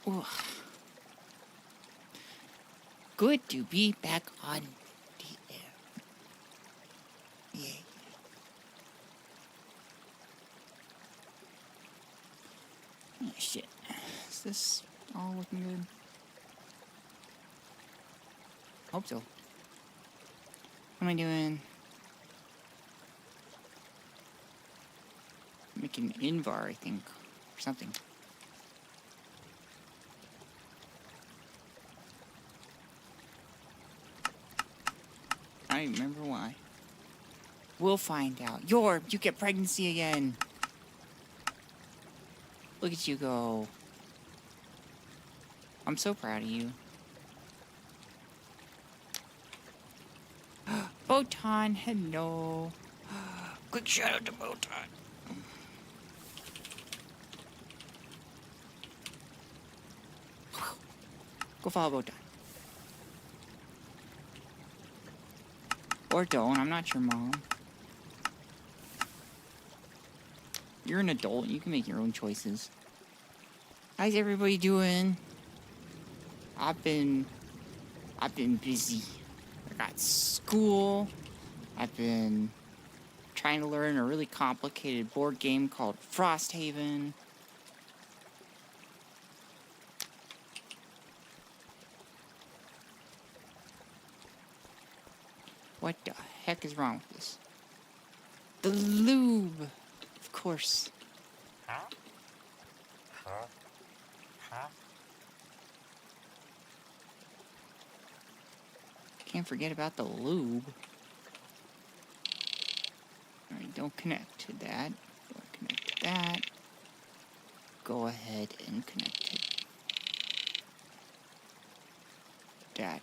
Ugh. Good to be back on the air. Yay. Oh, shit. Is this all looking good? Hope so. What am I doing? Making an invar, I think, or something. I don't remember why. We'll find out. You get pregnancy again. Look at you go. I'm so proud of you. Botan, hello. Quick shout out to Botan. Go follow Botan. Or don't, I'm not your mom. You're an adult, you can make your own choices. How's everybody doing? I've been busy. I got school. I've been trying to learn a really complicated board game called Frosthaven. What the heck is wrong with this? The lube! Of course. Can't forget about the lube. Alright, don't connect to that. Don't connect to that. Go ahead and connect to that.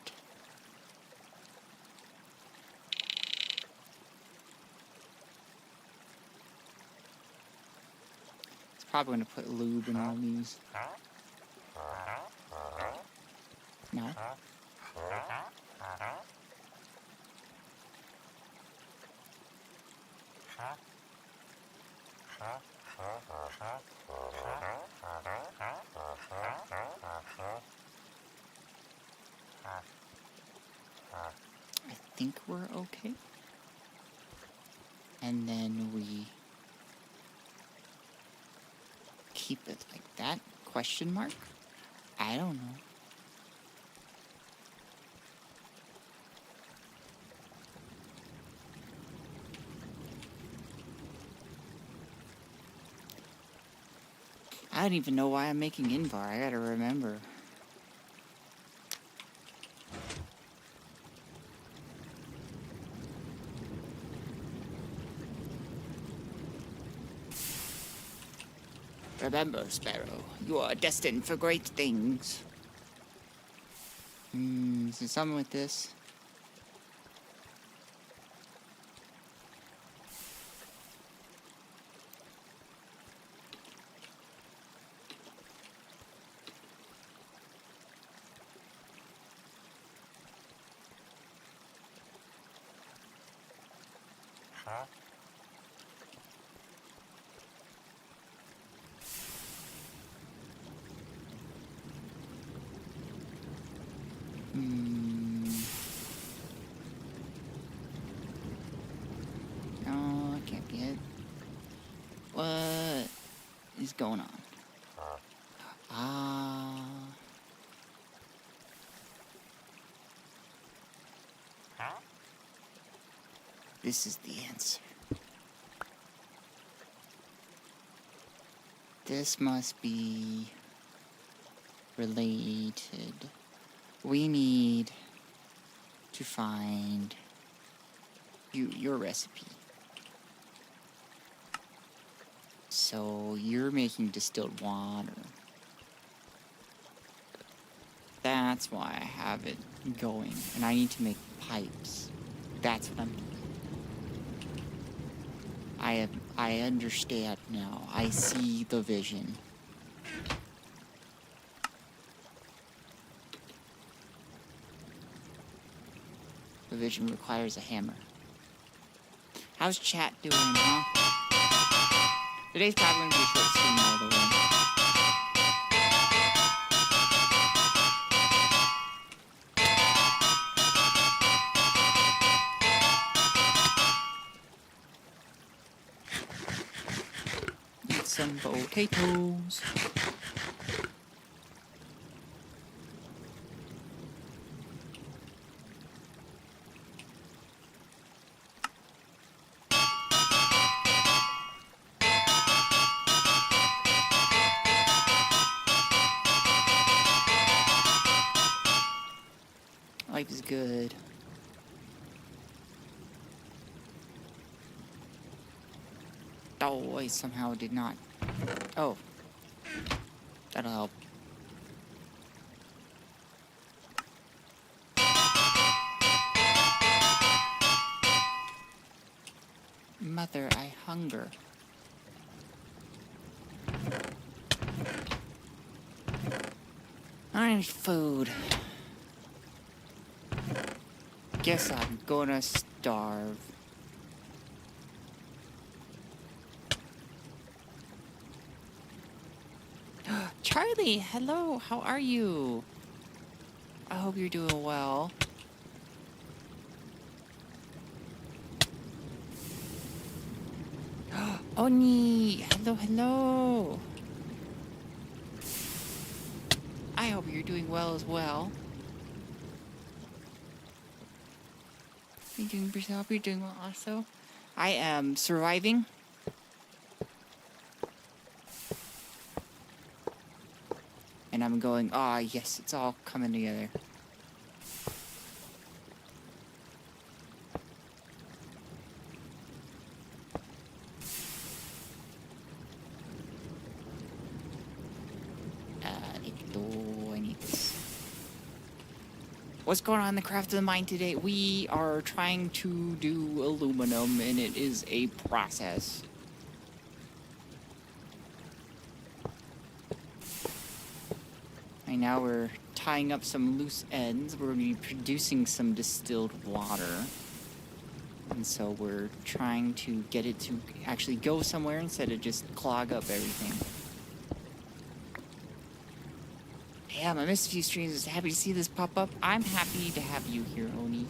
Probably gonna put lube in all these. No. I think we're okay. And then we keep it like that? Question mark? I don't know. I don't even know why I'm making invar. I gotta remember. Remember, Sparrow, you are destined for great things. Is there something with this? No, it can't be it. What is going on? This is the answer. This must be related. We need to find your recipe. So you're making distilled water. That's why I have it going. And I need to make pipes. That's what I'm doing. I understand now. I see the vision. The vision requires a hammer. How's chat doing, huh? Today's probably gonna be a short stream, by the way. potatoes. Life is good. Oh, I somehow did not. Oh. That'll help. Mother, I hunger. I need food. Guess I'm gonna starve. Charlie, hello, how are you? I hope you're doing well. Oni, hello, hello. I hope you're doing well as well. You're doing yourself, you're doing well also. I am surviving. And I'm going, ah, yes, it's all coming together. I need this. What's going on in the craft of the mine today? We are trying to do aluminum, and it is a process. Right now we're tying up some loose ends. We're going to be producing some distilled water. And so we're trying to get it to actually go somewhere instead of just clog up everything. Yeah, I missed a few streams. Just happy to see this pop up. I'm happy to have you here, Oni.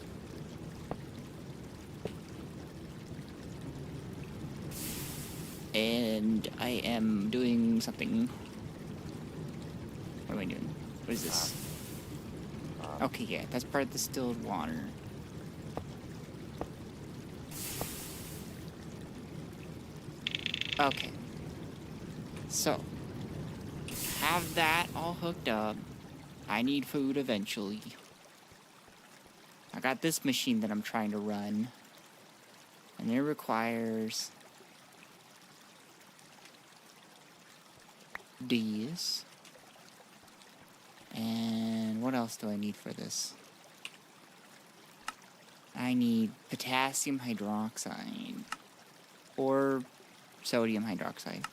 And I am doing something. What am I doing? What is this? Okay, yeah, that's part of the distilled water. Okay. So, have that all hooked up. I need food eventually. I got this machine that I'm trying to run. And it requires these. And what else do I need for this? I need potassium hydroxide. Or sodium hydroxide.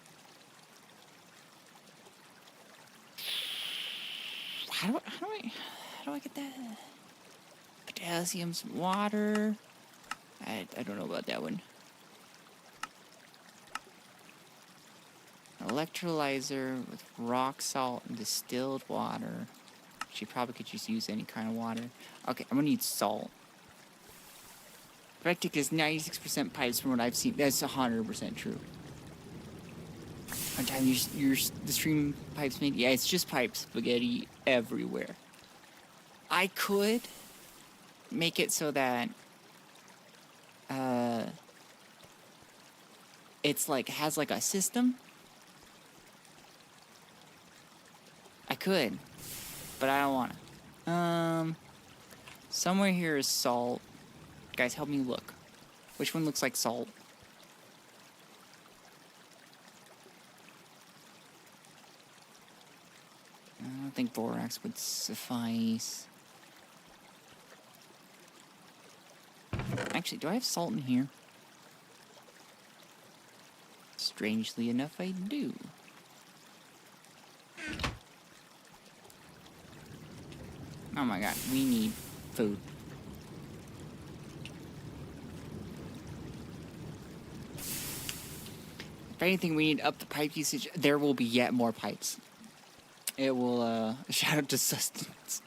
How do I get that? Potassium, some water. I don't know about that one. Electrolyzer with rock salt and distilled water. She probably could just use any kind of water. Okay, I'm gonna need salt. Gregtech is 96% pipes from what I've seen. That's 100% true. One time the stream pipes made, yeah, it's just pipes, spaghetti everywhere. I could make it so that it's like has like a system. I could, but I don't want to. Somewhere here is salt. Guys, help me look. Which one looks like salt? I don't think borax would suffice. Actually, do I have salt in here? Strangely enough, I do. Oh my god, we need food. If anything, we need up the pipe usage. There will be yet more pipes. It will, shout out to Sustenance.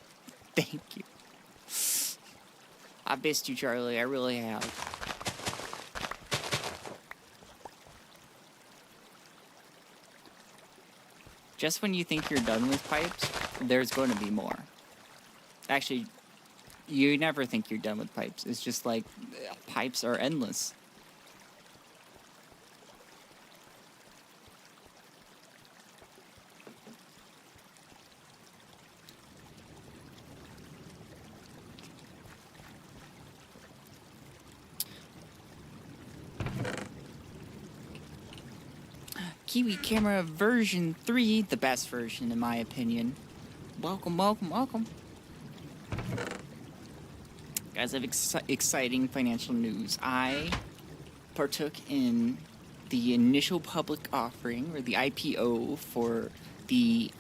Thank you. I missed you, Charlie. I really have. just when you think you're done with pipes, there's going to be more. Actually, you never think you're done with pipes. It's just like pipes are endless. Kiwi Camera version 3, the best version in my opinion. Welcome, welcome, welcome. Guys, I have exciting financial news. I partook in the initial public offering, or the IPO, for the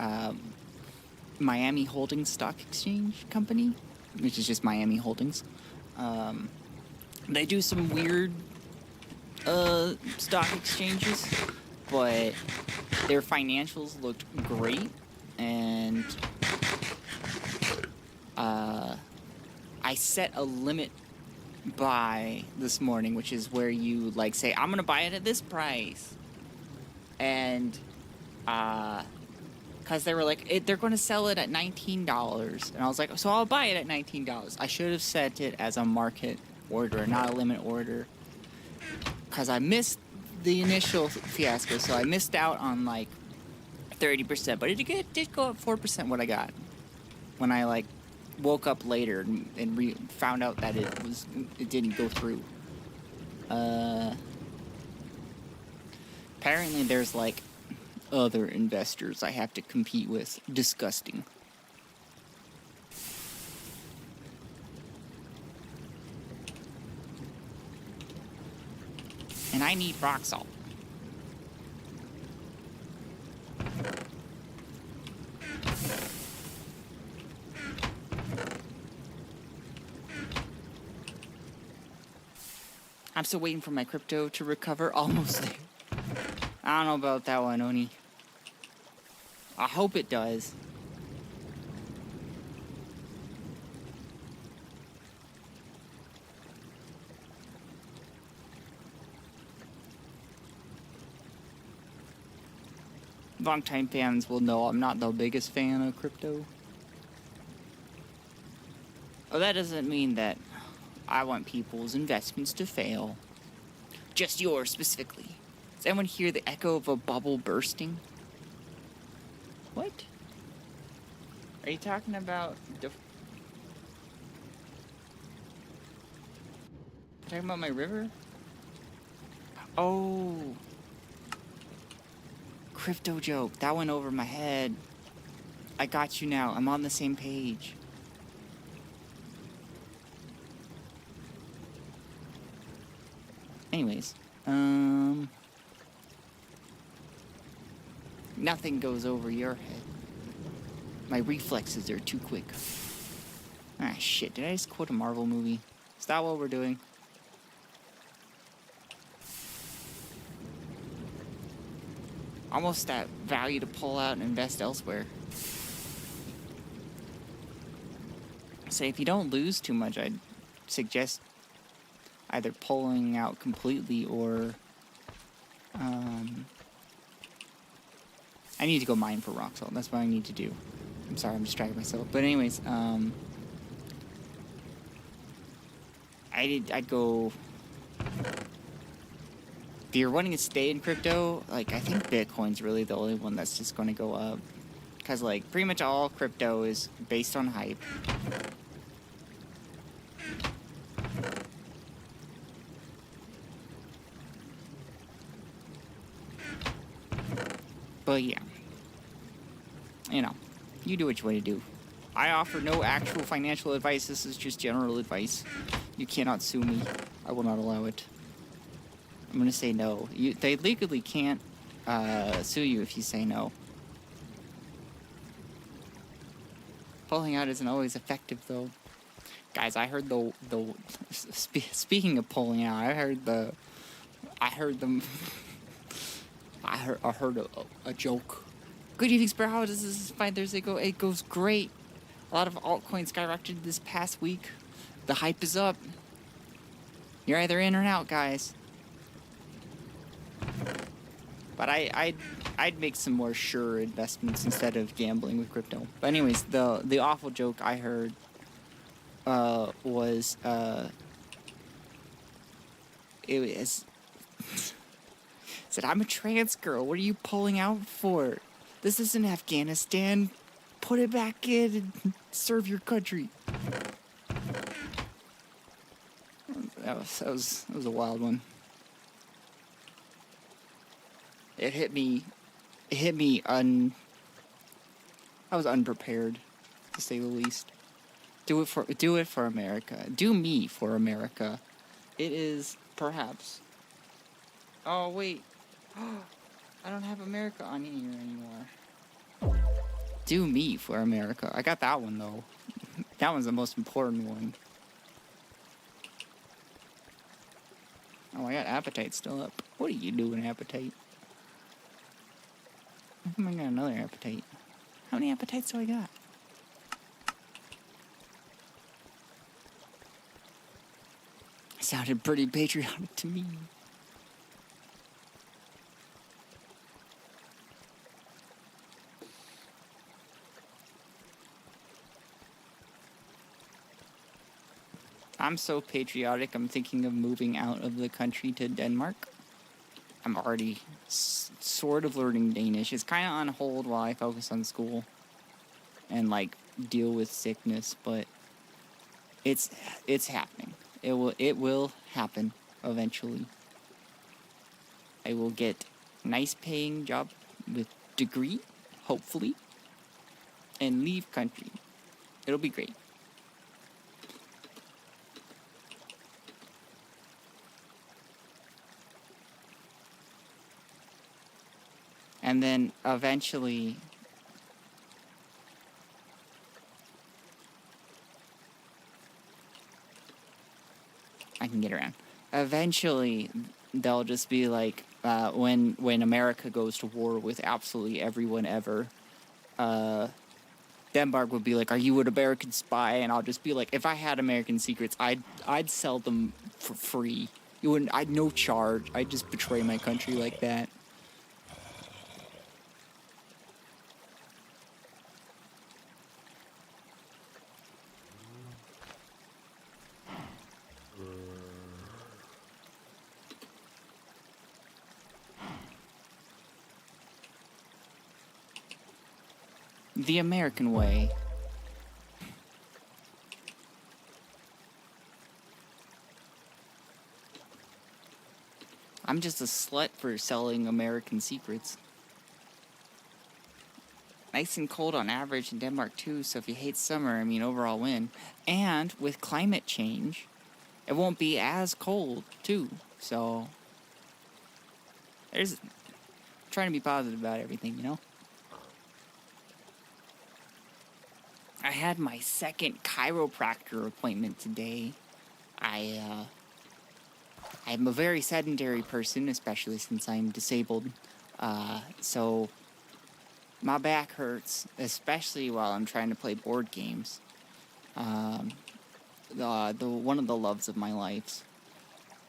Miami Holdings Stock Exchange Company, which is just Miami Holdings. They do some weird stock exchanges, but their financials looked great, and I set a limit buy this morning, which is where you like say, I'm gonna buy it at this price, and because they were like, they're going to sell it at $19, and I was like, so I'll buy it at $19. I should have set it as a market order, not a limit order, because I missed the initial fiasco, so I missed out on like 30%, but it did go up 4% what I got when I like woke up later and found out that it didn't go through. Apparently there's like other investors I have to compete with. Disgusting. And I need rock salt. I'm still waiting for my crypto to recover. Almost there. I don't know about that one, Oni. I hope it does. Longtime fans will know I'm not the biggest fan of crypto. Oh, that doesn't mean that I want people's investments to fail. Just yours specifically. Does anyone hear the echo of a bubble bursting? What? Are you talking about talking about my river? Oh. Crypto joke. That went over my head. I got you now. I'm on the same page. Anyways, nothing goes over your head. My reflexes are too quick. Ah, shit. Did I just quote a Marvel movie? Is that what we're doing? Almost at value to pull out and invest elsewhere. So if you don't lose too much, I'd suggest either pulling out completely or I need to go mine for rock salt. That's what I need to do. I'm sorry, I'm distracting myself. But anyways, I'd go. If you're wanting to stay in crypto, like, I think Bitcoin's really the only one that's just going to go up. Because, like, pretty much all crypto is based on hype. But, yeah. You know, you do what you want to do. I offer no actual financial advice. This is just general advice. You cannot sue me. I will not allow it. I'm gonna say no. They legally can't sue you if you say no. Pulling out isn't always effective, though. Guys, I heard speaking of pulling out, I heard a joke. Good evening, Sparrow. How does this 5 Thursday go? It goes great. A lot of altcoins skyrocketed this past week. The hype is up. You're either in or out, guys. But I'd make some more sure investments instead of gambling with crypto. But anyways, the awful joke I heard was it was said, "I'm a trans girl. What are you pulling out for? This isn't Afghanistan. Put it back in and serve your country." That was a wild one. It hit me. I was unprepared, to say the least. Do it for America. Do me for America. It is perhaps. Oh wait, I don't have America on here anymore. Do me for America. I got that one though. That one's the most important one. Oh, I got appetite still up. What are you doing, appetite? I got another appetite. How many appetites do I got? Sounded pretty patriotic to me. I'm so patriotic, I'm thinking of moving out of the country to Denmark. I'm already sort of learning Danish. It's kind of on hold while I focus on school and like deal with sickness, but it's happening. It will happen eventually. I will get a nice paying job with degree, hopefully, and leave country. It'll be great. And then eventually, I can get around. Eventually, they'll just be like, when America goes to war with absolutely everyone ever, Denmark would be like, "Are you an American spy?" And I'll just be like, "If I had American secrets, I'd sell them for free. You wouldn't. I'd no charge. I'd just betray my country like that." The American way. I'm just a slut for selling American secrets. Nice and cold on average in Denmark too, so if you hate summer, I mean, overall win. And with climate change, it won't be as cold too, so there's trying to be positive about everything, you know? I had my second chiropractor appointment today. I'm a very sedentary person, especially since I'm disabled. So my back hurts, especially while I'm trying to play board games. The one of the loves of my life.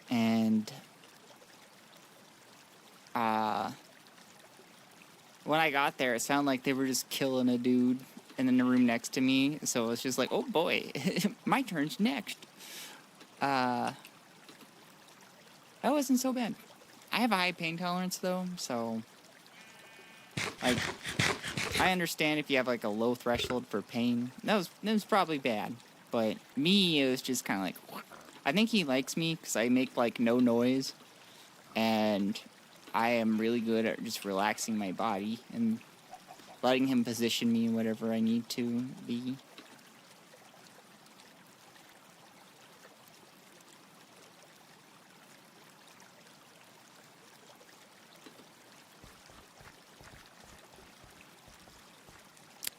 And when I got there, it sounded like they were just killing a dude in the room next to me, so it's just like, oh boy, my turn's next. That wasn't so bad. I have a high pain tolerance though, so like I understand if you have like a low threshold for pain. That was probably bad, but me, it was just kind of like, I think he likes me because I make like no noise, and I am really good at just relaxing my body and letting him position me whatever I need to be.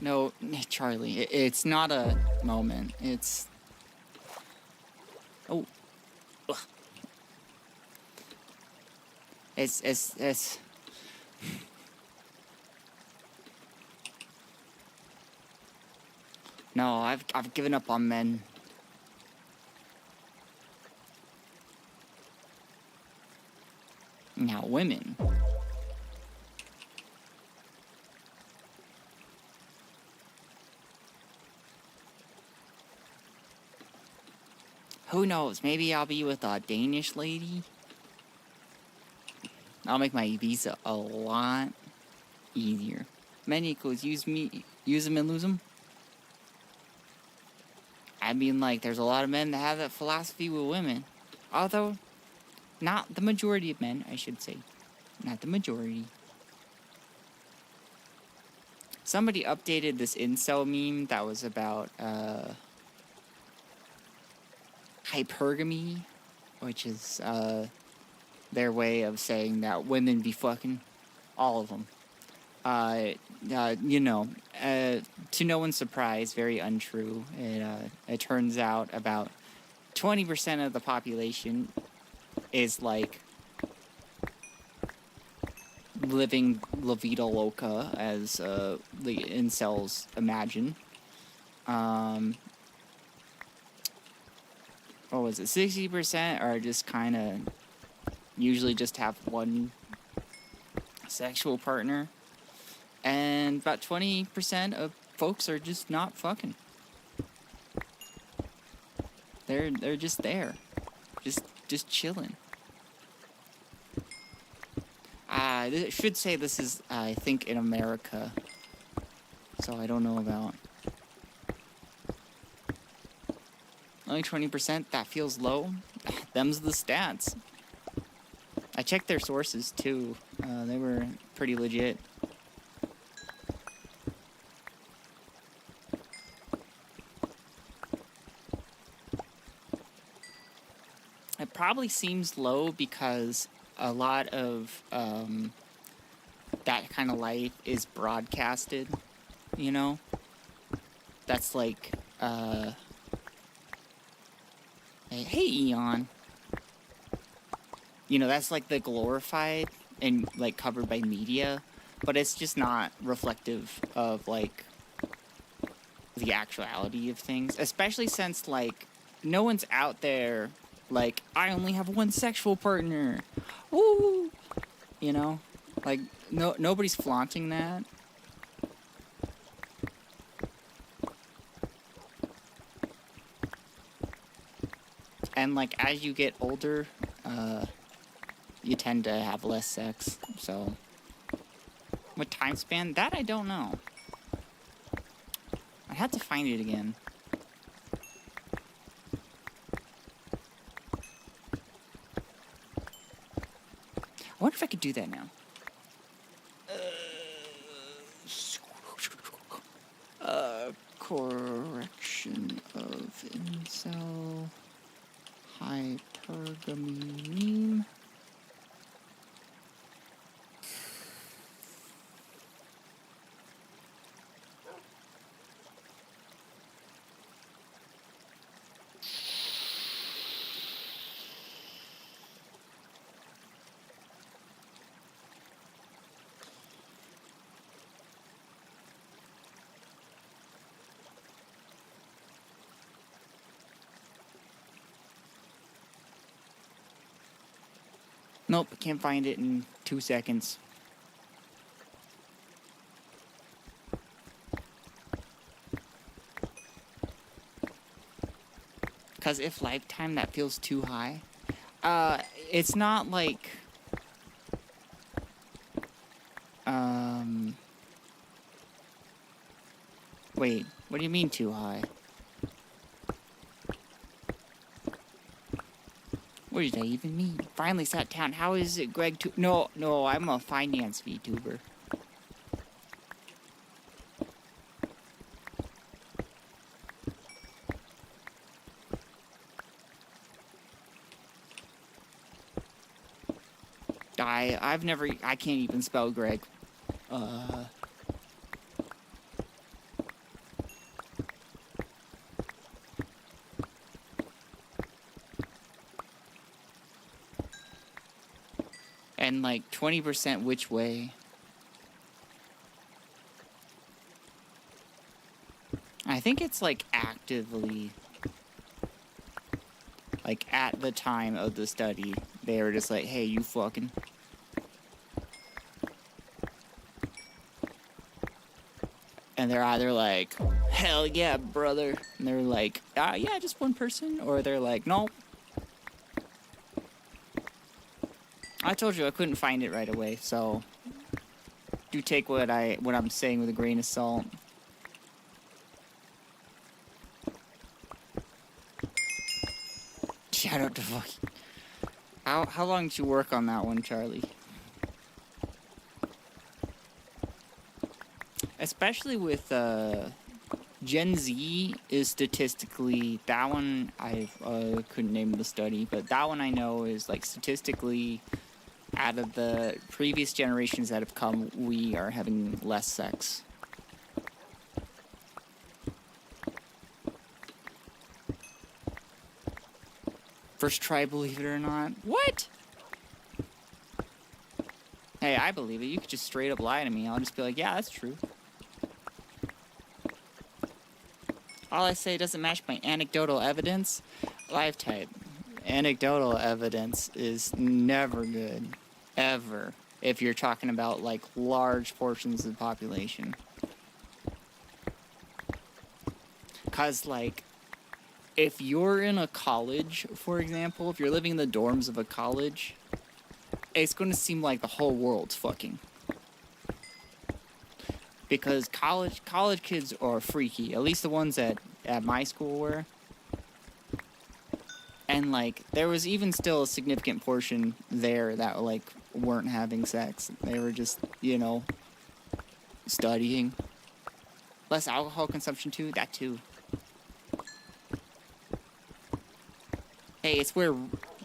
No, Charlie, it's not a moment. It's... Oh. Ugh. It's... No, I've given up on men. Now women. Who knows? Maybe I'll be with a Danish lady. I'll make my visa a lot easier. Men equals use them and lose them. I mean, like, there's a lot of men that have that philosophy with women. Although, not the majority of men, I should say. Not the majority. Somebody updated this incel meme that was about hypergamy, which is their way of saying that women be fucking all of them. You know, to no one's surprise, very untrue. It turns out about 20% of the population is like living La Vida Loca, as the incels imagine. What was it? 60% are just kind of usually just have one sexual partner, and about 20% of folks are just not fucking. They're just there, just chilling. I should say this is, I think, in America, so I don't know about. Only 20%, that feels low. Them's the stats. I checked their sources, too. They were pretty legit. It probably seems low because a lot of that kind of life is broadcasted, you know? That's like, hey, Eon. You know, that's like the glorified and like covered by media, but it's just not reflective of like the actuality of things, especially since like no one's out there like, I only have one sexual partner. Woo! You know? Like, nobody's flaunting that. And like, as you get older, you tend to have less sex, so. What time span? That I don't know. I had to find it again. I wonder if I could do that now. Correction of incel hypergamy meme. Nope, can't find it in 2 seconds. Because if lifetime, that feels too high. It's not like... Wait, what do you mean too high? What did I even mean? Finally sat down. How is it, Greg? No, I'm a finance Vtuber. I can't even spell Greg. And like 20% which way? I think it's like actively, like at the time of the study, they were just like, hey, you fucking. And they're either like, hell yeah, brother. And they're like, yeah, just one person. Or they're like, no. I told you I couldn't find it right away, so do take what I'm saying with a grain of salt. Shout out to fucking... How long did you work on that one, Charlie? Especially with Gen Z is statistically, that one I couldn't name the study, but that one I know is like statistically, out of the previous generations that have come, we are having less sex. First try, believe it or not. What? Hey, I believe it. You could just straight up lie to me. I'll just be like, yeah, that's true. All I say doesn't match my anecdotal evidence. Live type. Anecdotal evidence is never good. Ever. If you're talking about, like, large portions of the population. Because, like, if you're in a college, for example, if you're living in the dorms of a college, it's going to seem like the whole world's fucking. Because college kids are freaky. At least the ones at my school were. And, like, there was even still a significant portion there that, like, weren't having sex. They were just, you know, studying. Less alcohol consumption, too. That, too. Hey, it's where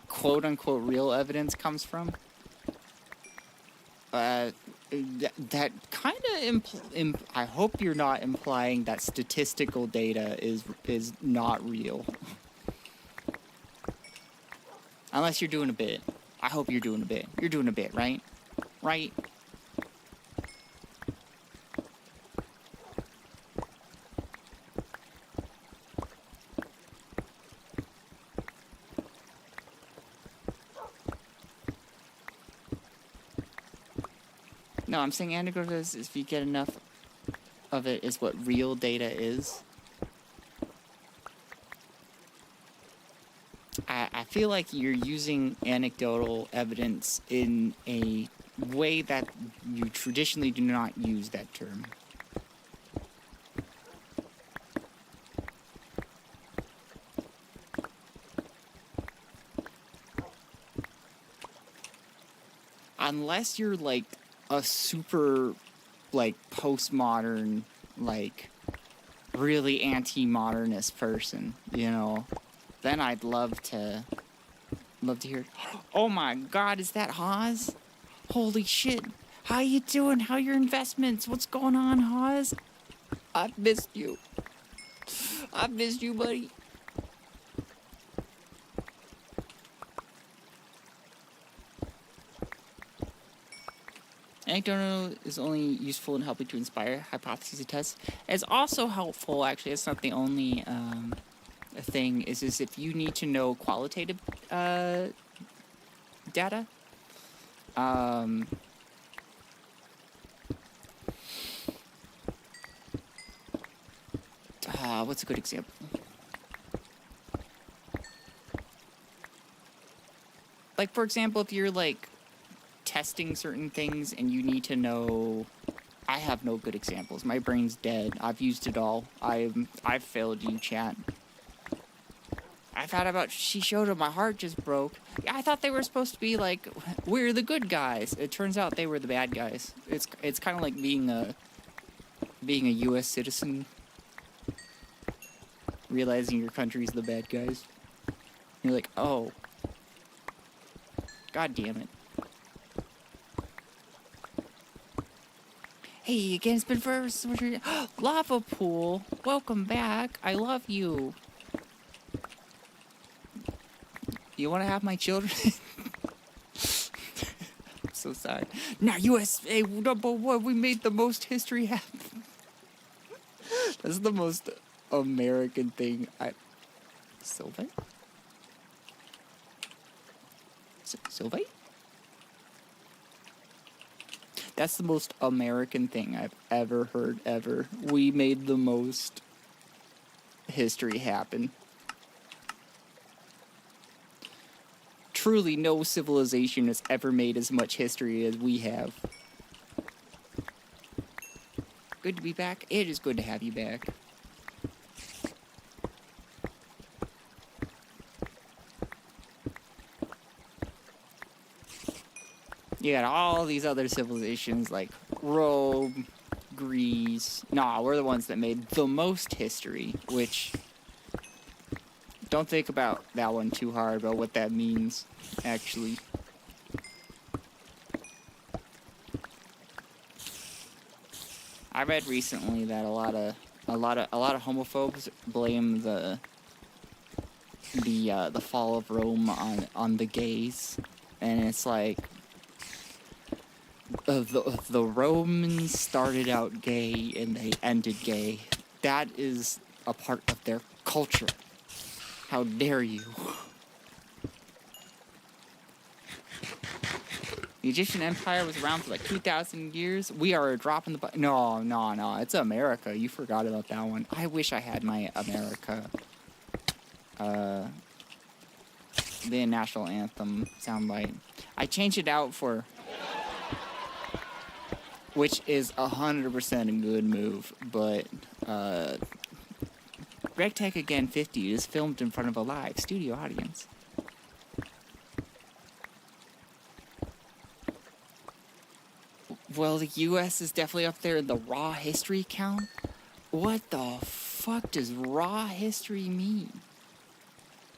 quote-unquote real evidence comes from. That kind of I hope you're not implying that statistical data is not real. Unless you're doing a bit. I hope you're doing a bit. You're doing a bit, right? Right? No, I'm saying anecdotal is if you get enough of it is what real data is. I feel like you're using anecdotal evidence in a way that you traditionally do not use that term. Unless you're like a super, like, postmodern, like, really anti-modernist person, you know, then I'd love to hear. Oh my God, is that Haas? Holy shit! How you doing? How are your investments? What's going on, Haas? I've missed you. I've missed you, buddy. Anecdotal is only useful in helping to inspire hypotheses and tests. It's also helpful, actually, it's not the only thing, is if you need to know qualitative data. What's a good example? Like, for example, if you're, like, testing certain things and you need to know... I have no good examples. My brain's dead. I've used it all. I've failed you, chat. I thought about Shishoda, my heart just broke. I thought they were supposed to be like, we're the good guys. It turns out they were the bad guys. It's kind of like being a U.S. citizen, realizing your country's the bad guys. You're like, oh, God damn it. Hey, again, it's been forever. Lava Pool, welcome back. I love you. You want to have my children? I'm so sorry. Now, USA #1, we made the most history happen. That's the most American thing Sylvain? Sylvain? That's the most American thing I've ever heard, ever. We made the most history happen. Truly, no civilization has ever made as much history as we have. Good to be back. It is good to have you back. You got all these other civilizations like Rome, Greece. Nah, we're the ones that made the most history, which... Don't think about that one too hard about what that means, actually. I read recently that a lot of homophobes blame the fall of Rome on the gays, and it's like the Romans started out gay and they ended gay. That is a part of their culture. How dare you? The Egyptian Empire was around for like 2,000 years. We are a drop in the... No. It's America. You forgot about that one. I wish I had my America. The national anthem soundbite. I changed it out for... Which is 100% a good move, but... Gregtech Again 50 is filmed in front of a live studio audience. Well, the US is definitely up there in the raw history count. What the fuck does raw history mean?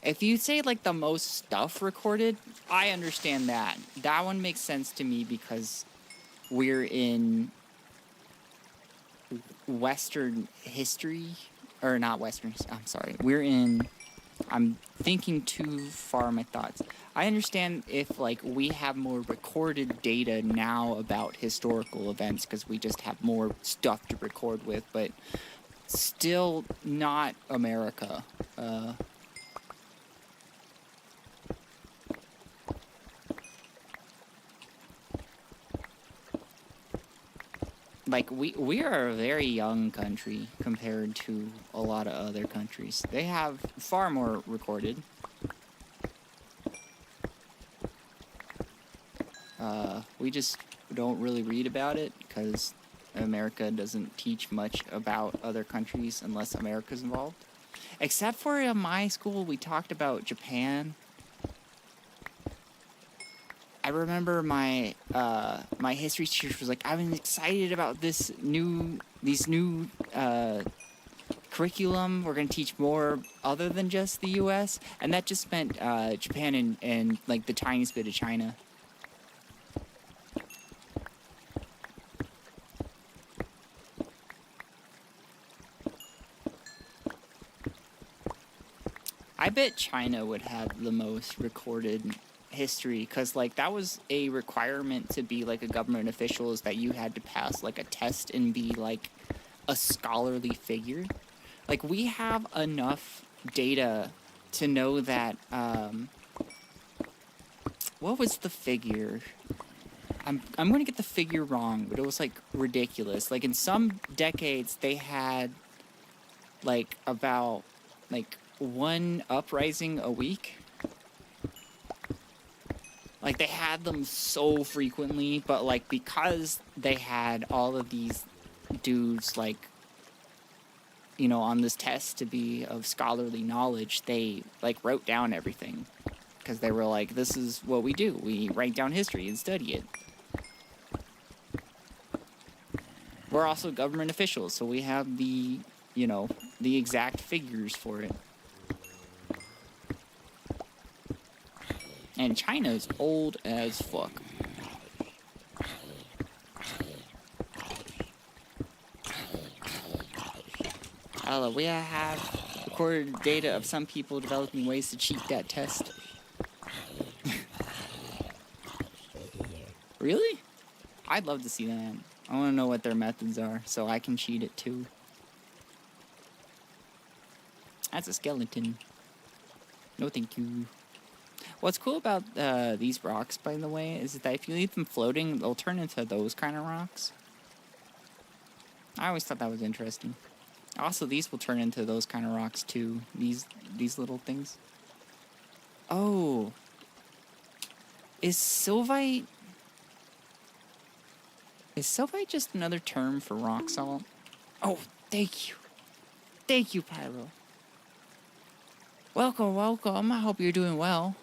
If you say, like, the most stuff recorded, I understand that. That one makes sense to me because we're in Western history. Or not Western, I'm sorry. I'm thinking too far in my thoughts. I understand if, like, we have more recorded data now about historical events because we just have more stuff to record with, but still not America. Like, we are a very young country compared to a lot of other countries. They have far more recorded. We just don't really read about it because America doesn't teach much about other countries unless America's involved. Except for in my school, we talked about Japan. I remember my history teacher was like, "I'm excited about these new curriculum. We're gonna teach more other than just the U.S." And that just meant Japan and like the tiniest bit of China. I bet China would have the most recorded history because, like, that was a requirement to be, like, a government official, is that you had to pass, like, a test and be, like, a scholarly figure. Like, we have enough data to know that, what was the figure? I'm gonna get the figure wrong, but it was, like, ridiculous. Like, in some decades, they had, like, about, like, one uprising a week. Like, they had them so frequently, but, like, because they had all of these dudes, like, you know, on this test to be of scholarly knowledge, they, like, wrote down everything. Because they were like, this is what we do. We write down history and study it. We're also government officials, so we have the, you know, the exact figures for it. And China's old as fuck. We have recorded data of some people developing ways to cheat that test. Really? I'd love to see that. I want to know what their methods are, so I can cheat it too. That's a skeleton. No thank you. What's cool about these rocks, by the way, is that if you leave them floating, they'll turn into those kind of rocks. I always thought that was interesting. Also, these will turn into those kind of rocks too. These little things. Oh. Is Sylvite just another term for rock salt? Oh, thank you. Thank you, Pyro. Welcome, welcome. I hope you're doing well.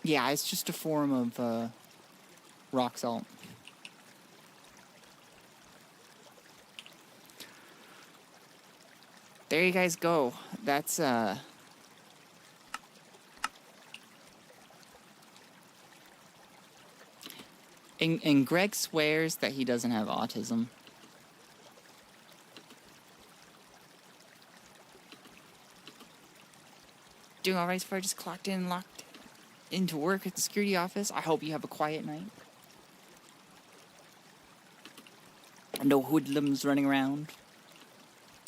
Yeah, it's just a form of rock salt. There you guys go. That's And Greg swears that he doesn't have autism. Doing alright so far, just clocked in and locked into work at the security office. I hope you have a quiet night. No hoodlums running around,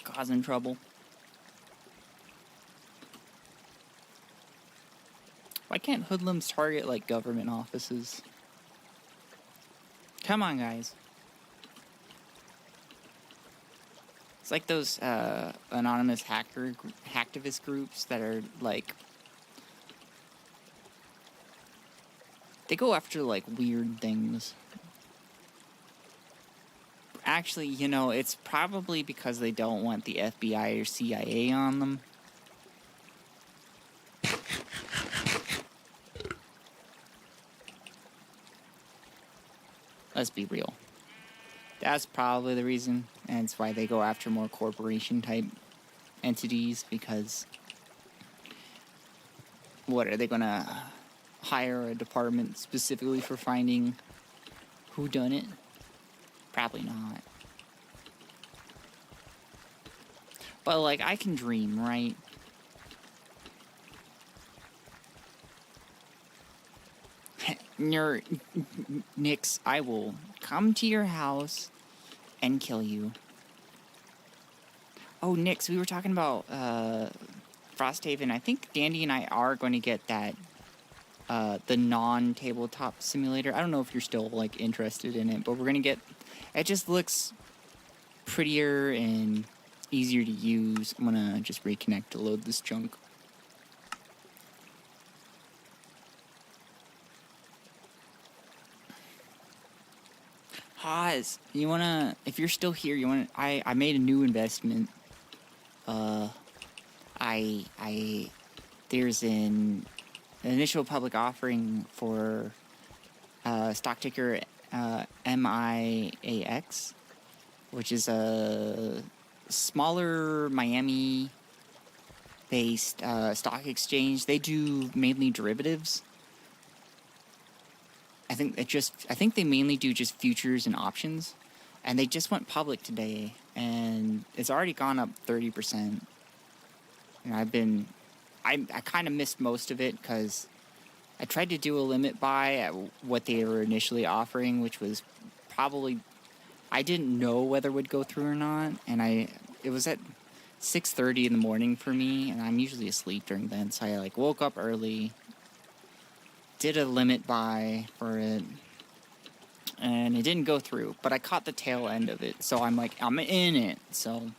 causing trouble. Why can't hoodlums target, like, government offices? Come on, guys. It's like those anonymous hacktivist groups that are, like... They go after, like, weird things. Actually, you know, it's probably because they don't want the FBI or CIA on them. Let's be real. That's probably the reason, and it's why they go after more corporation-type entities, because... What, are they gonna hire a department specifically for finding who done it? Probably not. But, like, I can dream, right? Nix, I will come to your house and kill you. Oh, Nix, we were talking about Frosthaven. I think Dandy and I are going to get that the non-tabletop simulator. I don't know if you're still, like, interested in it, but we're going to get... It just looks prettier and easier to use. I'm going to just reconnect to load this junk. Haas, you wanna, if you're still here, you wanna, I made a new investment. There's an initial public offering for, stock ticker, MIAX, which is a smaller Miami-based, stock exchange. They do mainly derivatives. I think they mainly do just futures and options, and they just went public today, and it's already gone up 30%. And I kind of missed most of it because I tried to do a limit buy at what they were initially offering, which was probably, I didn't know whether it would go through or not, and it was at 6:30 in the morning for me, and I'm usually asleep during then, so I like woke up early. Did a limit buy for it, and it didn't go through, but I caught the tail end of it, so I'm like, I'm in it, so.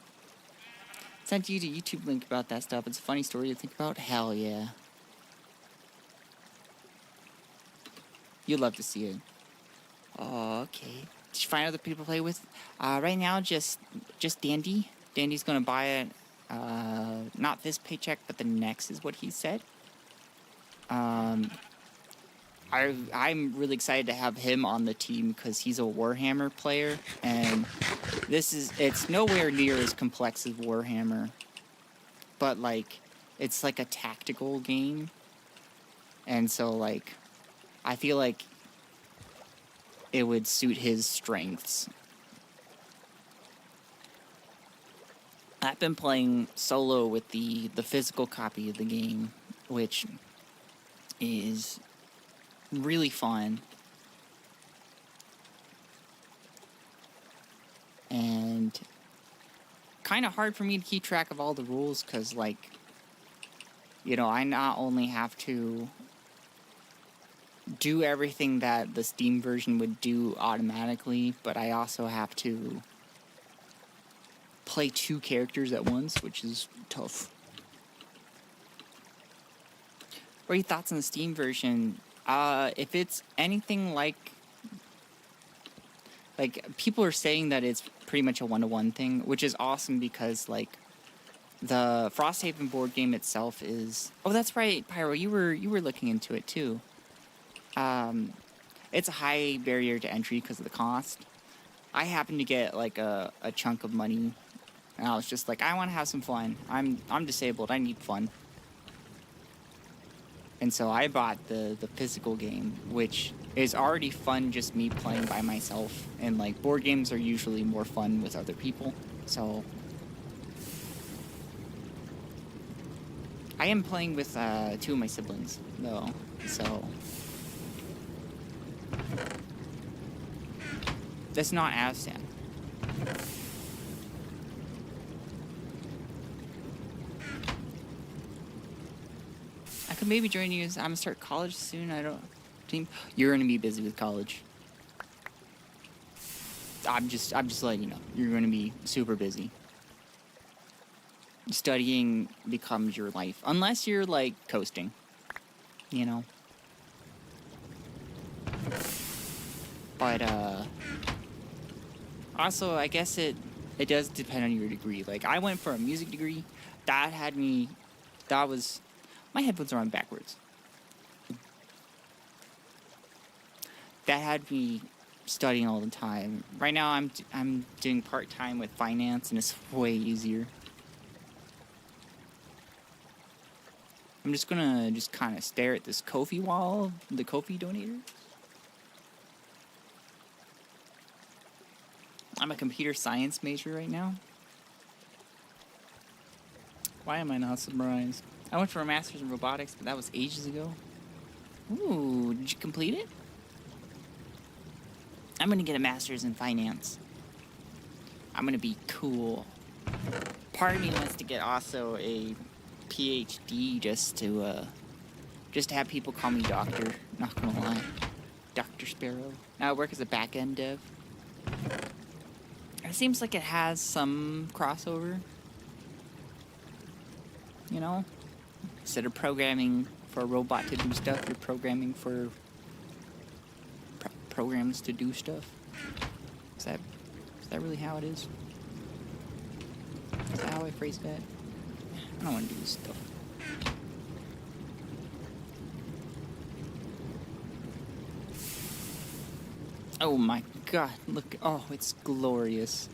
Sent you the YouTube link about that stuff. It's a funny story to think about. Hell yeah. You'd love to see it. Oh, okay. Did you find other people to play with? Right now, just Dandy. Dandy's gonna buy it, not this paycheck, but the next is what he said. I'm really excited to have him on the team because he's a Warhammer player, and it's nowhere near as complex as Warhammer, but, like, it's like a tactical game, and so, like, I feel like it would suit his strengths. I've been playing solo with the physical copy of the game, which is really fun, and kind of hard for me to keep track of all the rules, because, like, you know, I not only have to do everything that the Steam version would do automatically, but I also have to play 2 characters at once, which is tough. What are your thoughts on the Steam version? If it's anything like people are saying that it's pretty much a 1-to-1 thing, which is awesome because, like, the Frosthaven board game itself is... Oh, that's right, Pyro, you were looking into it too. It's a high barrier to entry because of the cost. I happened to get, like, a chunk of money, and I was just like, I want to have some fun. I'm disabled, I need fun. And so I bought the physical game, which is already fun just me playing by myself. And, like, board games are usually more fun with other people, so... I am playing with 2 of my siblings, though, so... That's not as sad. I could maybe join you. I'm gonna start college soon. I don't think you're gonna be busy with college. I'm just letting you know. You're gonna be super busy. Studying becomes your life, unless you're like coasting, you know. But also, I guess it does depend on your degree. Like, I went for a music degree. That had me. That was. My headphones are on backwards. That had me studying all the time. Right now, I'm doing part-time with finance, and it's way easier. I'm just gonna kind of stare at this Ko-fi wall, the Ko-fi donators. I'm a computer science major right now. Why am I not surprised? I went for a master's in robotics, but that was ages ago. Ooh, did you complete it? I'm gonna get a master's in finance. I'm gonna be cool. Part of me wants to get also a PhD just to have people call me doctor. Not gonna lie. Dr. Sparrow. Now I work as a back-end dev. It seems like it has some crossover. You know? Instead of programming for a robot to do stuff, you're programming for programs to do stuff. Is that really how it is? Is that how I phrase that? I don't want to do this stuff. Oh my god, look. Oh, it's glorious.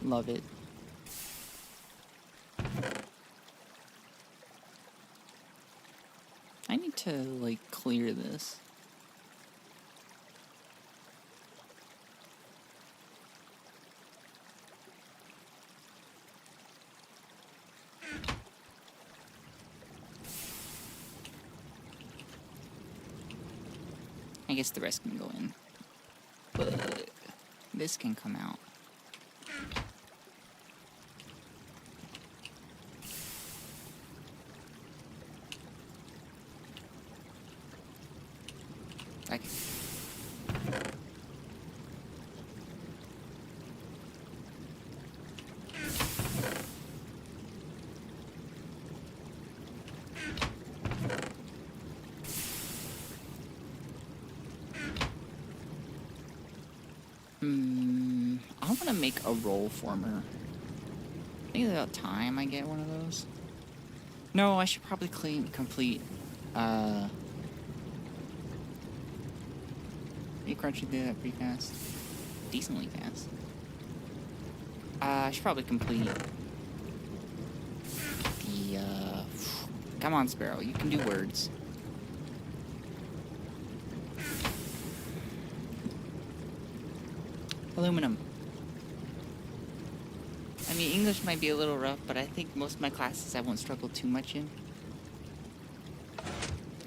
Love it. I need to, like, clear this. I guess the rest can go in. But this can come out. Like. I want to make a roll former. I think it's about time I get one of those. No, I should probably complete. You crunchy did that pretty fast. Decently fast. I should probably complete the, come on, Sparrow, you can do words. Aluminum. I mean, English might be a little rough, but I think most of my classes I won't struggle too much in.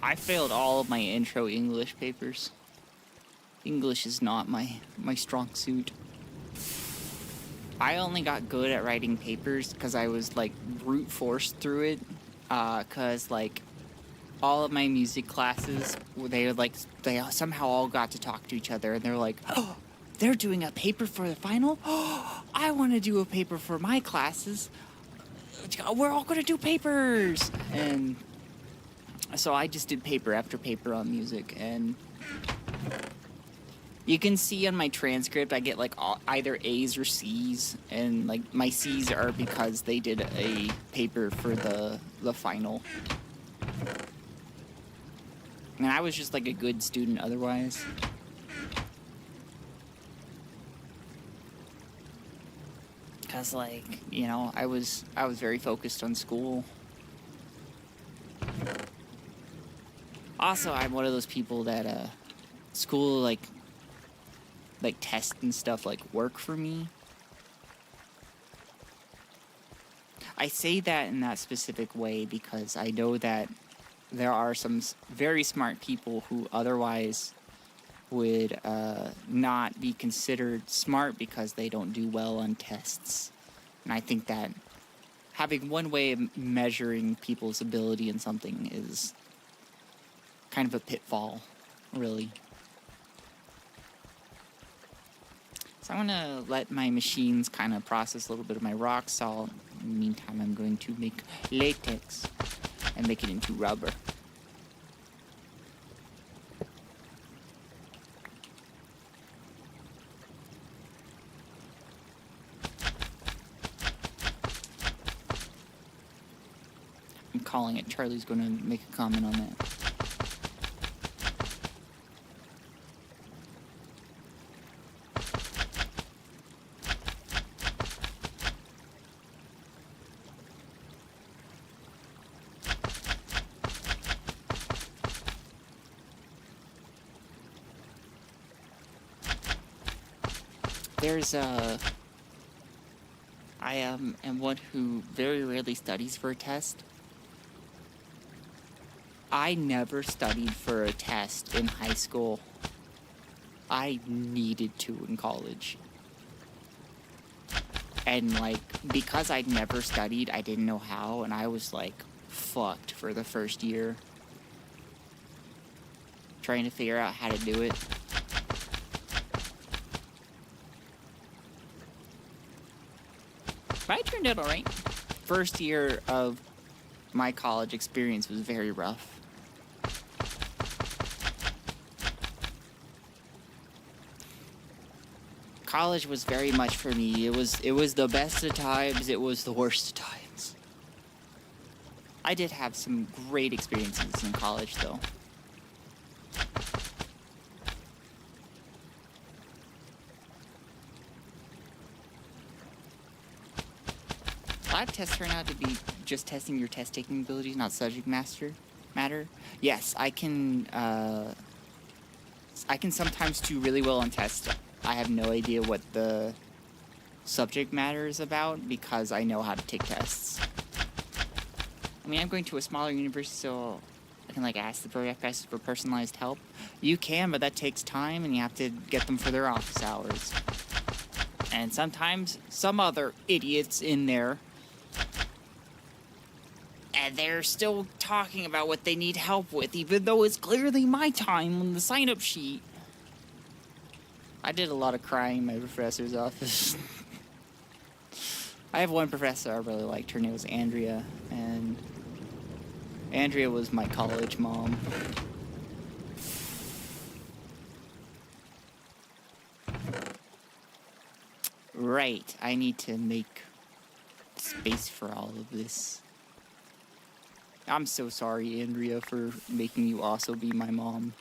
I failed all of my intro English papers. English is not my strong suit. I only got good at writing papers because I was like brute forced through it. Cause like all of my music classes, they somehow all got to talk to each other, and they're like, oh, they're doing a paper for the final. Oh, I want to do a paper for my classes. We're all gonna do papers, and so I just did paper after paper on music, and you can see on my transcript I get like either A's or C's, and like my C's are because they did a paper for the final. And I was just like a good student otherwise. Cause like, you know, I was very focused on school. Also, I'm one of those people that school like tests and stuff like work for me. I say that in that specific way because I know that there are some very smart people who otherwise would not be considered smart because they don't do well on tests. And I think that having one way of measuring people's ability in something is kind of a pitfall, really. So I'm going to let my machines kind of process a little bit of my rock salt. In the meantime, I'm going to make latex and make it into rubber. I'm calling it. Charlie's going to make a comment on that. There's I am one who very rarely studies for a test. I never studied for a test in high school. I needed to in college. And like, because I'd never studied, I didn't know how, and I was like fucked for the first year. Trying to figure out how to do it. But I turned out alright. First year of my college experience was very rough. College was very much for me. It was the best of times, it was the worst of times. I did have some great experiences in college though. Lab tests turn out to be just testing your test-taking abilities, not subject matter. Yes, I can sometimes do really well on tests. I have no idea what the subject matter is about because I know how to take tests. I mean, I'm going to a smaller university, so I can like ask the professors for personalized help. You can, but that takes time, and you have to get them for their office hours. And sometimes some other idiots in there, and they're still talking about what they need help with, even though it's clearly my time on the sign-up sheet. I did a lot of crying in my professor's office. I have one professor I really liked. Her name was Andrea, and Andrea was my college mom. Right, I need to make space for all of this. I'm so sorry, Andrea, for making you also be my mom.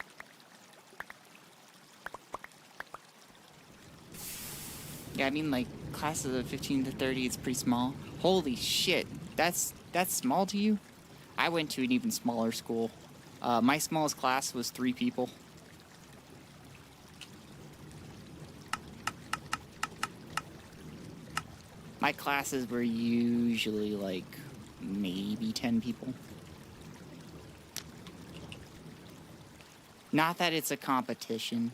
Yeah, I mean, like, classes of 15 to 30, it's pretty small. Holy shit, that's small to you? I went to an even smaller school. My smallest class was 3 people. My classes were usually, like, maybe 10 people. Not that it's a competition.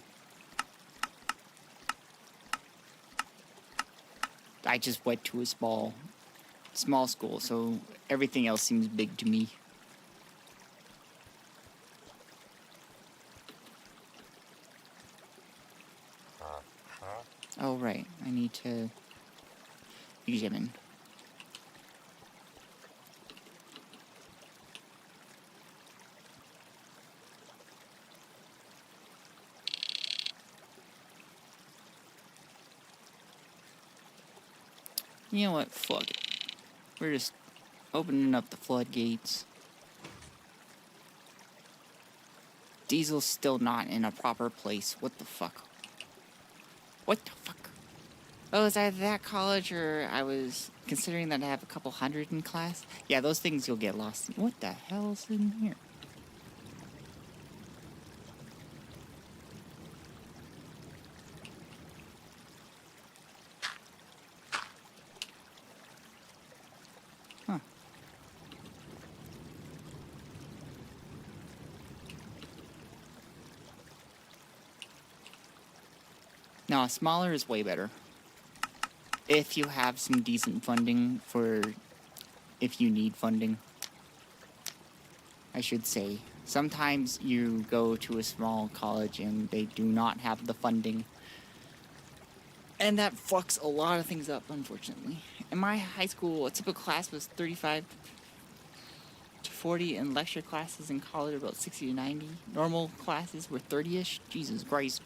I just went to a small school, so everything else seems big to me. Oh, right. I need to examine. You know what? Fuck it. We're just opening up the floodgates. Diesel's still not in a proper place. What the fuck? What the fuck? Oh, is either that college or I was considering that I have a couple hundred in class? Yeah, those things you'll get lost in. What the hell's in here? Huh. No, smaller is way better. If you have some decent funding for... if you need funding, I should say. Sometimes you go to a small college and they do not have the funding. And that fucks a lot of things up, unfortunately. In my high school, a typical class was 35 to 40, and lecture classes in college are about 60 to 90. Normal classes were 30-ish. Jesus Christ.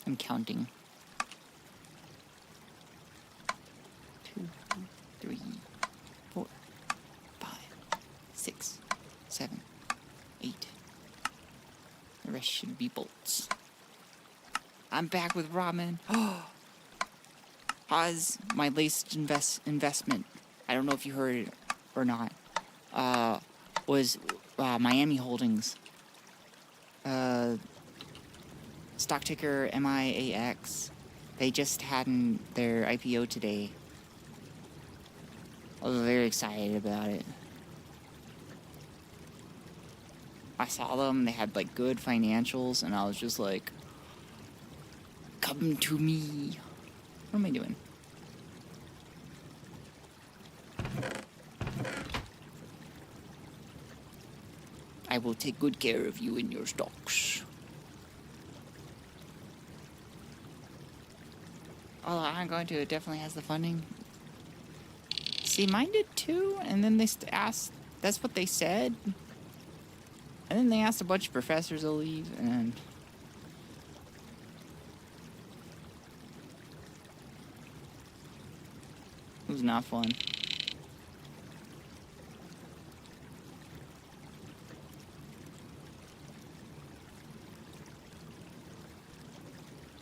I'm counting. 2, 3, 4, 5, 6, 7, 8. The rest should be bolts. I'm back with ramen. How's my latest investment? I don't know if you heard it or not. Was Miami Holdings. Stock ticker MIAX. They just had their IPO today. I was very excited about it. I saw them, they had like good financials, and I was just like, come to me. What am I doing? I will take good care of you and your stocks. Oh, I'm going to. It definitely has the funding. See, mine did too, and then they asked, that's what they said. And then they asked a bunch of professors to leave, and... it was not fun.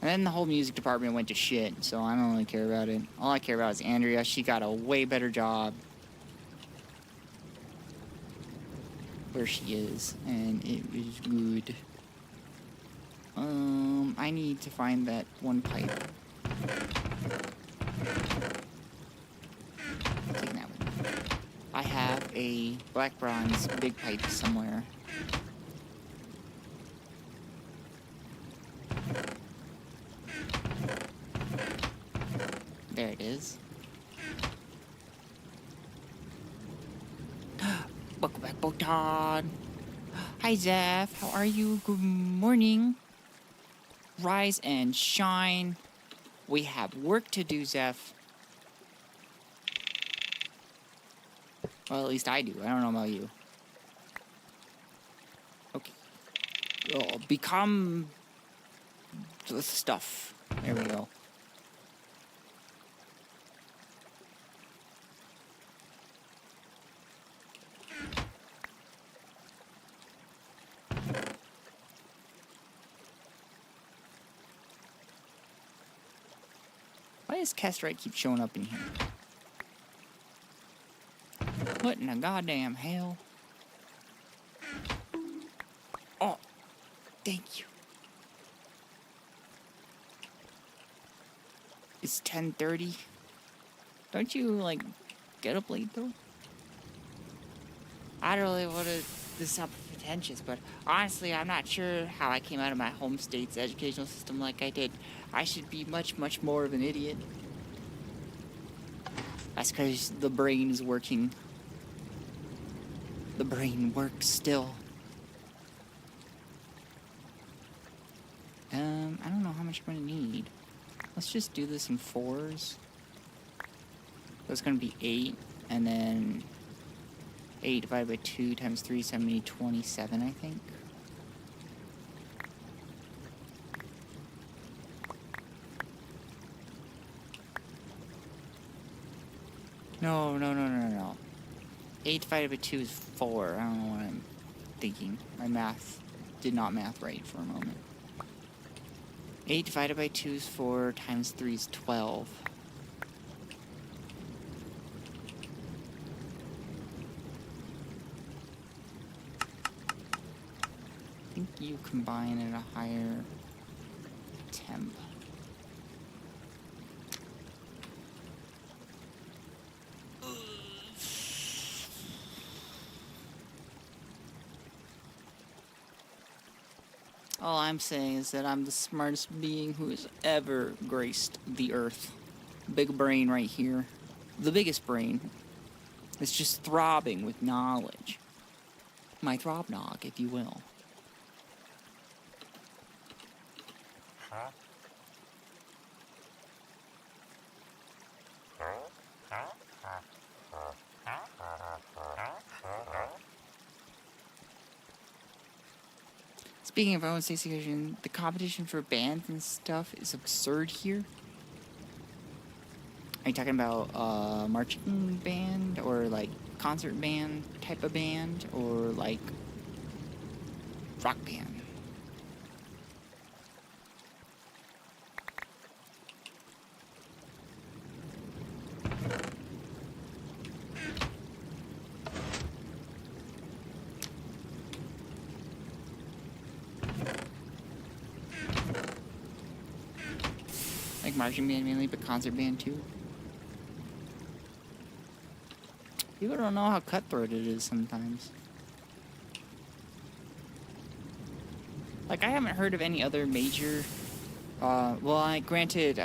And then the whole music department went to shit, so I don't really care about it. All I care about is Andrea. She got a way better job where she is, and it was good. I need to find that one pipe. Taking that one. I have a black bronze big pipe somewhere. There it is. Welcome back, Botany. Hi, Zeph. How are you? Good morning. Rise and shine. We have work to do, Zeph. Well, at least I do. I don't know about you. Okay. Oh, become the stuff. There we go. Why does Castrite keep showing up in here? What in the goddamn hell? Oh, thank you. It's 10:30. Don't you, like, get up late, though? I don't really want to this sound pretentious, but honestly, I'm not sure how I came out of my home state's educational system like I did. I should be much, much more of an idiot. That's because the brain is working. The brain works still. I don't know how much I'm gonna need. Let's just do this in 4s. So it's gonna be 8, and then 8 divided by 2 times 3 is 27, I think. No. 8 divided by 2 is 4. I don't know what I'm thinking. My math did not math right for a moment. 8 divided by 2 is 4, times 3 is 12. I think you combine at a higher temp. All I'm saying is that I'm the smartest being who has ever graced the earth. Big brain right here. The biggest brain. It's just throbbing with knowledge. My throbnog, if you will. Speaking of own state situation, the competition for bands and stuff is absurd here. Are you talking about marching band or like concert band type of band or like rock band? Like marching band mainly, but concert band too. People don't know how cutthroat it is sometimes. Like, I haven't heard of any other major... granted,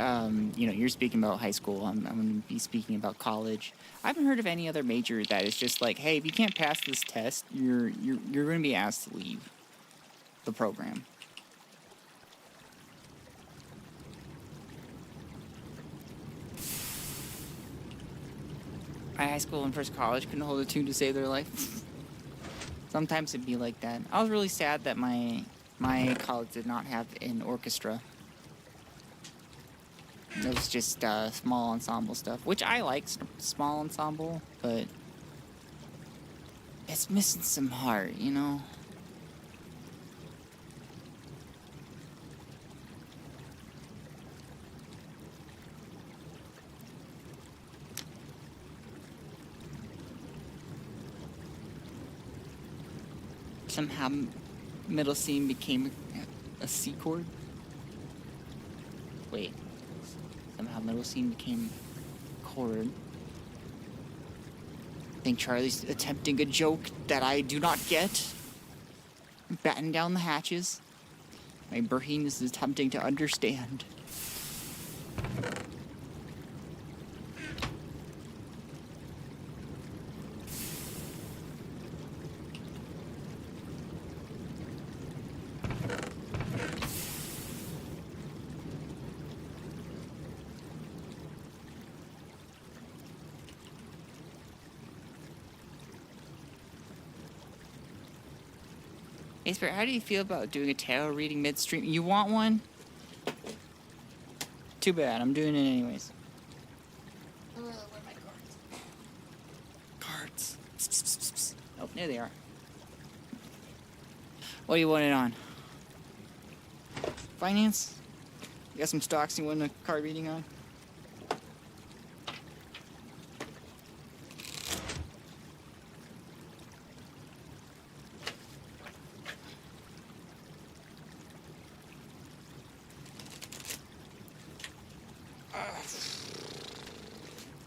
you're speaking about high school. I'm going to be speaking about college. I haven't heard of any other major that is just like, hey, if you can't pass this test, you're going to be asked to leave the program. My high school and first college couldn't hold a tune to save their life. Sometimes it'd be like that. I was really sad that my college did not have an orchestra. It was just small ensemble stuff, which I like small ensemble, but it's missing some heart, you know? Somehow middle C became a C chord. Wait. Somehow middle C became chord. I think Charlie's attempting a joke that I do not get. Batten down the hatches. My brain is attempting to understand. Hey, Spirit, how do you feel about doing a tarot reading midstream? You want one? Too bad, I'm doing it anyways. Where are my cards? Cards. Oh, there they are. What do you want it on? Finance? You got some stocks you want a card reading on?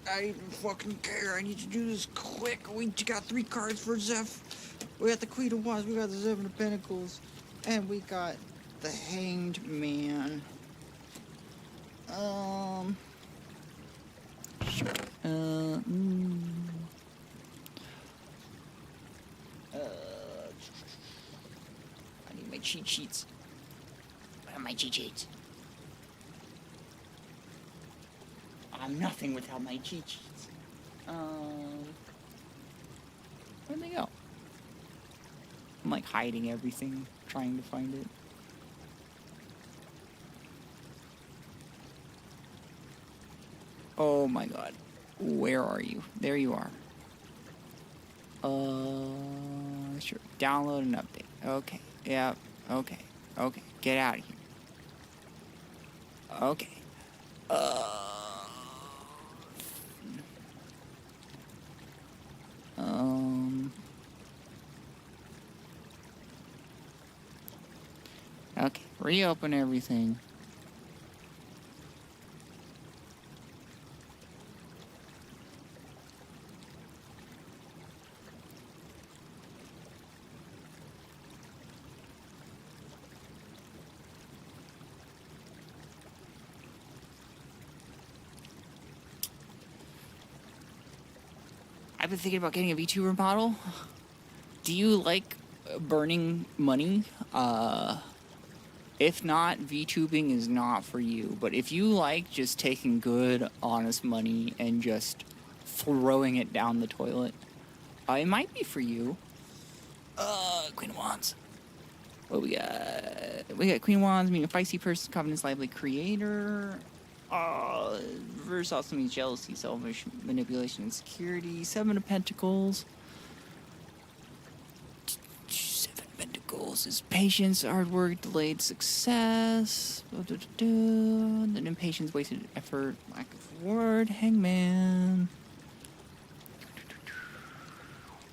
I don't even fucking care. I need to do this quick. We got 3 cards for Zeph. We got the Queen of Wands. We got the 7 of Pentacles. And we got the Hanged Man. Sure. I need my cheat sheets. Where are my cheat sheets? I'm nothing without my cheat sheets. Where'd they go? I'm like hiding everything, trying to find it. Oh my god. Where are you? There you are. Sure. Download and update. Okay. Yeah. Okay. Okay. Get out of here. Okay. Okay. Reopen everything. I've been thinking about getting a Vtuber model. Do you like burning money? If not, VTubing is not for you. But if you like just taking good, honest money and just throwing it down the toilet, it might be for you. Queen of Wands. What we got? We got Queen of Wands, meaning a feisty person, Covenant's lively creator. Reverse also means jealousy, selfish, manipulation, and security. 7 of Pentacles. 7 of Pentacles is patience, hard work, delayed success. Then impatience, wasted effort, lack of reward. Hangman.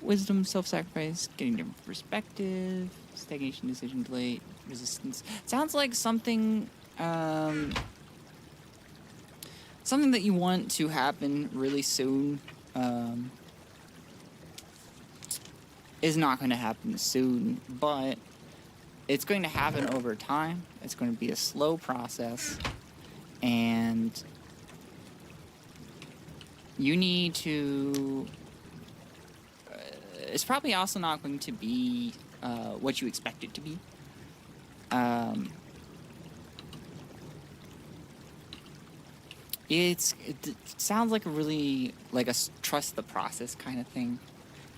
Wisdom, self-sacrifice, getting different perspective. Stagnation, decision, delay, resistance. Sounds like something, something that you want to happen really soon, is not going to happen soon, but it's going to happen over time. It's going to be a slow process, and you need to... it's probably also not going to be what you expect it to be. It sounds like a really, like a trust the process kind of thing.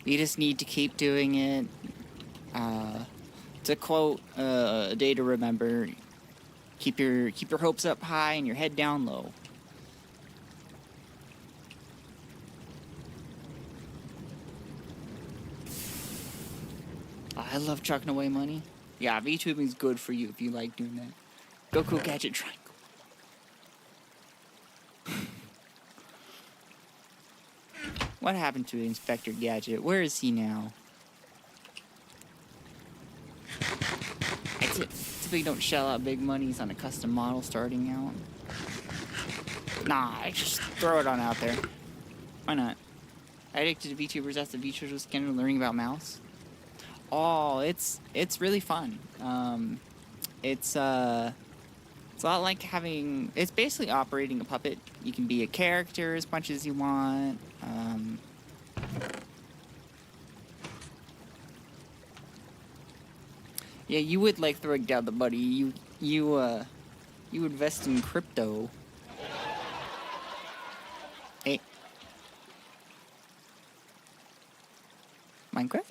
You just need to keep doing it. To quote a day to remember, keep your hopes up high and your head down low. I love chucking away money. Yeah, VTubing is good for you if you like doing that. Go cool gadget triangle. What happened to Inspector Gadget? Where is he now? I typically don't shell out big monies on a custom model starting out. Nah, I just throw it on out there. Why not? Addicted to VTubers after VTubers was kind of learning about mouse. Oh, it's really fun. It's a lot like having... It's basically operating a puppet. You can be a character as much as you want. Yeah, you would like throwing down the money. You invest in crypto. Hey. Minecraft?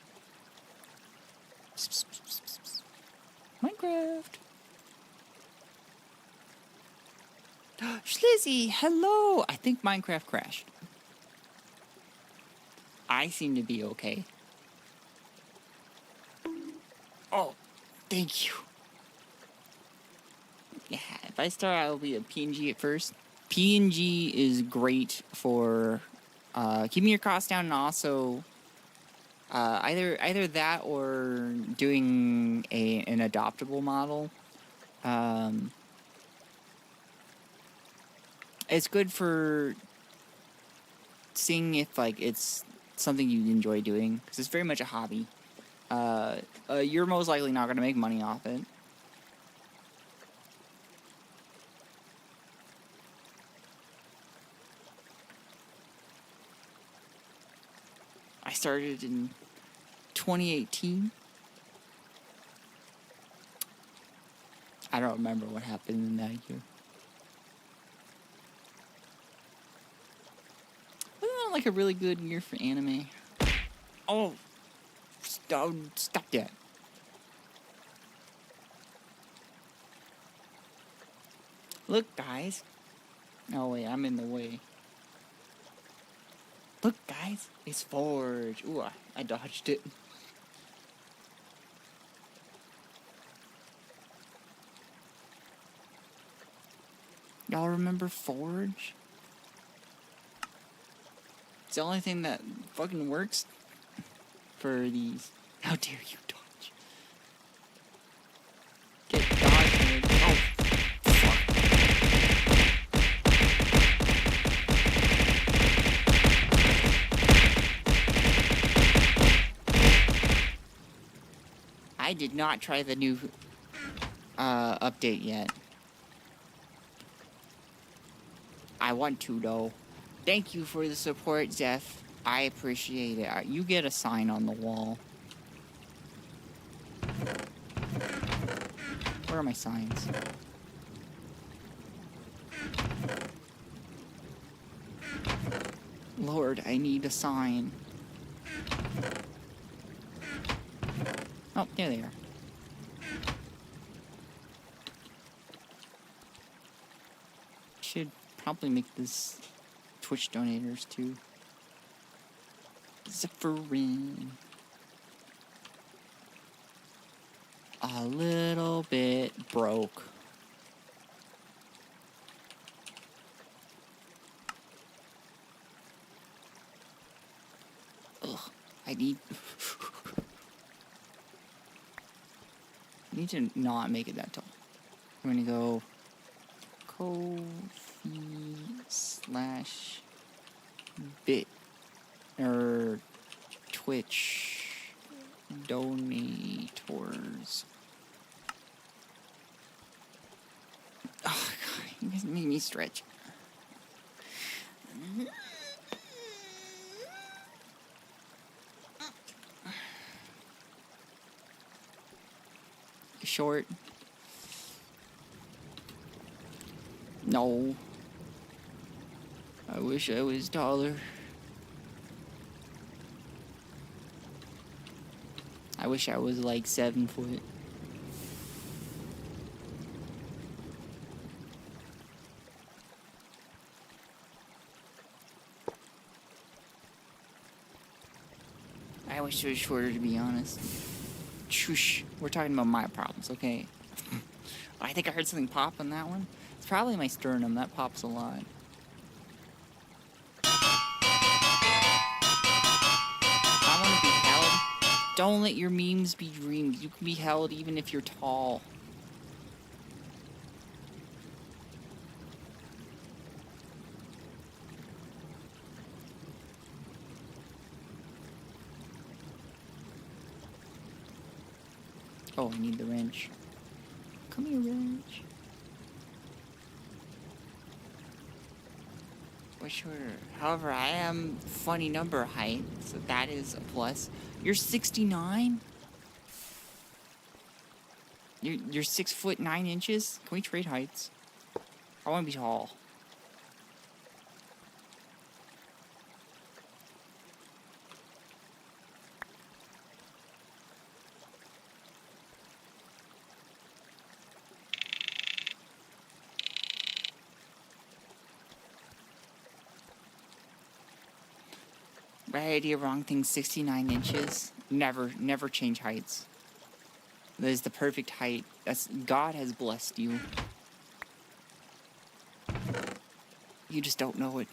Minecraft. Schlizzy, hello. I think Minecraft crashed. I seem to be okay. Oh, thank you. Yeah, if I start, I'll be a PNG at first. PNG is great for keeping your costs down, and also either that or doing an adoptable model. It's good for seeing if like it's something you enjoy doing, because it's very much a hobby. You're most likely not going to make money off it. I started in 2018. I don't remember what happened in that year. Wasn't that like a really good year for anime? Oh, stop that. Look, guys. Oh, wait, I'm in the way. Look, guys, it's Forge. Ooh, I dodged it. Y'all remember Forge? It's the only thing that fucking works for these. How dare you dodge? Get dodged. Oh, fuck. I did not try the new update yet. I want to, though. Thank you for the support, Zeph. I appreciate it. You get a sign on the wall. Where are my signs? Lord, I need a sign. Oh, there they are. Should probably make this Twitch donators too. Zephyrin. A little bit broke. Ugh, I need to not make it that tall. I'm gonna go Ko-fi/bit or Twitch donators. Oh god, you guys made me stretch. Short. No. I wish I was taller. I wish I was like 7 foot. I wish I was shorter, to be honest. Shush. We're talking about my problems, okay? I think I heard something pop on that one. It's probably my sternum. That pops a lot. I want to be held. Don't let your memes be dreams. You can be held even if you're tall. Oh, I need the wrench. Come here, wrench. We're shorter. However, I am funny number height, so that is a plus. You're 69? You're 6 foot 9 inches? Can we trade heights? I want to be tall. Right idea, wrong thing, 69 inches. Never change heights. That is the perfect height. God has blessed you. You just don't know it.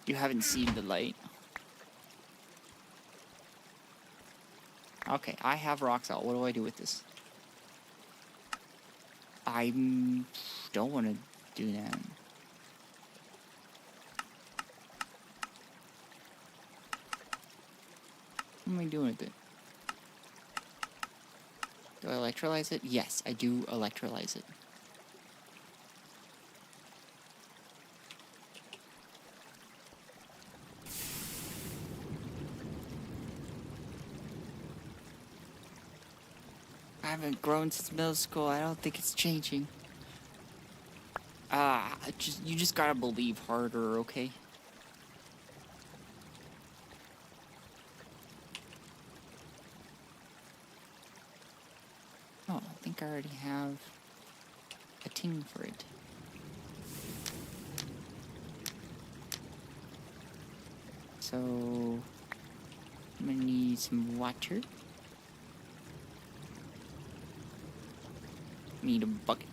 You haven't seen the light. Okay, I have rocks out. What do I do with this? I don't want to do that. What am I doing with it? Do I electrolyze it? Yes, I do electrolyze it. I haven't grown since middle school. I don't think it's changing. You just gotta believe harder, okay? Oh, I think I already have a ting for it. So, I'm gonna need some water. Need a bucket.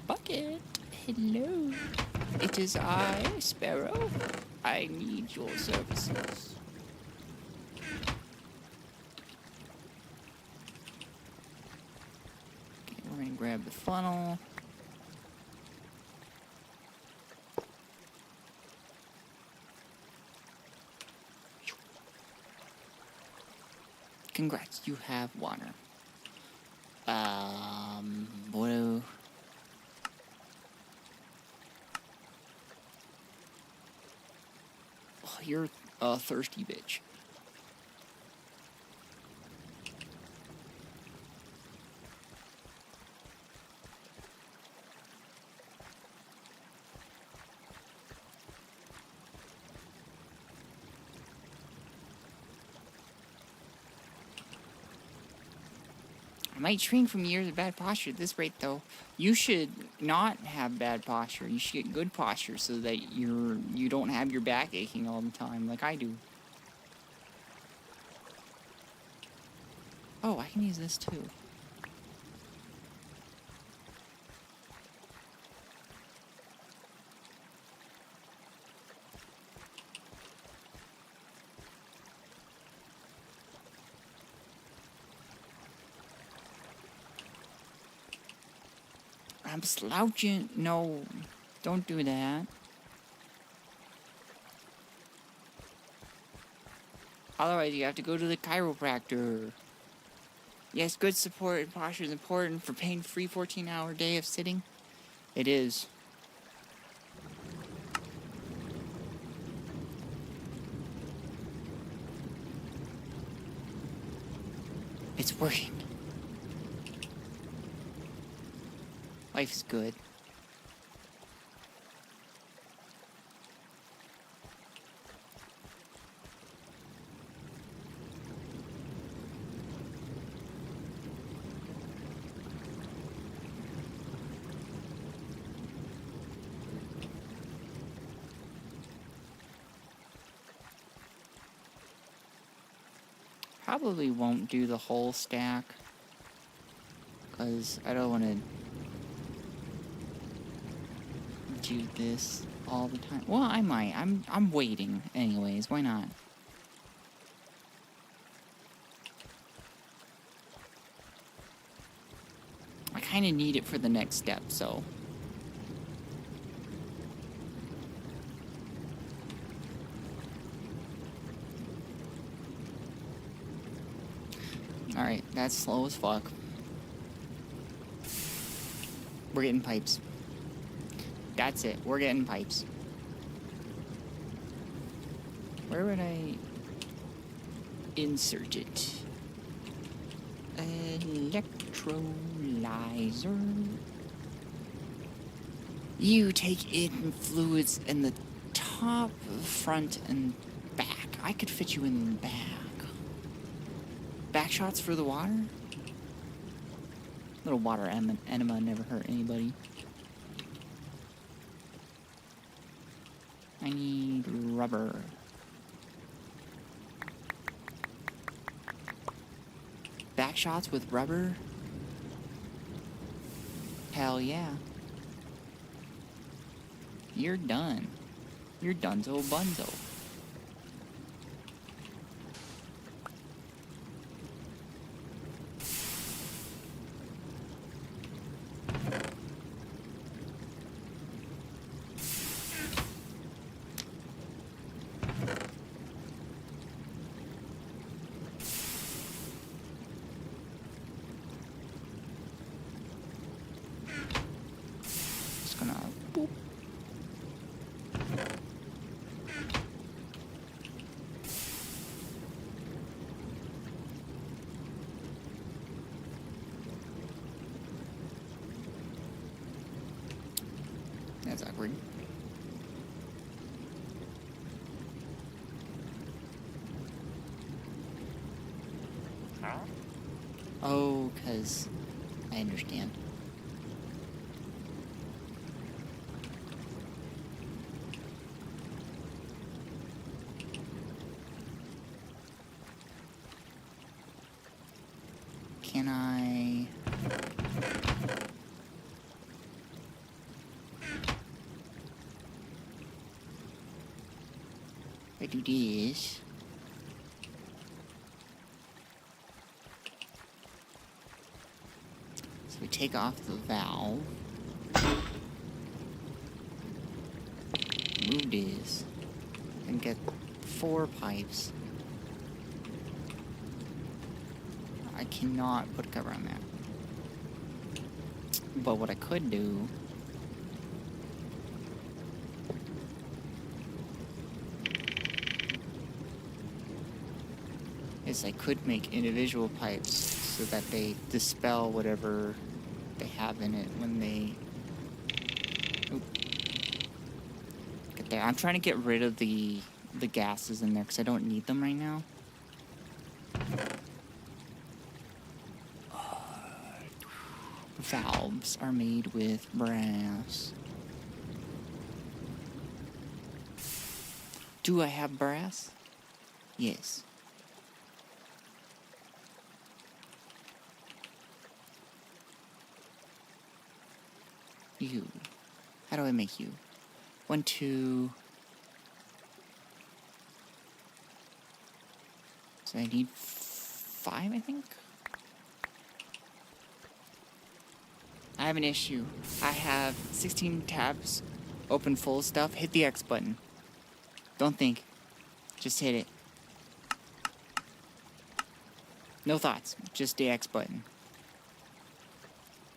Bucket, hello. It is I, Sparrow. I need your services. Okay, we're gonna grab the funnel. Congrats, you have water. What do... Oh, you're a thirsty bitch. I might shrink from years of bad posture at this rate, though. You should not have bad posture. You should get good posture so that you don't have your back aching all the time, like I do. Oh, I can use this too. I'm slouching. No, don't do that. Otherwise, you have to go to the chiropractor. Yes, good support and posture is important for pain-free 14-hour day of sitting. It is. It's working. Life is good. Probably won't do the whole stack, because I don't want to do this all the time. Well, I might. I'm waiting anyways. Why not? I kind of need it for the next step, so. Alright, that's slow as fuck. We're getting pipes. That's it. We're getting pipes. Where would I insert it? Electrolyzer. You take in fluids in the top, front, and back. I could fit you in the back. Back shots for the water? Little water enema never hurt anybody. I need rubber. Back shots with rubber? Hell yeah. You're done. You're donezo bunzo. That's awkward. Oh, because I understand. Can I... If I do this... So we take off the valve. Move this. And get 4 pipes. I cannot put a cover on that. But what I could do is I could make individual pipes so that they dispel whatever they have in it when they... Oop. Get there. I'm trying to get rid of the gases in there because I don't need them right now. Valves are made with brass. Do I have brass? Yes. You. How do I make you? 1, 2. So I need 5, I think? I have an issue. I have 16 tabs open full of stuff. Hit the X button. Don't think. Just hit it. No thoughts. Just the X button.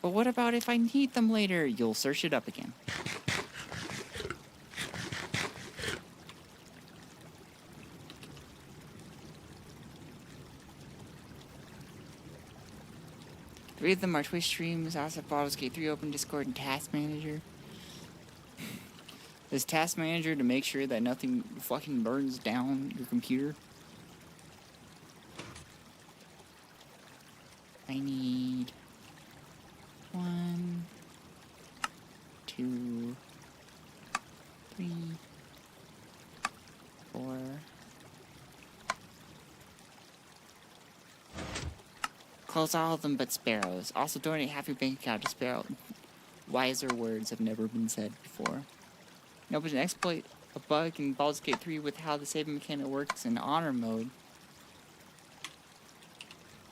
But what about if I need them later? You'll search it up again. Three of them are Twitch streams, also Baldur's Gate 3 Open Discord and Task Manager. There's Task Manager to make sure that nothing fucking burns down your computer. I need 1, 2, 3, 4. Close all of them but Sparrows. Also donate half your bank account to Sparrow. Wiser words have never been said before. No, but an exploit, a bug in Baldur's Gate 3 with how the saving mechanic works in honor mode.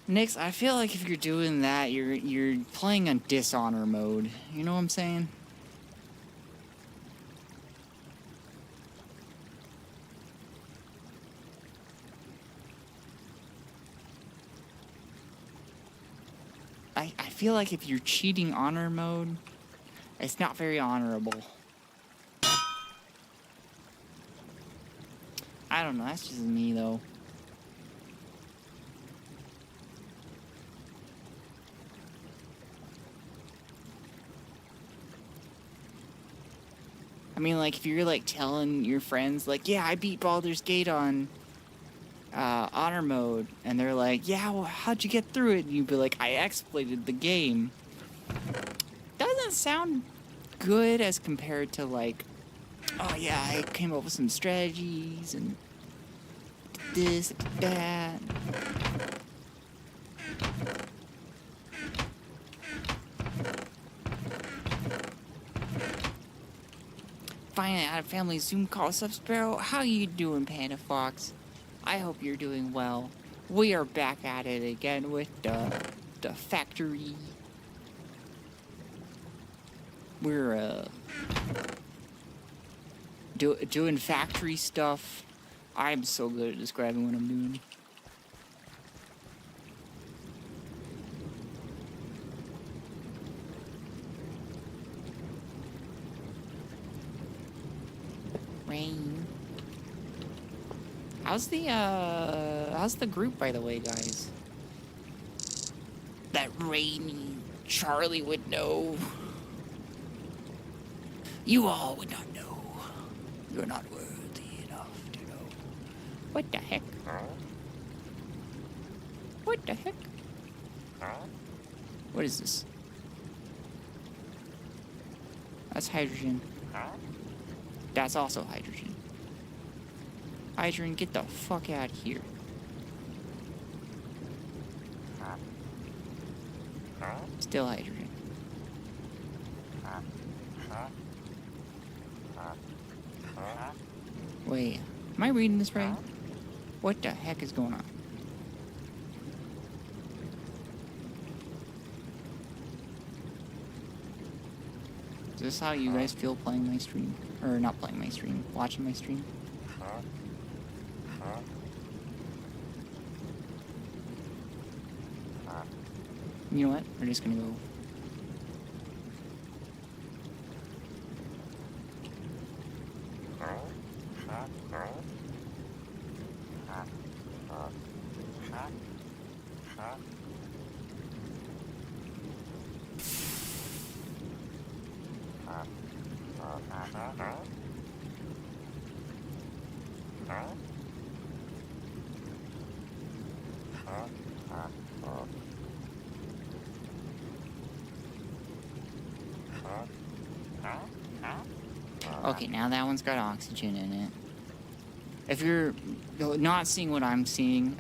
Nix, I feel like if you're doing that, you're playing on dishonor mode. You know what I'm saying? I feel like if you're cheating honor mode, it's not very honorable. I don't know, that's just me though. I mean, like, if you're like telling your friends, like, yeah, I beat Baldur's Gate on honor mode, and they're like, yeah, well, how'd you get through it? And you'd be like, I exploited the game. Doesn't sound good as compared to like, oh yeah, I came up with some strategies and did this, did that. Finally out of family Zoom call. Sup, Sparrow? How you doing, Panda Fox? I hope you're doing well. We are back at it again with the factory. We're doing factory stuff. I'm so good at describing what I'm doing. Rain. How's the group, by the way, guys? That rainy Charlie would know. You all would not know. You're not worthy enough to know. What the heck? What the heck? What is this? That's hydrogen. That's also hydrogen. Hydrogen, get the fuck out of here. Still hydrogen. Wait, am I reading this right? What the heck is going on? Is this how you guys feel playing my stream? Or not playing my stream, watching my stream? You know what? We're just gonna go. Okay, now that one's got oxygen in it. If you're not seeing what I'm seeing,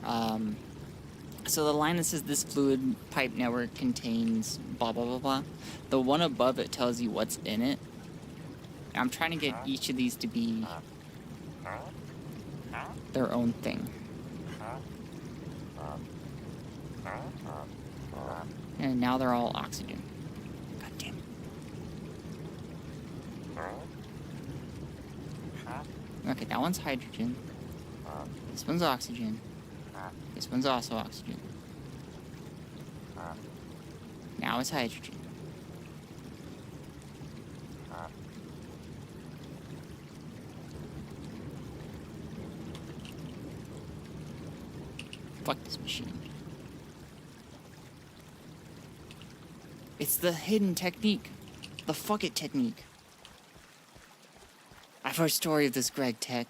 so the line that says this fluid pipe network contains blah blah blah blah, the one above it tells you what's in it. I'm trying to get each of these to be their own thing. And now they're all oxygen. God damn. Okay, that one's hydrogen. This one's oxygen. This one's also oxygen. Now it's hydrogen. Fuck this machine. It's the hidden technique. The fuck it technique. I've heard a story of this Gregtech.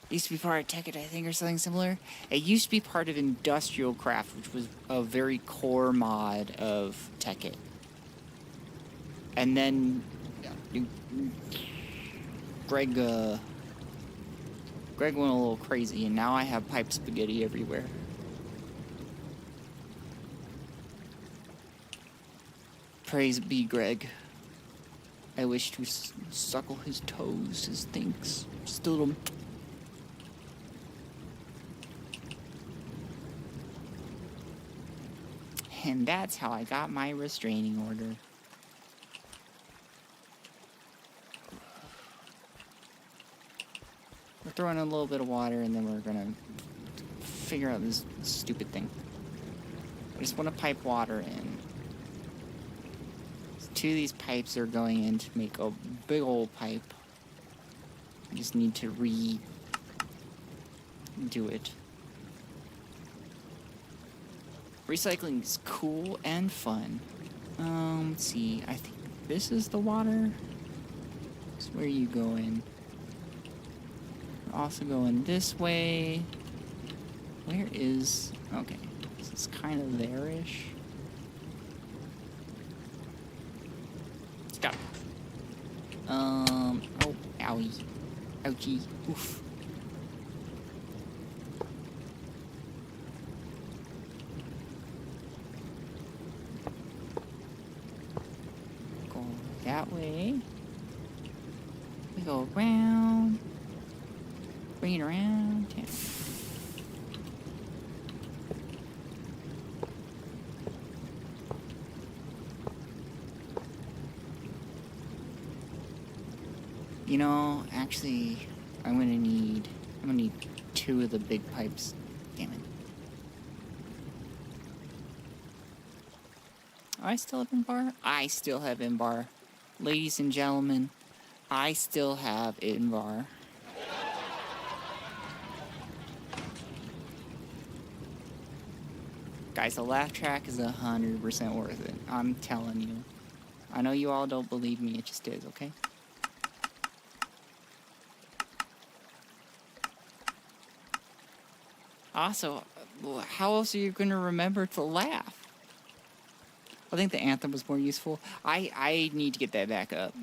Used to be part of Tekkit, I think, or something similar. It used to be part of Industrial Craft, which was a very core mod of Tekkit. And then Greg went a little crazy, and now I have pipe spaghetti everywhere. Praise be Greg. I wish to suckle his toes, his thinks. Just a little. And that's how I got my restraining order. We're throwing in a little bit of water, and then we're gonna figure out this stupid thing. I just want to pipe water in. Two of these pipes are going in to make a big old pipe. I just need to redo it. Recycling is cool and fun. Let's see. I think this is the water. This is where you go in. We're also going this way. Where is... Okay. This is kind of there-ish. Let's go. Oh, owie. Ouchie. Oof. That way. We go around. Bring it around. Yeah. You know, actually, I'm gonna need two of the big pipes. Damn it. I still have Invar? I still have Invar. Ladies and gentlemen, I still have Invar. Guys, the laugh track is 100% worth it. I'm telling you. I know you all don't believe me, it just is, okay? Also, how else are you going to remember to laugh? I think the anthem was more useful. I need to get that back up.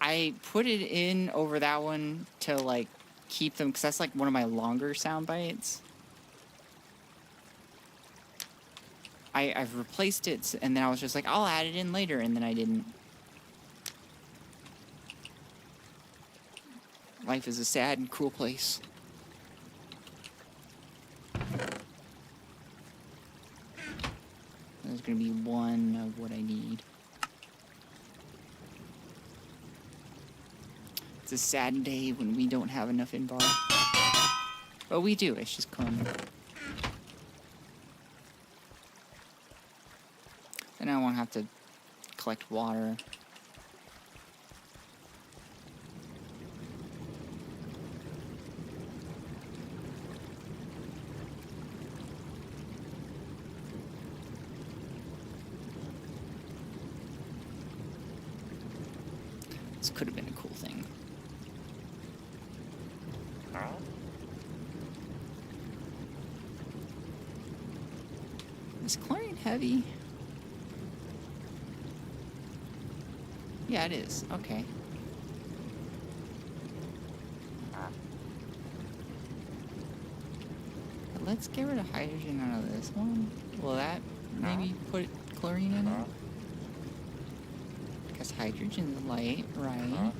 I put it in over that one to, like, keep them, because that's, like, one of my longer sound bites. I've replaced it, and then I was just like, I'll add it in later, and then I didn't. Life is a sad and cruel place. There's gonna be one of what I need. It's a sad day when we don't have enough in bar. But we do, it's just common. Then I won't have to collect water. This could have been a cool thing. Is chlorine heavy? Yeah, it is. Okay. But let's get rid of hydrogen out of this one. Will that maybe put chlorine in it? Because hydrogen's light, right?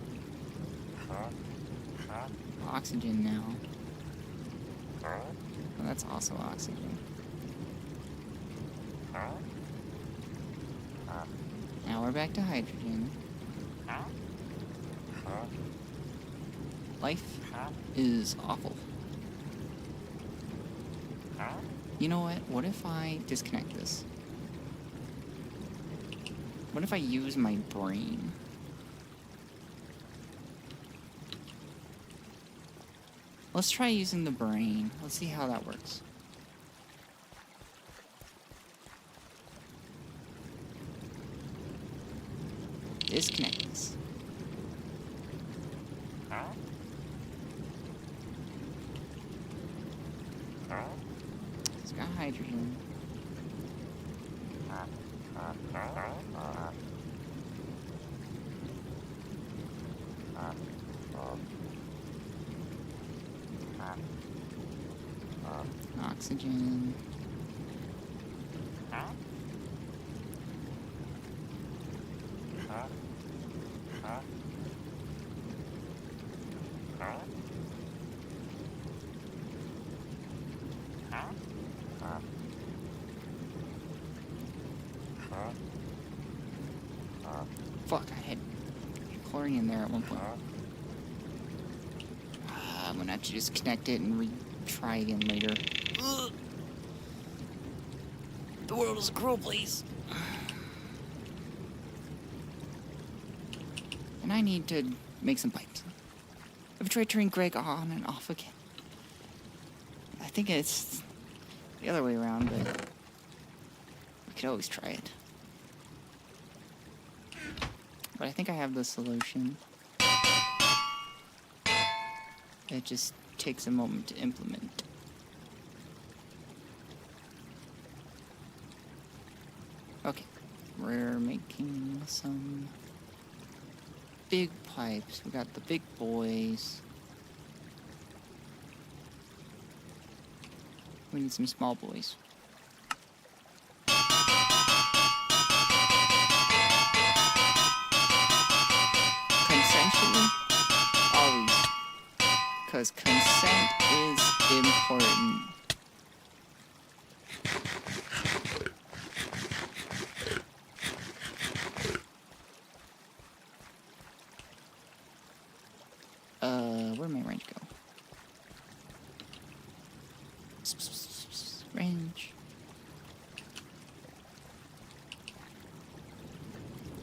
Oxygen now. Well, that's also oxygen. Now we're back to hydrogen. Life is awful. You know what? What if I disconnect this? What if I use my brain? Let's try using the brain. Let's see how that works. Disconnect this. It's got hydrogen. Oxygen. Fuck, I had chlorine in there at one point. I'm gonna have to disconnect it and retry again later. Ugh. The world is a cruel place. And I need to make some pipes. I've tried turning Greg on and off again. I think it's the other way around, but we could always try it. But I think I have the solution. It just takes a moment to implement. Okay, we're making some big pipes. We got the big boys. We need some small boys. Consensually? Always. Because consent is important. Where'd my range go? Range.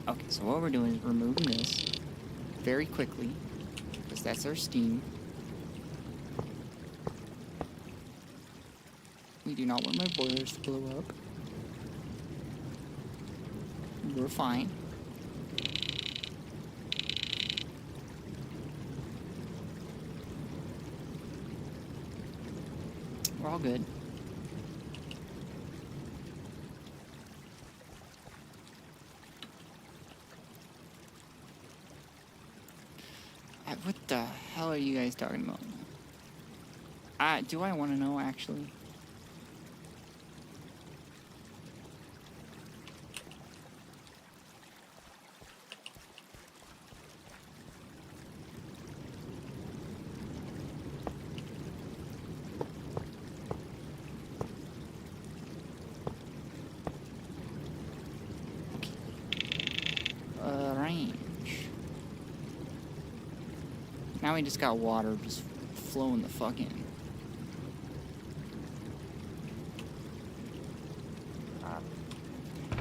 Okay, so what we're doing is removing this very quickly, because that's our steam. We do not want my boilers to blow up. We're fine. We're all good. What the hell are you guys talking about? Do I want to know, actually? Range. Now we just got water just flowing the fuck in.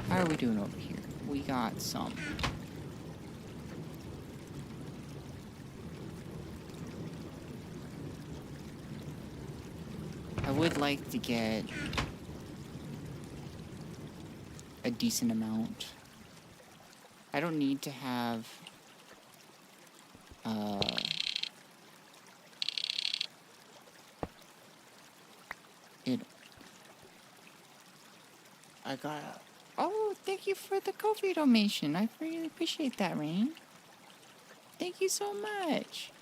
How are we doing over here? We got some. I would like to get a decent amount. I don't need to have I got. Oh, thank you for the Ko-fi donation. I really appreciate that, Rain. Thank you so much.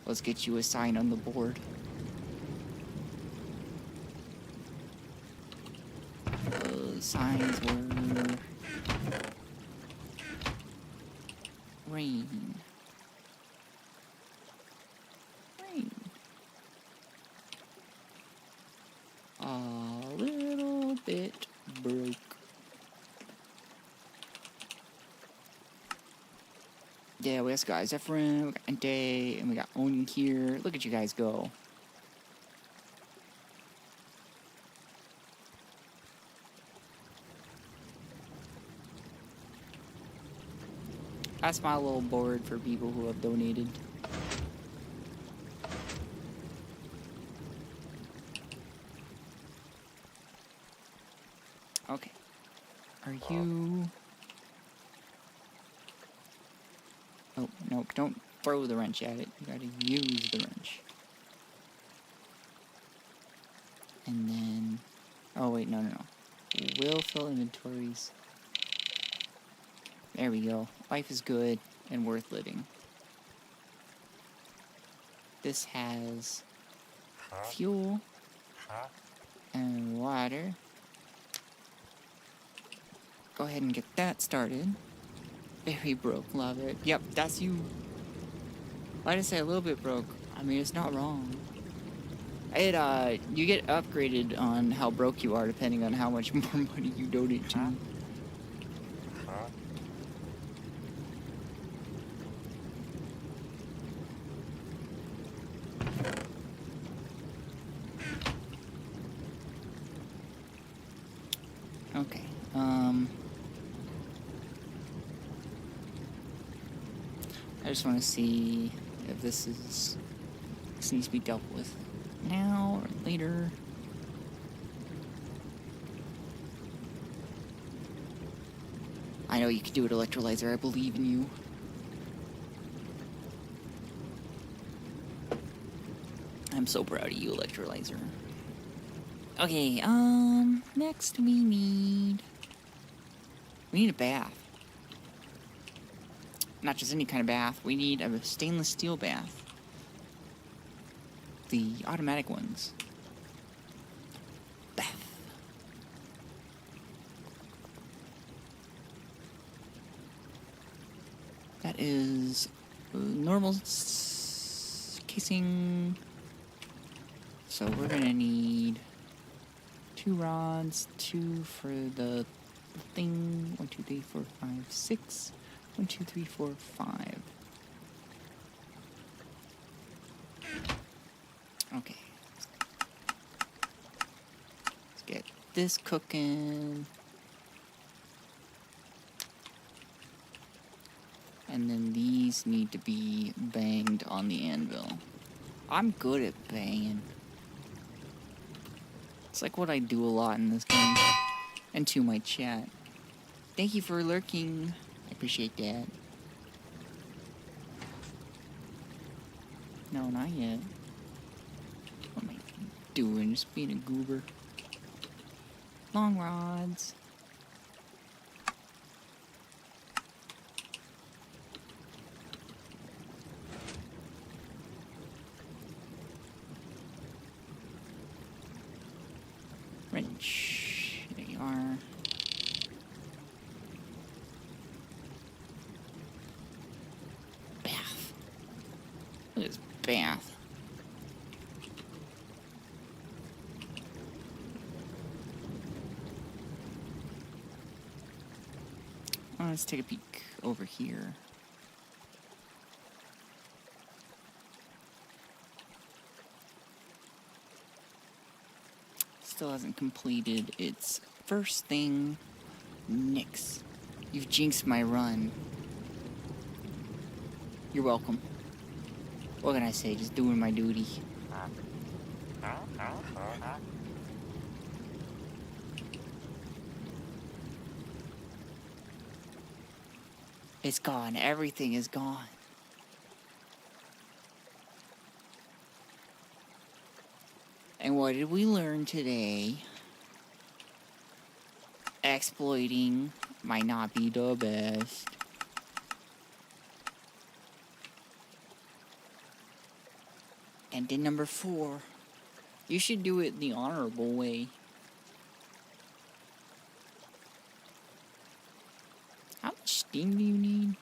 Let's get you a sign on the board. Signs were rain. Rain. A little bit broke. Yeah, we got Zephyrin, we got Ente, and we got Oni here. Look at you guys go. That's my little board for people who have donated. Okay. Are you... Oh, no, don't throw the wrench at it. You gotta use the wrench. And then... Oh, wait, no. Will fill inventories. There we go. Life is good and worth living. This has fuel and water. Go ahead and get that started. Very broke, love it. Yep, that's you. Why did I say a little bit broke? I mean, it's not wrong. You get upgraded on how broke you are depending on how much more money you donate to. Okay, I just want to see if this needs to be dealt with now or later. I know you can do it, Electrolyzer. I believe in you. I'm so proud of you, Electrolyzer. Okay, next we need a bath. Not just any kind of bath, we need a stainless steel bath. The automatic ones. Bath. That is normal casing. So we're gonna need 2 rods, 2 for the thing. 1, 2, 3, 4, 5, 6. 1, 2, 3, 4, 5. Okay. Let's get this cooking. And then these need to be banged on the anvil. I'm good at banging. It's like what I do a lot in this game. and to my chat. Thank you for lurking. I appreciate that. No, not yet. What am I doing? Just being a goober. Long rods. Wrench. There you are. Bath. Look at this bath. Let's take a peek over here. Still hasn't completed its first thing. Nix. You've jinxed my run. You're welcome. What can I say? Just doing my duty. It's gone. Everything is gone. And what did we learn today? Exploiting might not be the best. And then number 4, you should do it the honorable way. How much steam do you need?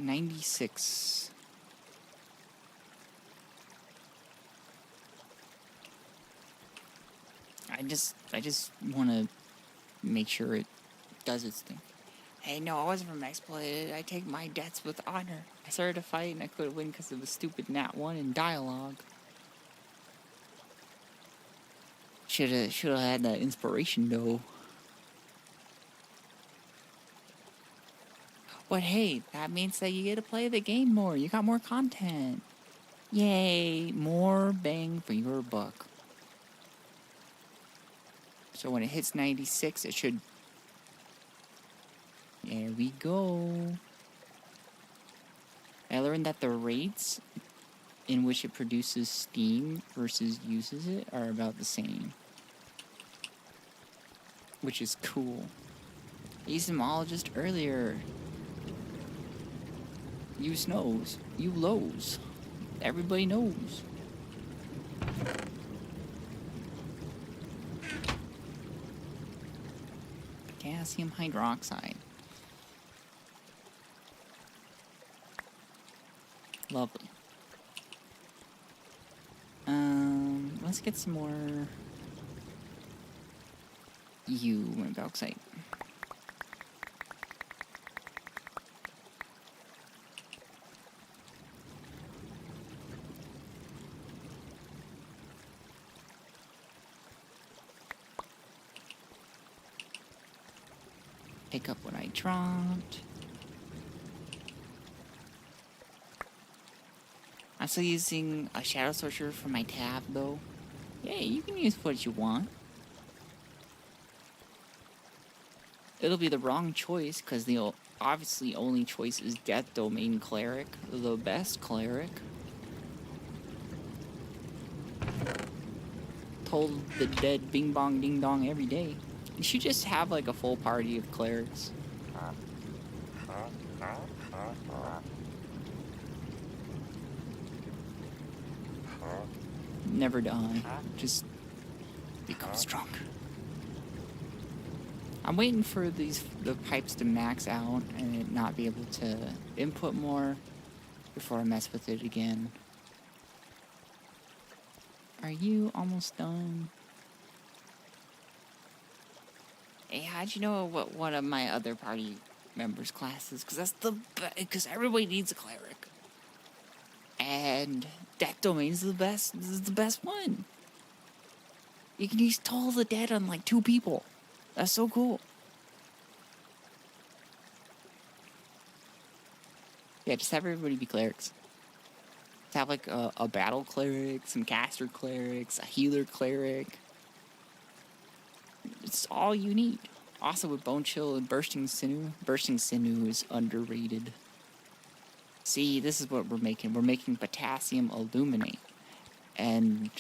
$96. I just want to make sure it does its thing. Hey, no, I wasn't from Exploited. I take my debts with honor. I started a fight and I couldn't win because of the stupid Nat 1 in dialogue. Should've had that inspiration though. But hey, that means that you get to play the game more. You got more content. Yay, more bang for your buck. So when it hits 96, it should... There we go. I learned that the rates in which it produces steam versus uses it are about the same. Which is cool. I used them all just earlier. You snows. You lows. Everybody knows. Potassium hydroxide. Lovely. Let's get some more bauxite. Pick up what I dropped. I'm still using a shadow sorcerer for my tab though. Yeah, you can use what you want. It'll be the wrong choice because the obviously only choice is Death Domain Cleric, the best cleric. Told the dead bing bong ding dong every day. You should just have like a full party of clerics. Never die. Just become stronger. I'm waiting for the pipes to max out and it not be able to input more before I mess with it again. Are you almost done? Hey, how'd you know what one of my other party members' classes? Because everybody needs a cleric. And Death Domain is the best. This is the best one. You can use Toll the Dead on like 2 people. That's so cool. Yeah, just have everybody be clerics. To have like a battle cleric, some caster clerics, a healer cleric. It's all you need. Also with Bone Chill and Bursting Sinew. Bursting Sinew is underrated. See, this is what we're making. We're making Potassium Illuminate. And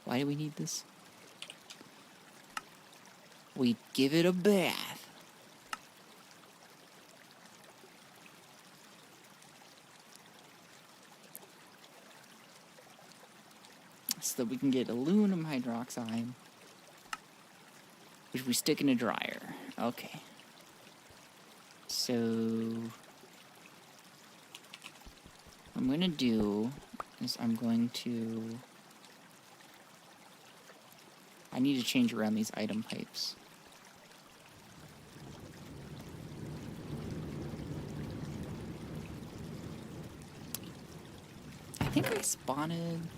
why do we need this? We give it a bath. So that we can get aluminum hydroxide, which we stick in a dryer. Okay. So what I'm gonna do is I need to change around these item pipes. I think I spawned.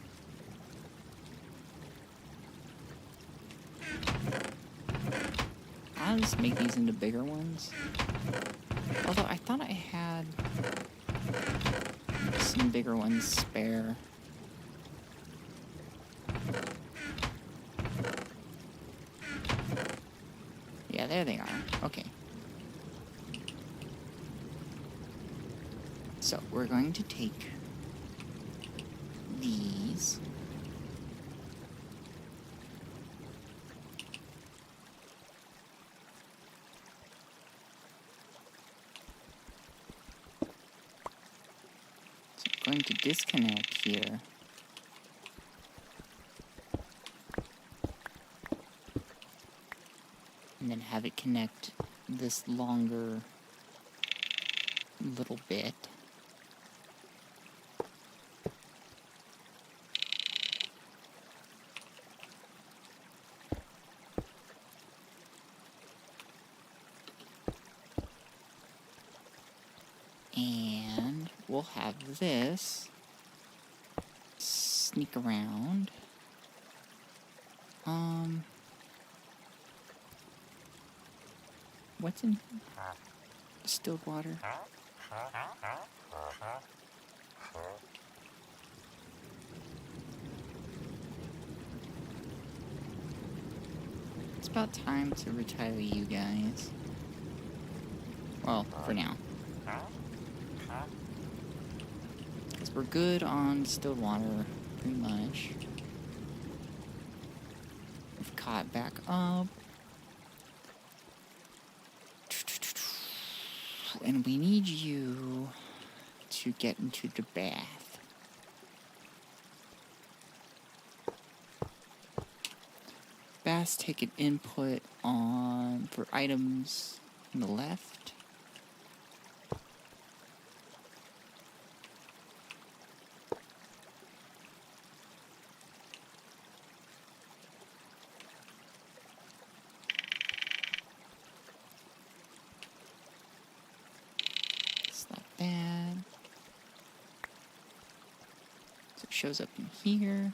I'll just make these into bigger ones. Although I thought I had some bigger ones spare. Yeah, there they are. Okay. So we're going to take these. Going to disconnect here. And then have it connect this longer little bit. And we'll have this sneak around. What's in here? Distilled water. It's about time to retire you guys. Well, for now. Because we're good on distilled water, pretty much. We've caught back up. And we need you to get into the bath. Baths take an input on for items on the left. Shows up in here,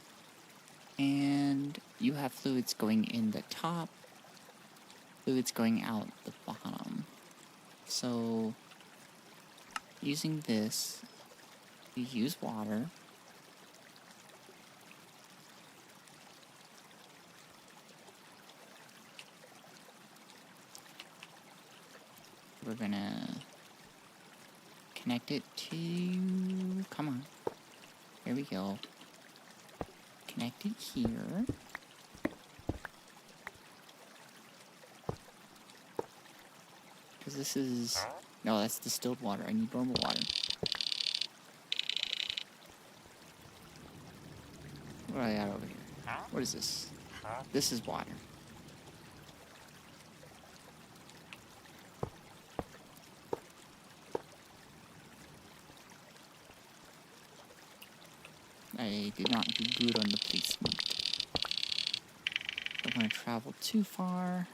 and you have fluids going in the top, fluids going out the bottom. So using this, you use water. We're gonna connect it to, come on. There we go. Connect it here. Because this is... No, that's distilled water. I need normal water. What do I got over here? What is this? This is water. I did not do good on the placement. Don't want to travel too far.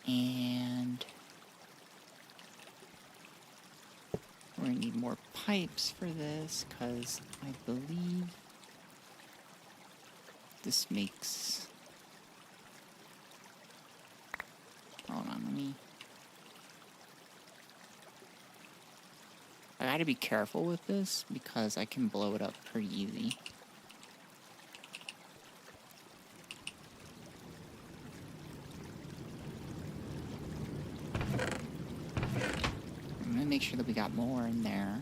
And we're gonna need more pipes for this, because I believe this makes... Hold on, let me... I gotta be careful with this, because I can blow it up pretty easy. I'm gonna make sure that we got more in there.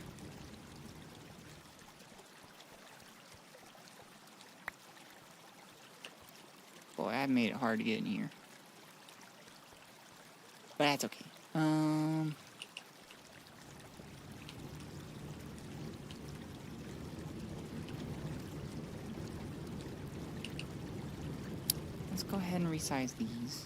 Boy, I made it hard to get in here. But that's okay. Let's go ahead and resize these.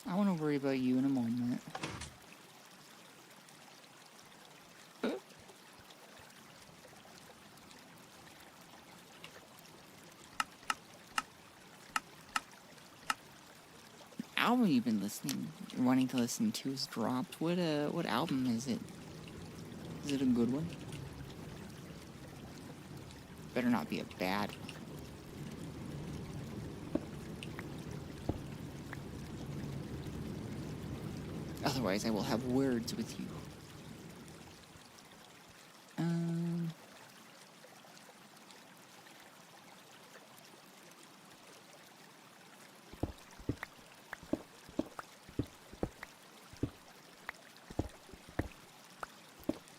I want to worry about you in a moment. Album you've been wanting to listen to is dropped. What album is it? Is it a good one? Better not be a bad one. Otherwise, I will have words with you.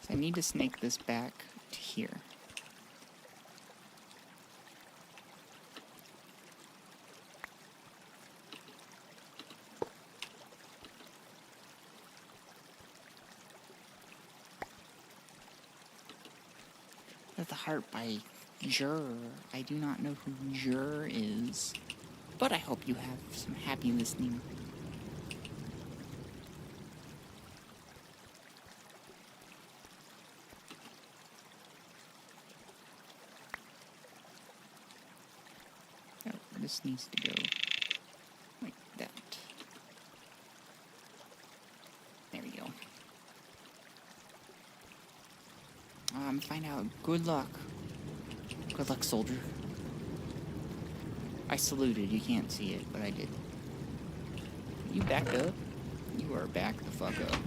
So I need to snake this back to here. That's the heart by Jur. I do not know who Jur is, but I hope you have some happy listening. Oh, this needs to go like that. There we go. Find out. Good luck. Good luck, soldier. I saluted. You can't see it, but I did. You backed up? You are back the fuck up.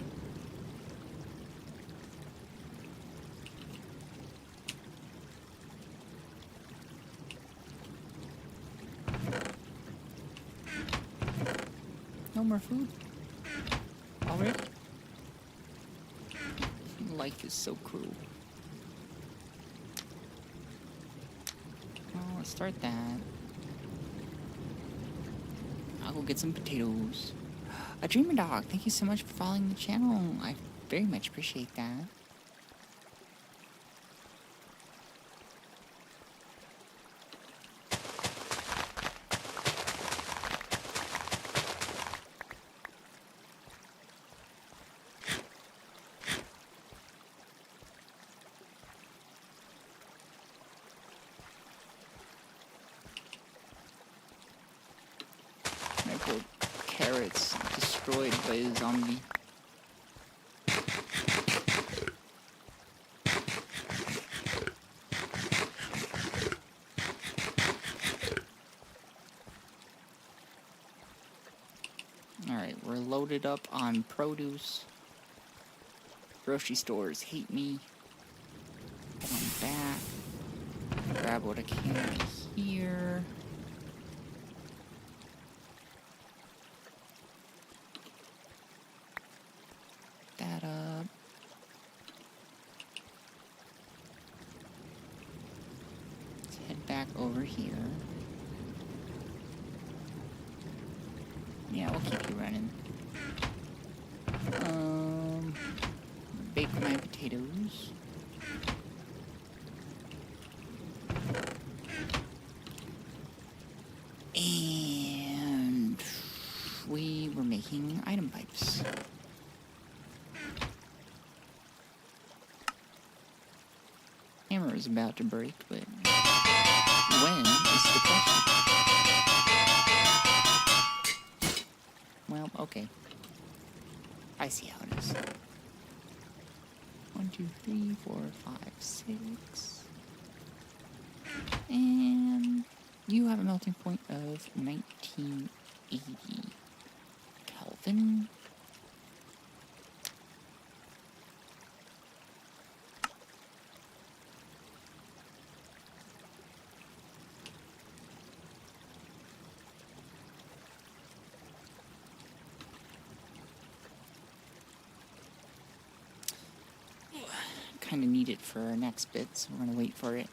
No more food? Already? Life is so cruel. Well, let's start that. I'll go get some potatoes. A Dreamer Dog, thank you so much for following the channel. I very much appreciate that. Carrots destroyed by a zombie. Alright, we're loaded up on produce. Grocery stores hate me. Come back. Grab what I can here. That up. Let's head back over here. Yeah, we'll keep you running. Bake my potatoes. And Hammer is about to break, but when is the question? Well, okay. I see how it is. 1, 2, 3, 4, 5, 6. And you have a melting point of 1980 Kelvin. Kind of need it for our next bit, so we're going to wait for it.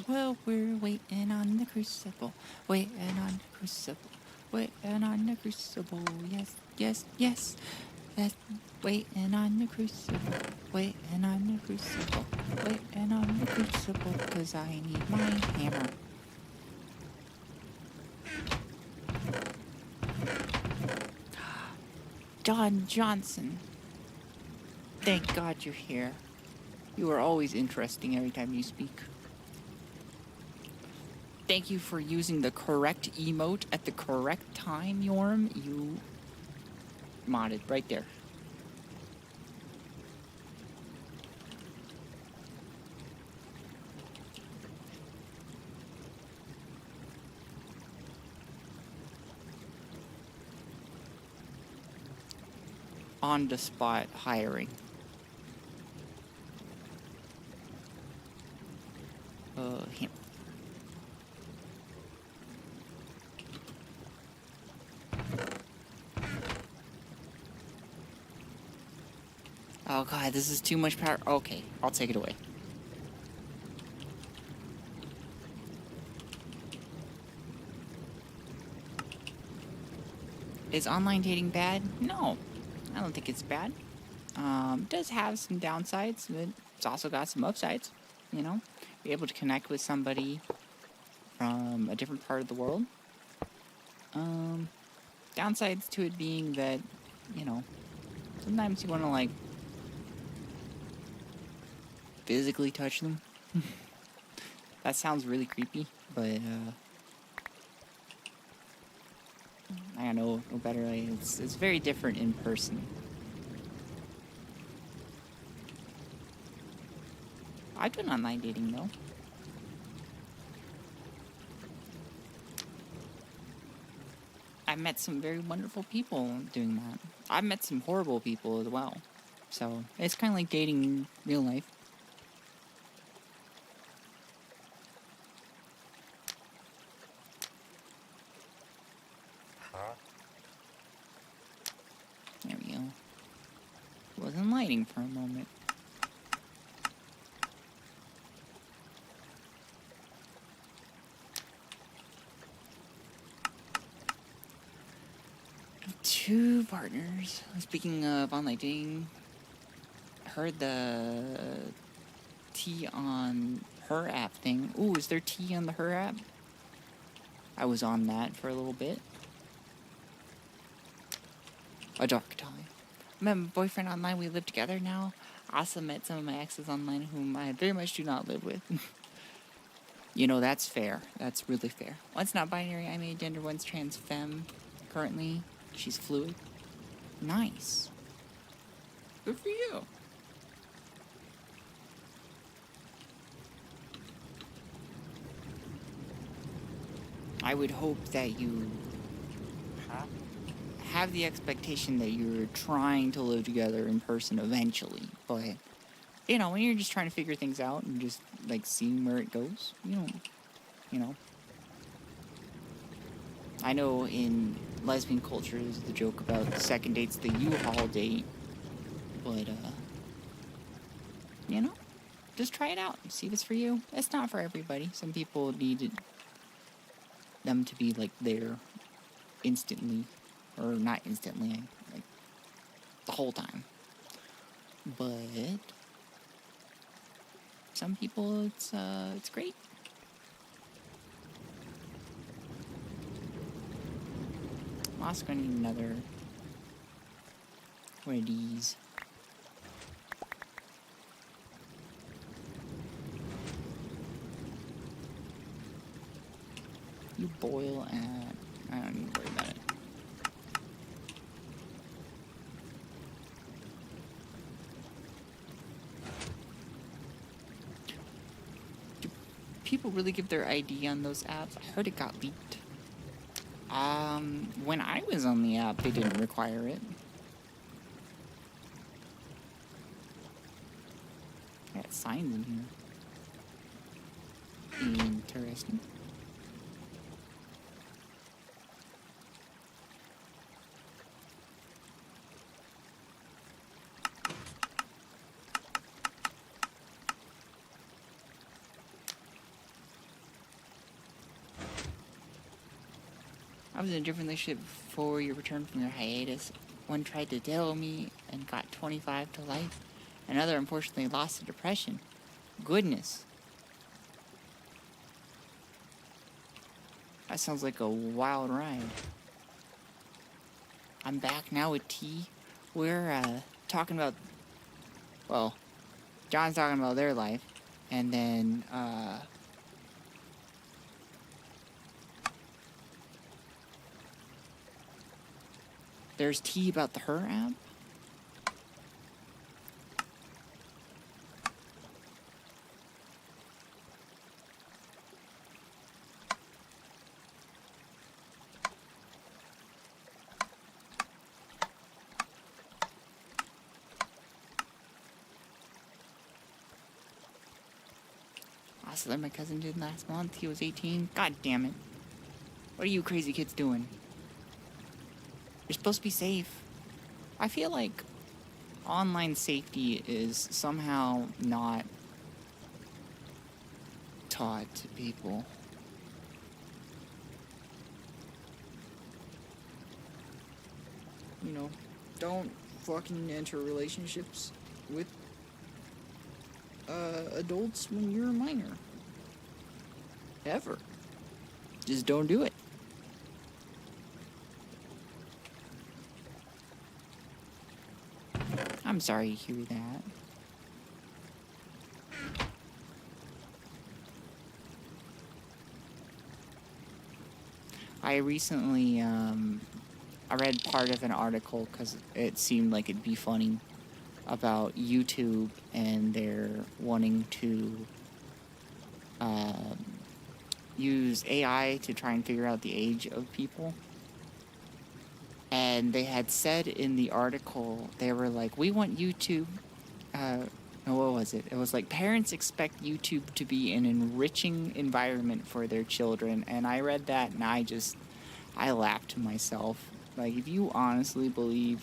Well, we're waiting on the crucible, waiting on the crucible, waiting on the crucible, yes, yes, yes, yes, waiting on the crucible, waiting on the crucible, waiting on the crucible, 'cause I need my hammer. Don Johnson, thank God you're here. You are always interesting every time you speak. Thank you for using the correct emote at the correct time, Yorm. You modded right there. On the spot hiring. Him. Oh god, this is too much power. Okay, I'll take it away. Is online dating bad? No, I don't think it's bad. It does have some downsides, but it's also got some upsides. You know, be able to connect with somebody from a different part of the world. Downsides to it being that, you know, sometimes you want to, like, physically touch them. That sounds really creepy, but, I don't know, no better, like, it's very different in person. I've done online dating, though. I've met some very wonderful people doing that. I've met some horrible people as well. So, it's kind of like dating in real life. There we go. Wasn't lighting for a moment. Two partners. Speaking of online dating, heard the T on her app thing. Ooh, is there T on the her app? I was on that for a little bit. A dark time. Met my boyfriend online. We live together now. Also met some of my exes online whom I very much do not live with. You know, that's fair. That's really fair. One's not binary, I'm a gender, one's trans femme. Currently, she's fluid. Nice. Good for you. I would hope that you have the expectation that you're trying to live together in person eventually, but, you know, when you're just trying to figure things out and just, like, seeing where it goes, you know. I know in lesbian culture there's the joke about the second date's the U-Haul date, but, you know, just try it out, see if it's for you. It's not for everybody. Some people need it. them to be like there instantly, or not instantly, like the whole time. But some people, it's great. I'm also gonna need another one of these. You boil at... I don't need to worry about it. Do people really give their ID on those apps? I heard it got leaked. When I was on the app, they didn't require it. I got signs in here. Interesting. I was in a different relationship before your return from your hiatus. One tried to tell me and got 25 to life. Another unfortunately lost to depression. Goodness. That sounds like a wild ride. I'm back now with T. We're talking about, well, John's talking about their life, and then there's T about the her app. Also, like my cousin did last month. He was 18. God damn it. What are you crazy kids doing? You're supposed to be safe. I feel like online safety is somehow not taught to people. You know, don't fucking enter relationships with adults when you're a minor. Ever. Just don't do it. I'm sorry to hear that. I recently, I read part of an article because it seemed like it'd be funny about YouTube and their wanting to use AI to try and figure out the age of people. And they had said in the article, they were like, we want YouTube, no, what was it? It was like, parents expect YouTube to be an enriching environment for their children. And I read that and I laughed to myself. Like, if you honestly believe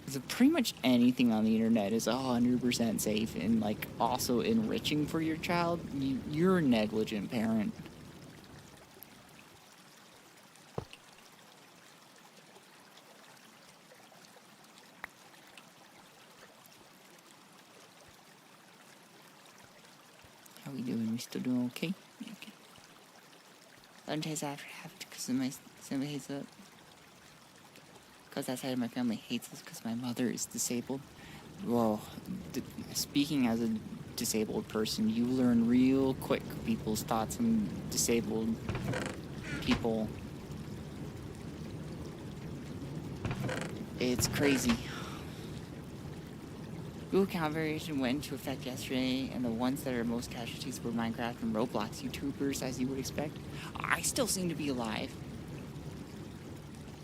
that pretty much anything on the internet is 100% safe and, like, also enriching for your child, you're a negligent parent. How we doing? We still doing okay? Okay. Sometimes I have to, because somebody hates it. Because that side of my family hates us because my mother is disabled. Well, speaking as a disabled person, you learn real quick people's thoughts on disabled people. It's crazy. Google account variation went into effect yesterday, and the ones that are most casualties were Minecraft and Roblox YouTubers, as you would expect. I still seem to be alive.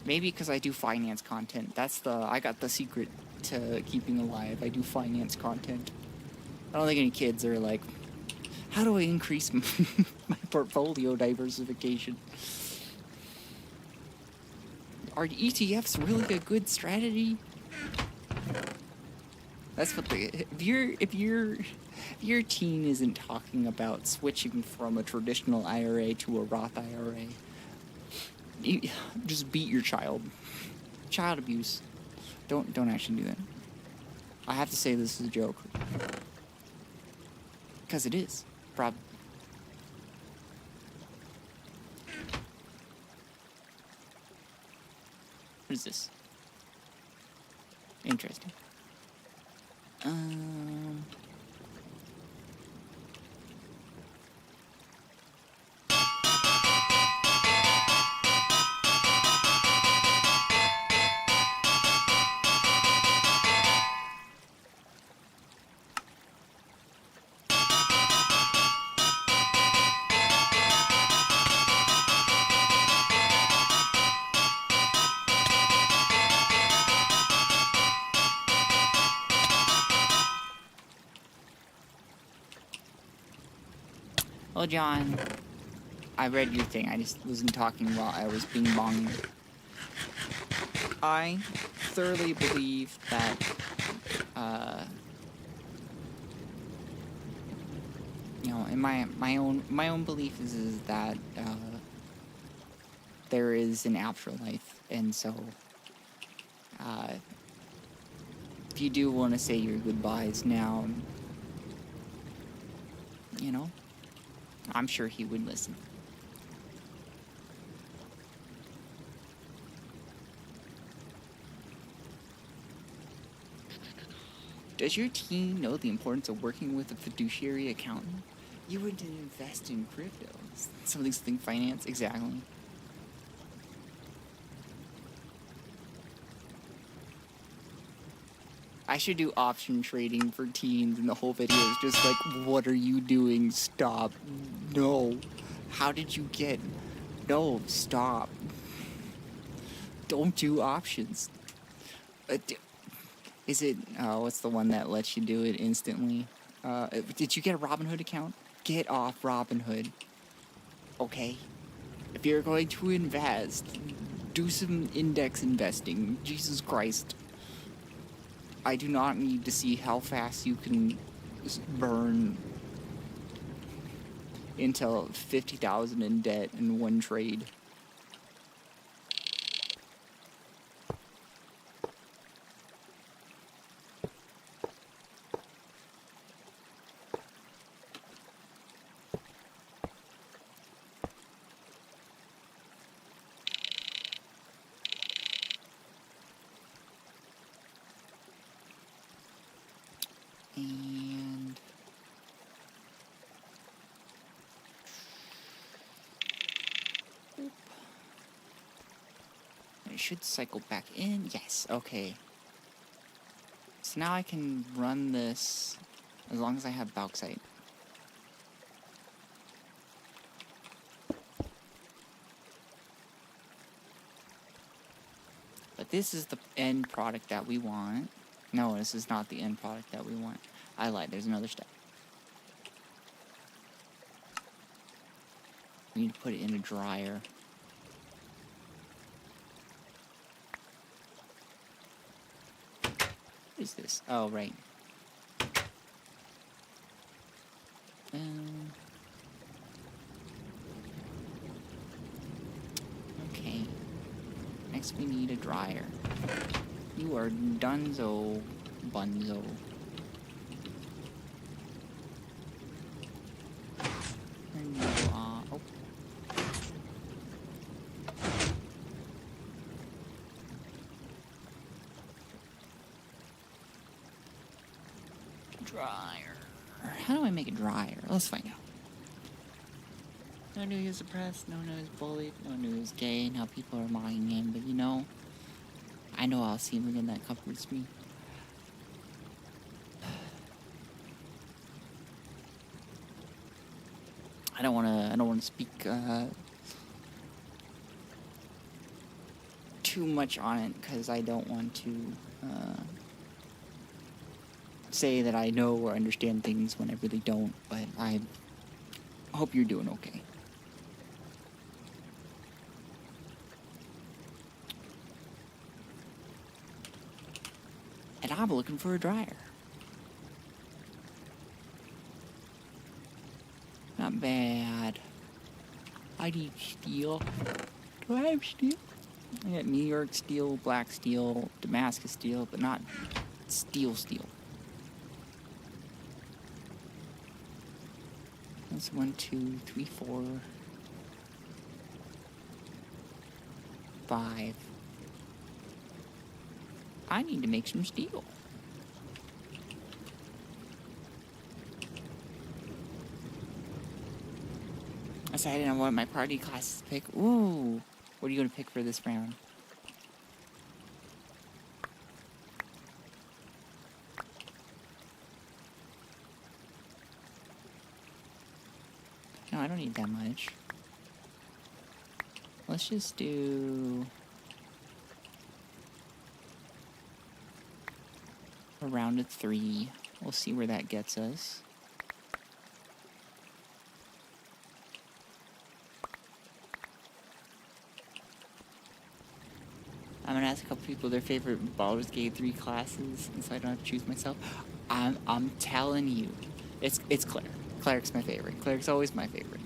Maybe because I do finance content. I got the secret to keeping alive. I do finance content. I don't think any kids are like, how do I increase my portfolio diversification? Are ETFs really a good strategy? That's what if you're If your teen isn't talking about switching from a traditional IRA to a Roth IRA, you just beat your child. Child abuse. Don't actually do that. I have to say this is a joke. Because it is. What is this? Interesting. Well, John, I read your thing. I just wasn't talking while I was being bonged. I thoroughly believe that, you know, in my own belief is that there is an afterlife, and so if you do want to say your goodbyes now, you know, I'm sure he would listen. Does your team know the importance of working with a fiduciary accountant? You wouldn't invest in crypto. Something finance, exactly. I should do option trading for teens, and the whole video is just like, what are you doing? Stop. No. How did you get... No, stop. Don't do options. Is it... what's the one that lets you do it instantly? Did you get a Robinhood account? Get off Robinhood. Okay? If you're going to invest, do some index investing. Jesus Christ. I do not need to see how fast you can burn into 50,000 in debt in one trade. And it should cycle back in. Yes, okay. So now I can run this as long as I have bauxite. But this is the end product that we want. No, this is not the end product that we want. I lied, there's another step. We need to put it in a dryer. What is this? Oh, right. Okay. Next we need a dryer. You are dunzo bunzo. And you are... Oh. Dryer. How do I make a dryer? Let's find out. No one knew he was oppressed, no one knew he was bullied, no one knew he was gay, now people are mocking him, but you know, I know I'll see him again, that comforts me. I don't wanna speak too much on it, because I don't want to say that I know or understand things when I really don't, but I hope you're doing okay. And I'm looking for a dryer. bad. I need steel. Do I have steel? I got New York steel, black steel, Damascus steel, but not steel. That's 1, 2, 3, 4, 5. I need to make some steel. I decided on what my party classes to pick. Ooh, what are you gonna pick for this round? No, I don't need that much. Let's just do a round of 3. We'll see where that gets us. I'm gonna ask a couple people their favorite Baldur's Gate 3 classes, and so I don't have to choose myself. I'm telling you, it's Cleric. Cleric's my favorite. Cleric's always my favorite.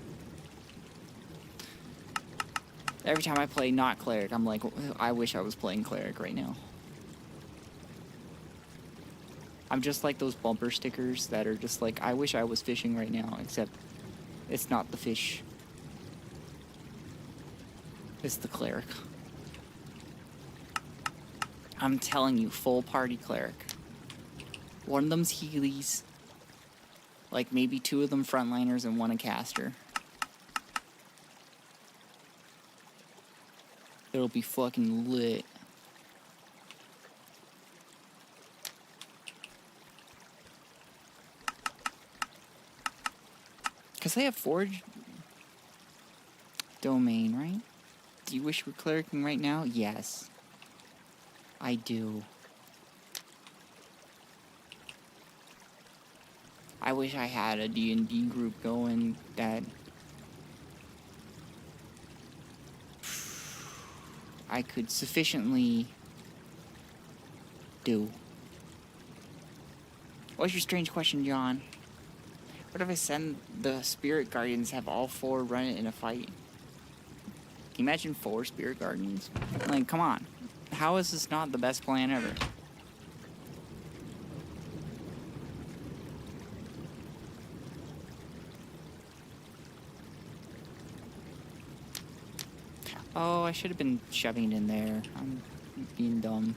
Every time I play not Cleric, I'm like, I wish I was playing Cleric right now. I'm just like those bumper stickers that are just like, I wish I was fishing right now, except it's not the fish. It's the Cleric. I'm telling you, full party Cleric. One of them's Heelys. Like maybe 2 of them frontliners and 1 a caster. It'll be fucking lit. Cause they have Forge domain, right? Do you wish we're clericing right now? Yes. I do. I wish I had a D&D group going that I could sufficiently do. What's your strange question, John? What if I send the Spirit Guardians, have all 4 run it in a fight? Can you imagine 4 Spirit Guardians? Like, come on. How is this not the best plan ever? Oh, I should have been shoving it in there. I'm being dumb.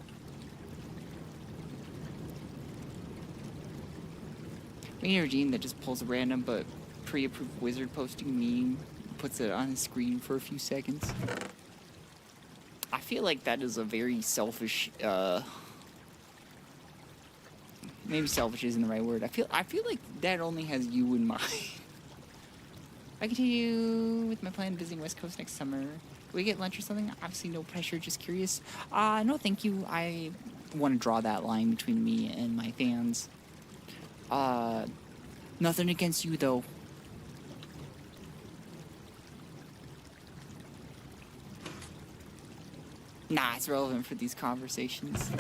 We need a Regine that just pulls a random but pre-approved wizard posting meme, puts it on his screen for a few seconds. I feel like that is a very selfish, maybe selfish isn't the right word. I feel like that only has you in mind. I continue with my plan visiting West Coast next summer. Will we get lunch or something? Obviously no pressure, just curious. No thank you. I want to draw that line between me and my fans. Nothing against you though. Nah, it's relevant for these conversations.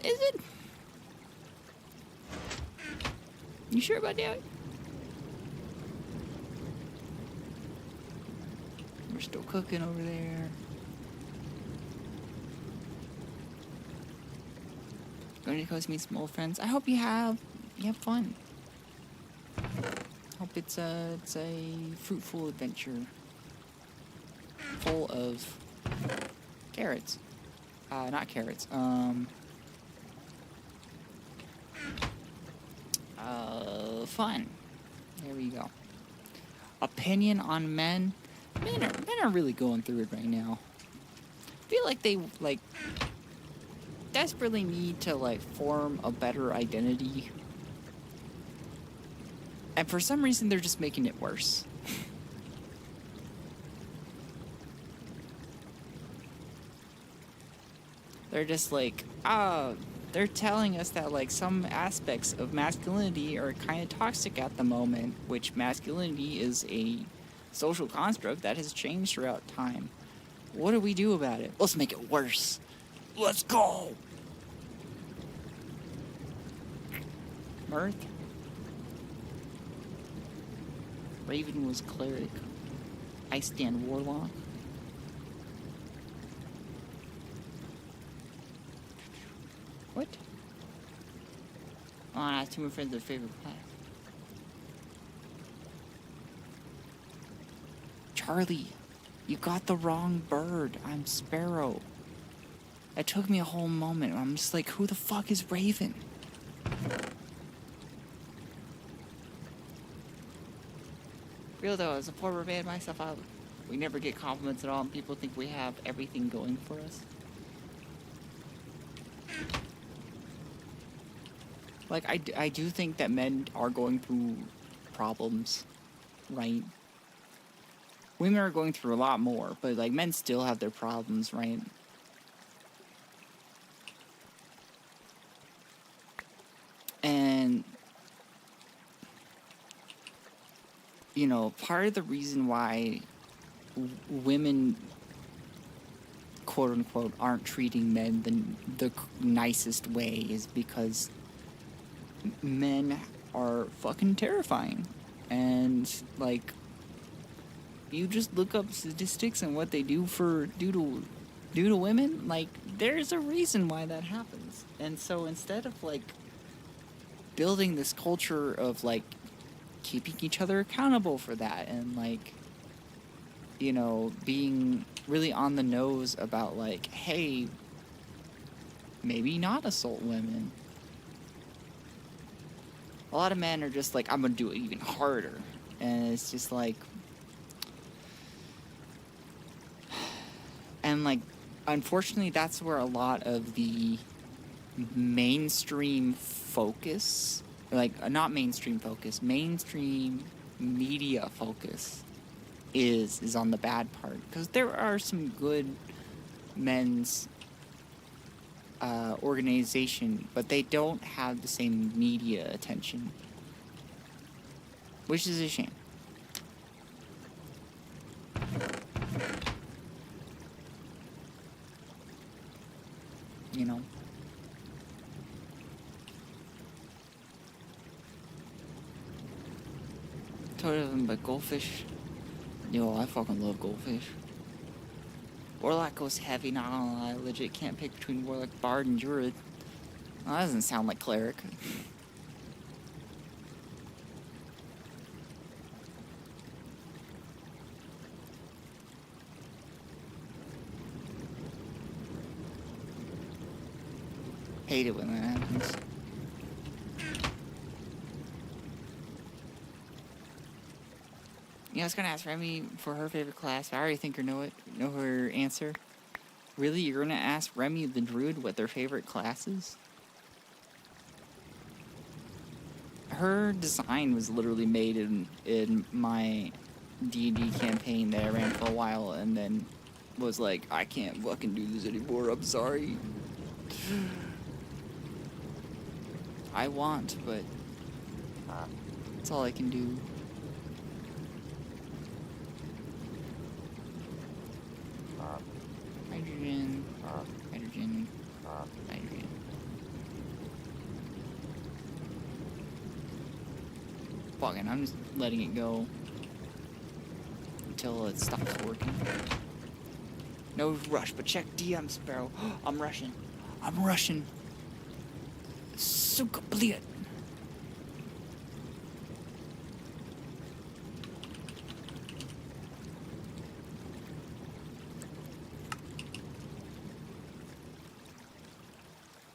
Is it? You sure about that? We're still cooking over there. Going to coast, meet some old friends. I hope you have fun. Hope it's a fruitful adventure. Full of carrots. Not carrots. Fun. There we go. Opinion on men. Men are really going through it right now. I feel like they desperately need to form a better identity. And for some reason they're just making it worse. They're just they're telling us that some aspects of masculinity are kind of toxic at the moment, which masculinity is a social construct that has changed throughout time. What do we do about it? Let's make it worse. Let's go! Mirth? Raven was cleric. I stand warlock. What? Oh, I asked two of my friends their favorite class. Charlie, you got the wrong bird. I'm Sparrow. It took me a whole moment. I'm just like, who the fuck is Raven? Real though, as a former man myself, we never get compliments at all, and people think we have everything going for us. Like, I do think that men are going through problems, right? Women are going through a lot more, but, like, men still have their problems, right? And, you know, part of the reason why women, quote-unquote, aren't treating men the nicest way is because men are fucking terrifying. And, like, you just look up statistics and what they do to women, like, there's a reason why that happens. And so instead of, like, building this culture of, like, keeping each other accountable for that and, like, you know, being really on the nose about, like, hey, maybe not assault women. A lot of men are just like, I'm gonna do it even harder. And it's just like... And, like, unfortunately, that's where a lot of the mainstream focus... Like, not mainstream focus, mainstream media focus is on the bad part. Because there are some good men's organization, but they don't have the same media attention, which is a shame. You know? Totally, but goldfish. Yo, I fucking love goldfish. Warlock goes heavy, not gonna lie. Legit can't pick between Warlock, Bard, and Druid. Well, that doesn't sound like Cleric. Hate it when that happens. Yeah, I was gonna ask Remy for her favorite class. I already think I know her answer. Really? You're gonna ask Remy the Druid what their favorite class is? Her design was literally made in my D&D campaign that I ran for a while, and then was like, I can't fucking do this anymore, I'm sorry. I want, but that's all I can do. Hydrogen, hydrogen, hydrogen. Fucking, I'm just letting it go until it stops working. No rush, but check DM Sparrow. I'm rushing. I'm rushing. So complete.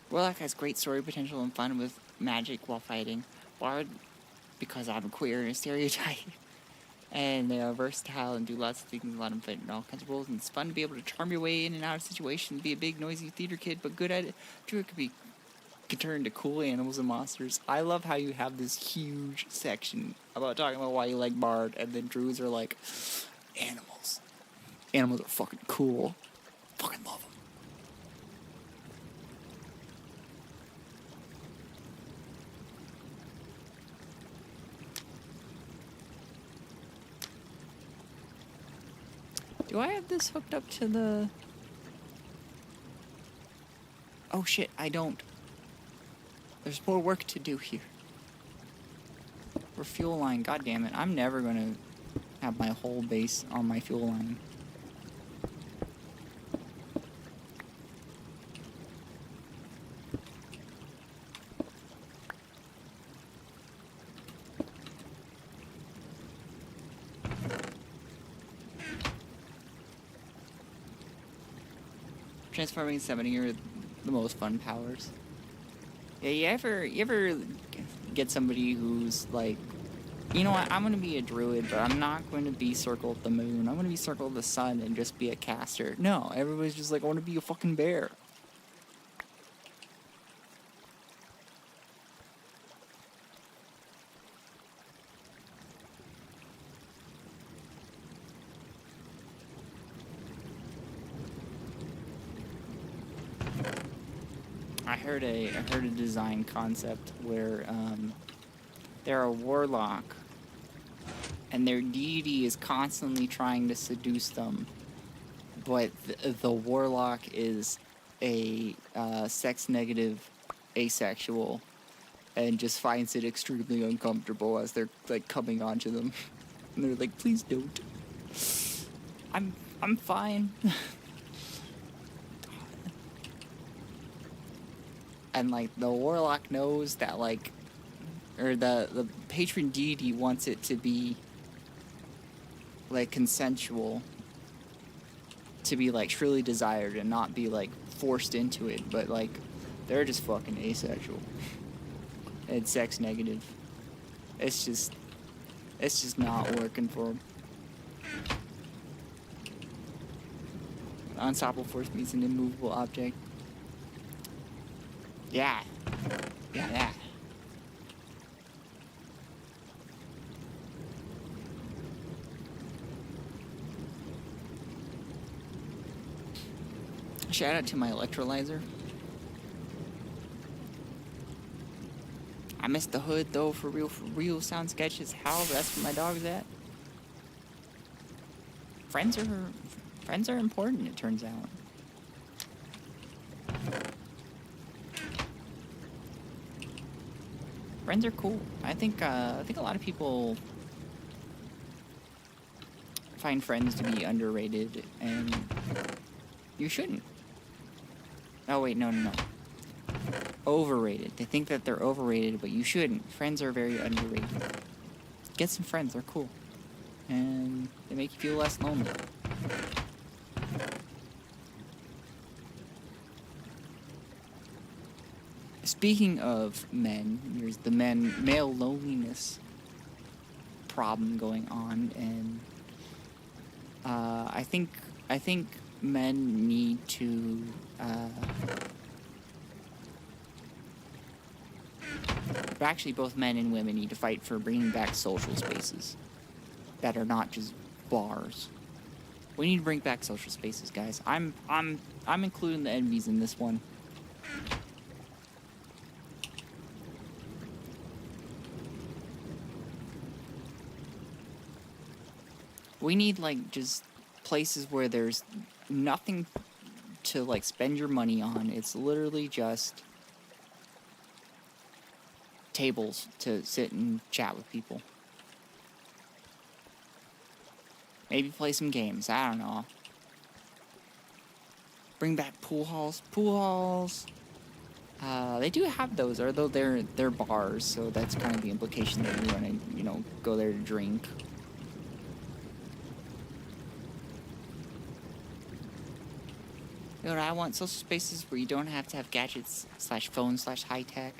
Warlock has great story potential and fun with magic while fighting. Bard, because I'm queer and a stereotype. And they are versatile and do lots of things, a lot of fit in all kinds of roles. And it's fun to be able to charm your way in and out of situations, be a big, noisy theater kid, but good at it. Druid could turn into cool animals and monsters. I love how you have this huge section about talking about why you like Bard, and then Druids are like, animals. Animals are fucking cool. Fucking love them. Do I have this hooked up to the... Oh shit, I don't. There's more work to do here. Refuel line, god damn it. I'm never gonna have my whole base on my fuel line. Transforming 70 are the most fun powers. Yeah, you ever get somebody who's like, you know what, I'm gonna be a druid, but I'm not going to be Circle of the Moon. I'm gonna be Circle of the Sun and just be a caster. No, everybody's just like, I wanna be a fucking bear. I heard a design concept where they're a warlock, and their deity is constantly trying to seduce them, but the warlock is a sex-negative asexual, and just finds it extremely uncomfortable as they're like coming onto them, and they're like, "Please don't. I'm fine." And like the warlock knows that like, or the patron deity wants it to be like consensual, to be like truly desired and not be like forced into it, but like they're just fucking asexual. It's sex negative. It's just not working for them. Unstoppable force means an immovable object. Yeah. Yeah, that. Shout out to my electrolyzer. I missed the hood though, for real. Sound sketchy as hell, but that's where my dog's at. Friends are important, it turns out. Friends are cool. I think a lot of people find friends to be underrated, and you shouldn't. Oh wait, no. Overrated. They think that they're overrated, but you shouldn't. Friends are very underrated. Get some friends, they're cool. And they make you feel less lonely. Speaking of men, there's the male loneliness problem going on, and I think men need to actually both men and women need to fight for bringing back social spaces that are not just bars. We need to bring back social spaces, guys. I'm including the envies in this one. We need like just places where there's nothing to like spend your money on. It's literally just tables to sit and chat with people. Maybe play some games. I don't know. Bring back pool halls. Pool halls. They do have those, although they're bars, so that's kind of the implication that you want to, go there to drink. I want social spaces where you don't have to have gadgets / phones / high tech.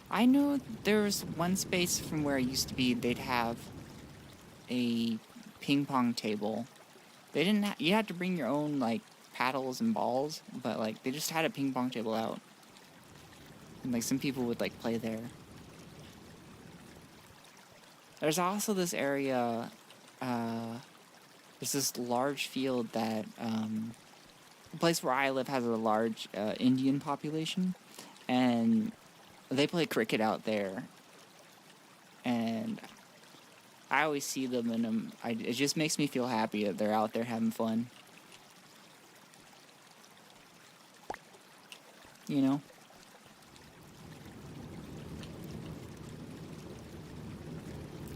I know there's one space from where I used to be, they'd have a ping pong table. They didn't you had to bring your own like paddles and balls, but like they just had a ping pong table out. And like some people would like play there. There's also this area, there's this large field that, the place where I live has a large Indian population, and they play cricket out there, and I always see them, and it just makes me feel happy that they're out there having fun. You know?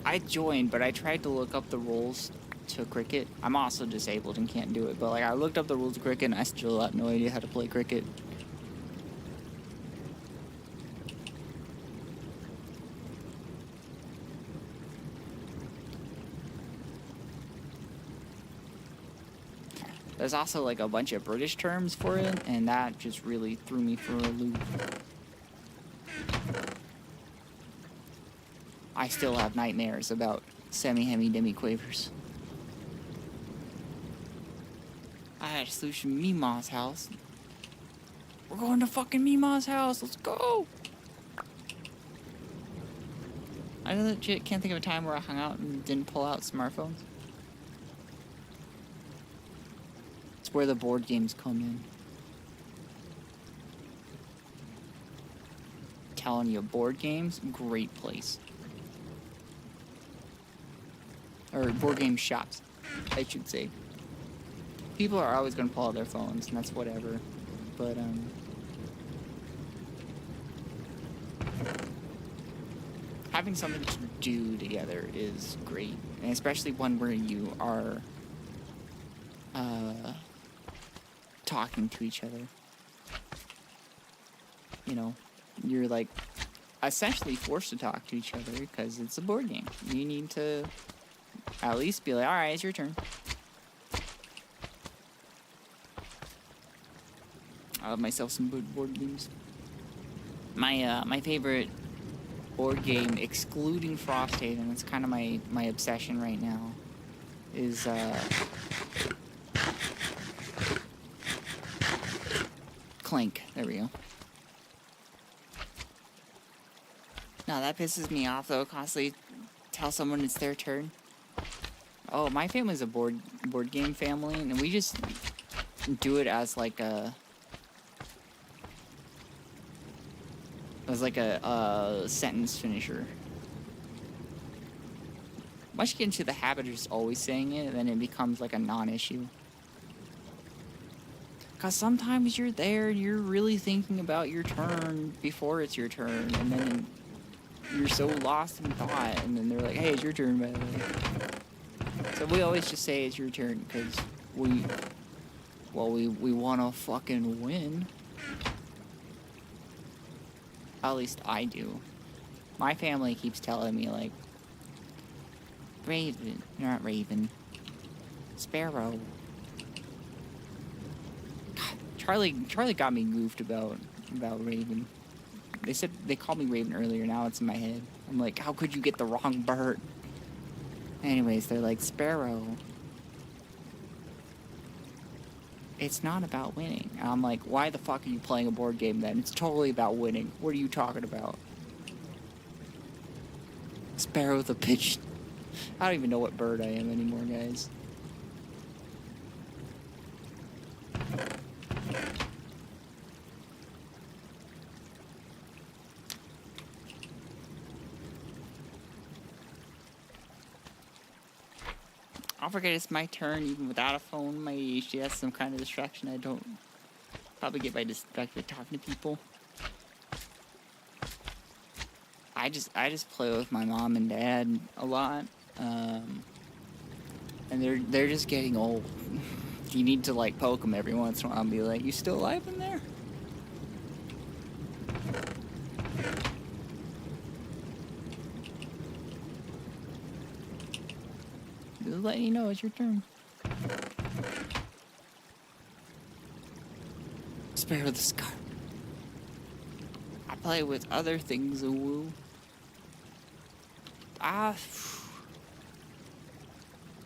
I joined, but I tried to look up the rules to cricket. I'm also disabled and can't do it, but like I looked up the rules of cricket and I still have no idea how to play cricket. There's also like a bunch of British terms for it, and that just really threw me for a loop. I still have nightmares about semi-hemi demi-quavers. I had a solution to Mima's house. We're going to fucking Mima's house. Let's go. I legit can't think of a time where I hung out and didn't pull out smartphones. It's where the board games come in. Telling you, board games, great place. Or board game shops, I should say. People are always going to pull out their phones, and that's whatever. But, having something to do together is great. And especially one where you are, talking to each other. You know, you're, like, essentially forced to talk to each other because it's a board game. You need to at least be like, alright, it's your turn. I love myself some board games. My favorite board game, excluding Frosthaven, that's kind of my obsession right now, is Clank. There we go. No, that pisses me off though. Constantly tell someone it's their turn. Oh, my family's a board game family, and we just do it as like a sentence finisher. Once you get into the habit of just always saying it, then it becomes like a non-issue. Because sometimes you're there and you're really thinking about your turn before it's your turn, and then you're so lost in thought, and then they're like, hey, it's your turn, by the way. So we always just say it's your turn, because we want to fucking win. At least I do. My family keeps telling me, like, Raven, not Raven, Sparrow. God, Charlie got me goofed about Raven. They said they called me Raven earlier. Now it's in my head. I'm like, how could you get the wrong bird? Anyways, they're like, Sparrow. It's not about winning. And I'm like, why the fuck are you playing a board game then? It's totally about winning. What are you talking about? Sparrow the pigeon. I don't even know what bird I am anymore, guys. I'll forget it's my turn even without a phone. My ADHD has some kind of distraction. I don't probably get my distracted talking to people. I just play with my mom and dad a lot, and they're just getting old. You need to like poke them every once in a while and be like, "You still alive in there?" Just letting you know it's your turn. Spare the scar. I play with other things, woo.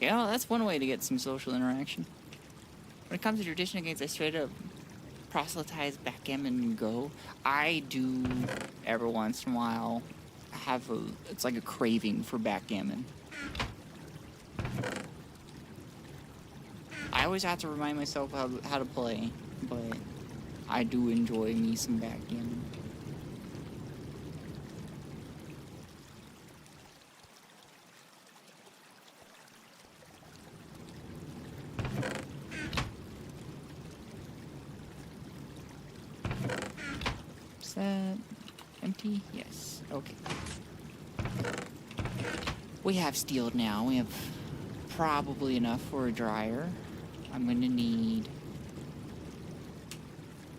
You know, that's one way to get some social interaction. When it comes to traditional games, I straight up proselytize backgammon and Go. I do every once in a while it's like a craving for backgammon. I always have to remind myself how to play, but I do enjoy me some backgammon. Is that empty? Yes. Okay. We have steel now. We have probably enough for a dryer. I'm gonna need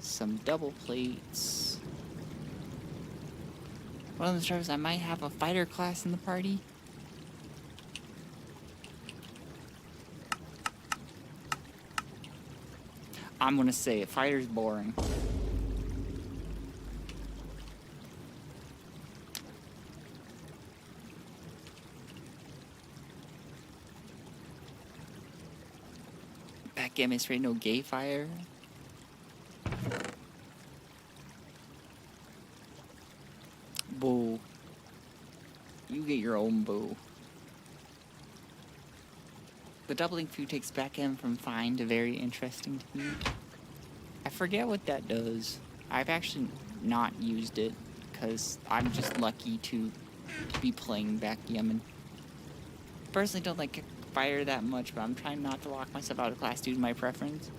some double plates. One of the drivers, I might have a fighter class in the party. I'm gonna say it, fighter's boring. Backgammon is straight no gay fire. Boo. You get your own boo. The doubling food takes backgammon from fine to very interesting to me. I forget what that does. I've actually not used it because I'm just lucky to be playing backgammon. Personally don't like fire that much, but I'm trying not to lock myself out of class due to my preference.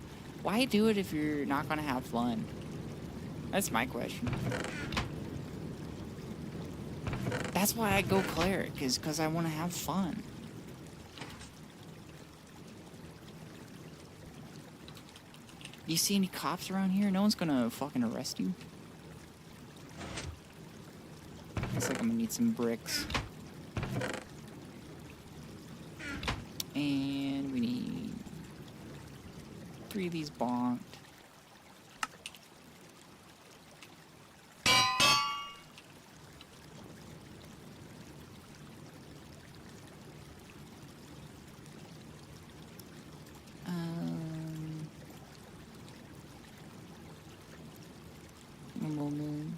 Why do it if you're not gonna have fun? That's my question. That's why I go cleric, is because I want to have fun. You see any cops around here? No one's gonna fucking arrest you. Looks like I'm gonna need some bricks. And we need 3 of these bonked. One moment.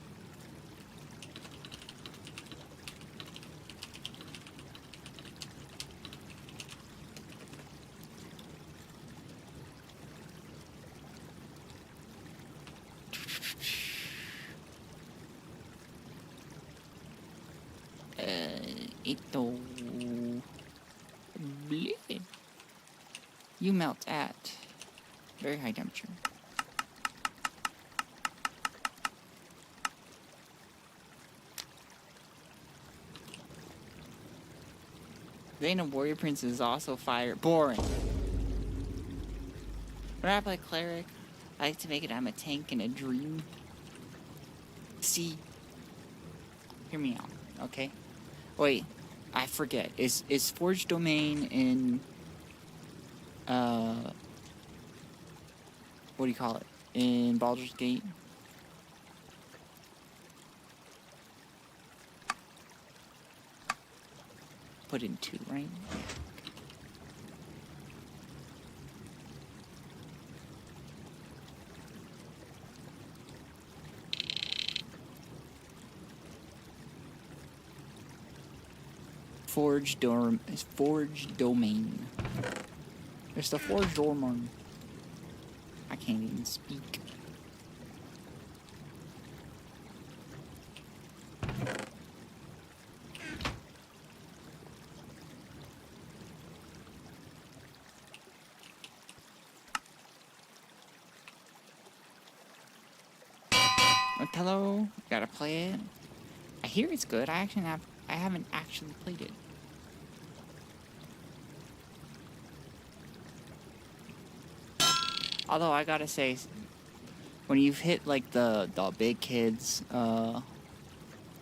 Ito. Bleh. You melt at very high temperature. Vein of Warrior Prince is also fire. Boring. When I play cleric, I like to make it I'm a tank in a dream. See, hear me out, okay? Wait, I forget. Is Forge Domain in what do you call it? In Baldur's Gate? Put in 2, right? Forge Domain. It's the Forge Domain. I can't even speak. Hello, gotta play it. I hear it's good. I haven't actually played it. Although I gotta say, when you've hit like the big kids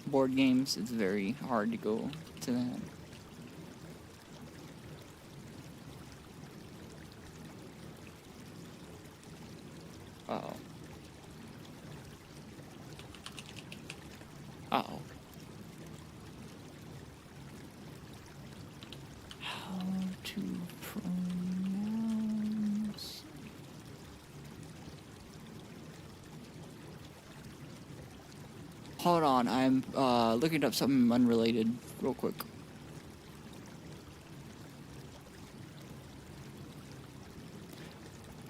board games, it's very hard to go to that. Uh-oh. Uh-oh. How to pronounce... Hold on, I'm looking up something unrelated real quick.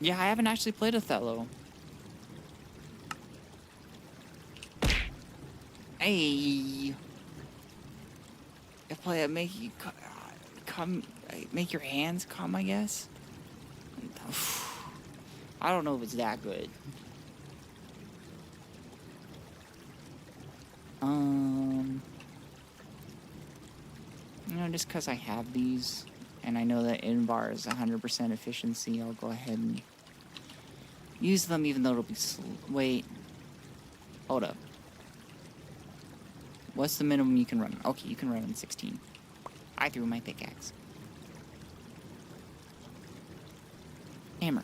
Yeah, I haven't actually played Othello. Hey, if play it make you come, make your hands come, I guess. I don't know if it's that good. You know, just because I have these, and I know that Invar is 100% efficiency, I'll go ahead and use them, even though it'll be wait. Hold up. What's the minimum you can run? Okay, you can run in 16. I threw my pickaxe. Hammer.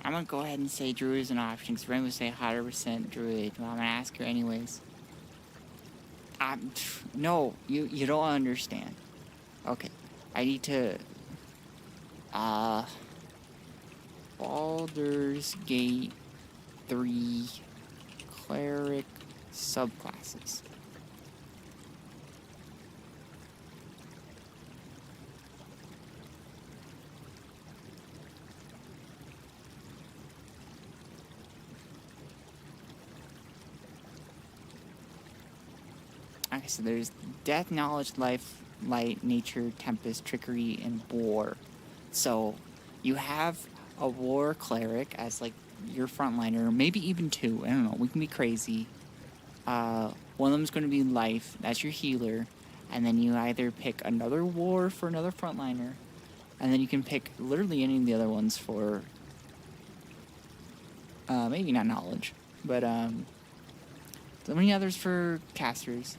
I'm gonna go ahead and say Druid is an option, because Rainbow say 100% Druid. Well, I'm gonna ask her anyways. No, you don't understand. Okay, I need to, Baldur's Gate 3 Cleric subclasses. Okay, so there's Death, Knowledge, Life, Light, Nature, Tempest, Trickery, and War. So you have a War Cleric as like your frontliner, maybe even two. I don't know. We can be crazy. One of them is going to be Life. That's your healer. And then you either pick another War for another frontliner, and then you can pick literally any of the other ones for maybe not Knowledge, but so many others for casters.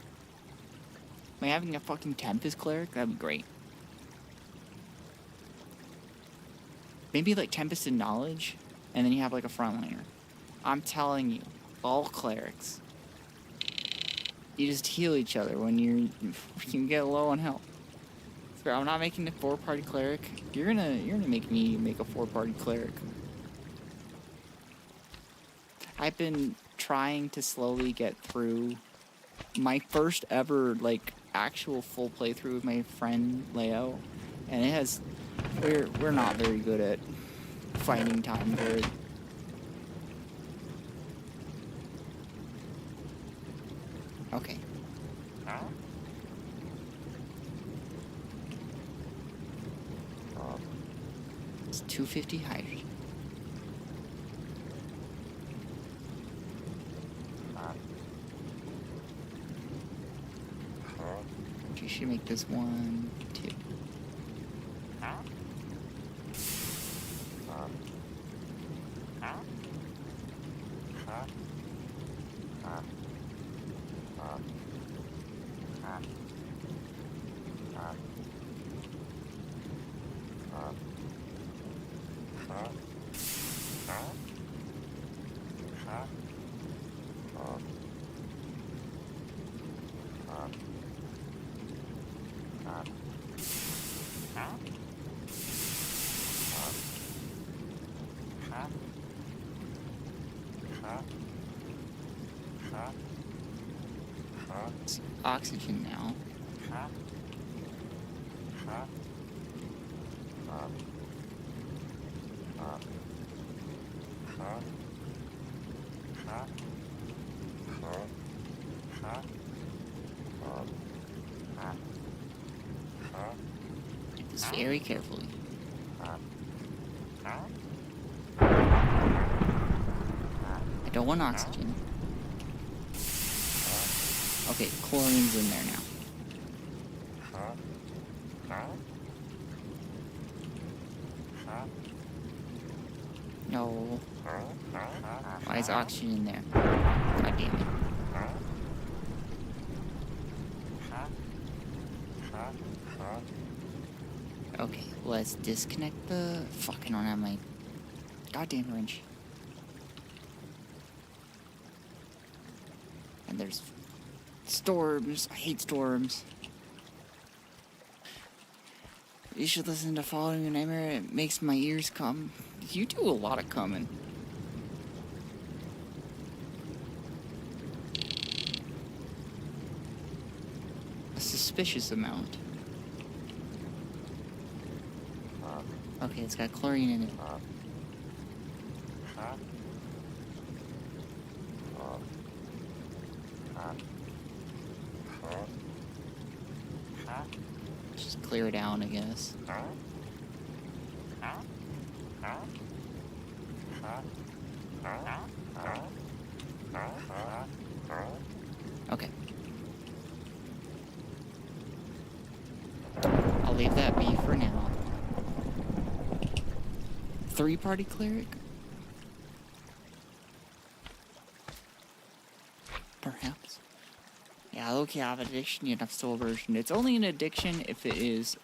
Like having a fucking Tempest Cleric, that'd be great. Maybe like Tempest and Knowledge, and then you have like a frontliner. I'm telling you, all clerics, you just heal each other when you get low on health. So I'm not making a 4-party cleric. You're gonna make me make a 4-party cleric. I've been trying to slowly get through my first ever like actual full playthrough with my friend Leo, and it has we're not very good at finding time for it. Okay. It's 250 hydrogen. You should make this 1, 2. It's oxygen now. Do this very carefully. I don't want oxygen. Okay, chlorine's in there now. No. Why is oxygen in there? God damn it. Okay, let's disconnect the... Fuck, I don't have my goddamn wrench. And there's storms. I hate storms. You should listen to Following a Nightmare. It makes my ears cum. You do a lot of coming. A suspicious amount. Okay, it's got chlorine in it. Just clear down, I guess. Okay. I'll leave that be for now. 3-party cleric? Perhaps. Yeah, low-key I have an addiction, yet I'm still a virgin. It's only an addiction if it is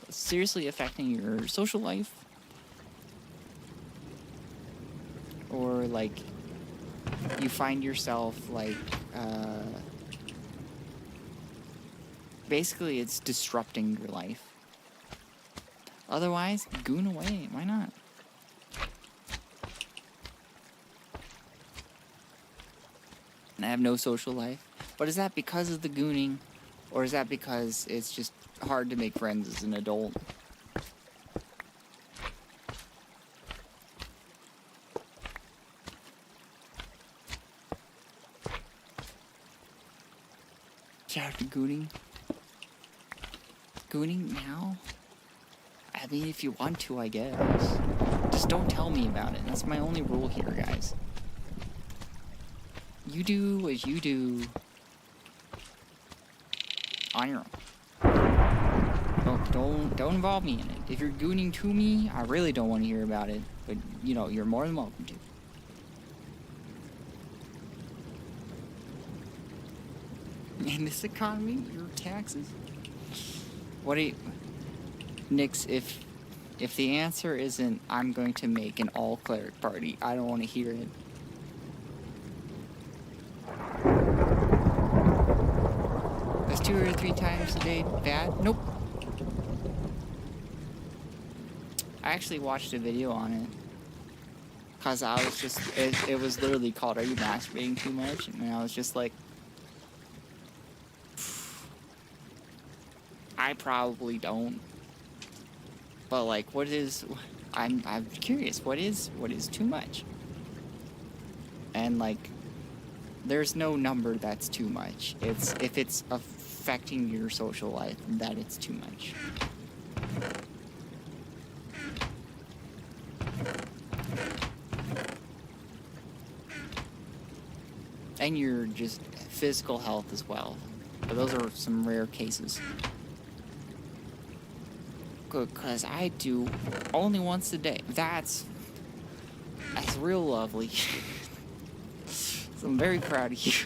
seriously affecting your social life. Or, like, you find yourself, like, basically it's disrupting your life. Otherwise, goon away. Why not? And I have no social life. But is that because of the gooning? Or is that because it's just hard to make friends as an adult? Shout out to gooning. Gooning now? I mean, if you want to, I guess. Just don't tell me about it. That's my only rule here, guys. You do as you do. On your own. Don't involve me in it. If you're gooning to me, I really don't want to hear about it. But, you know, you're more than welcome to. In this economy, your taxes? What do you... Nix, if the answer isn't, I'm going to make an all-cleric party, I don't want to hear it. Is 2 or 3 times a day bad? Nope. I actually watched a video on it. Because I was just... It was literally called, Are You Masturbating Too Much? And I was just like... I probably don't. But like, what is... I'm curious. What is too much? And like, there's no number that's too much. It's if it's affecting your social life, that it's too much. And your just physical health as well. But those are some rare cases. Because I do only once a day. That's real lovely. So I'm very proud of you.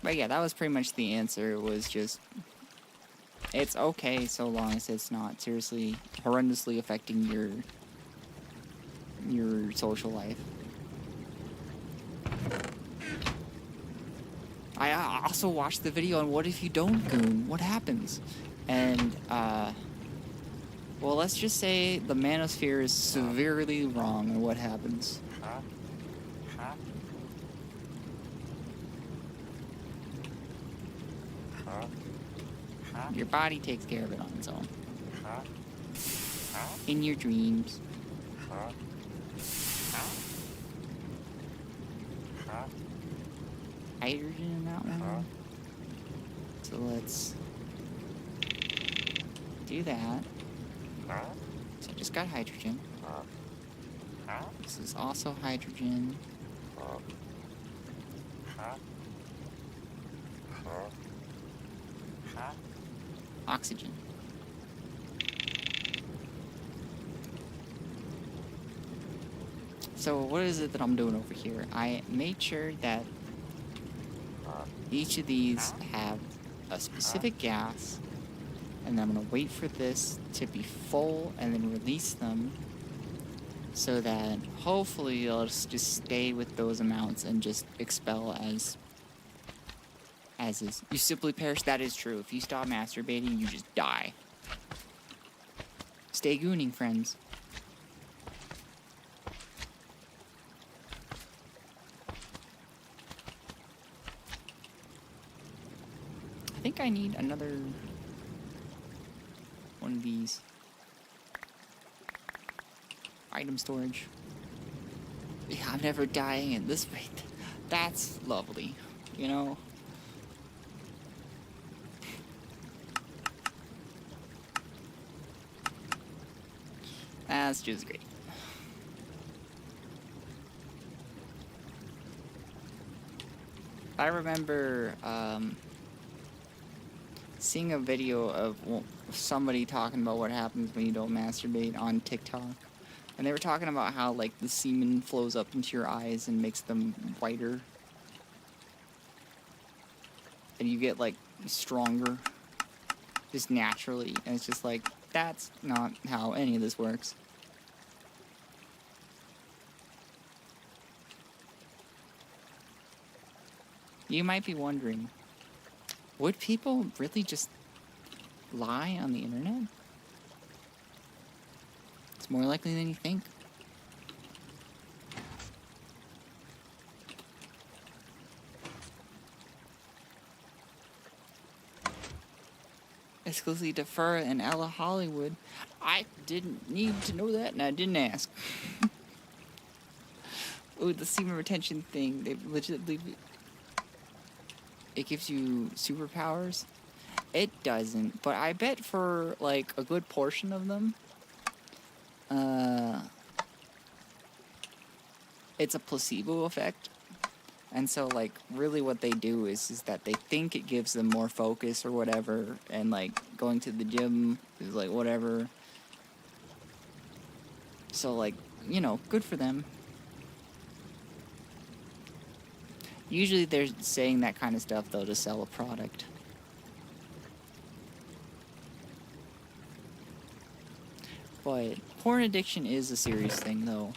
But yeah, that was pretty much the answer. It was just... It's okay so long as it's not seriously, horrendously affecting your social life. I also watched the video on what if you don't goon? What happens? And, well, let's just say the manosphere is severely wrong on what happens. Your body takes care of it on its own. In your dreams. Hydrogen in that one. So let's do that. So I just got hydrogen. This is also hydrogen. Oxygen. So what is it that I'm doing over here? I made sure that each of these have a specific gas, and then I'm going to wait for this to be full and then release them so that hopefully it'll just stay with those amounts and just expel as is. You simply perish. That is true. If you stop masturbating, you just die. Stay gooning, friends. I think I need another one of these. Item storage. Yeah, I'm never dying at this rate. That's lovely, you know? That's just great. I remember seeing a video of somebody talking about what happens when you don't masturbate on TikTok. And they were talking about how, like, the semen flows up into your eyes and makes them whiter. And you get, like, stronger. Just naturally. And it's just like, that's not how any of this works. You might be wondering, would people really just lie on the internet? It's more likely than you think. Exclusively to Fur and Ella Hollywood. I didn't need to know that, and I didn't ask. Ooh, the semen retention thing. They legitimately... It gives you superpowers? It doesn't, but I bet for, like, a good portion of them, it's a placebo effect. And so, like, really what they do is that they think it gives them more focus or whatever, and, like, going to the gym is, like, whatever. So, like, you know, good for them. Usually they're saying that kind of stuff, though, to sell a product. But porn addiction is a serious thing, though.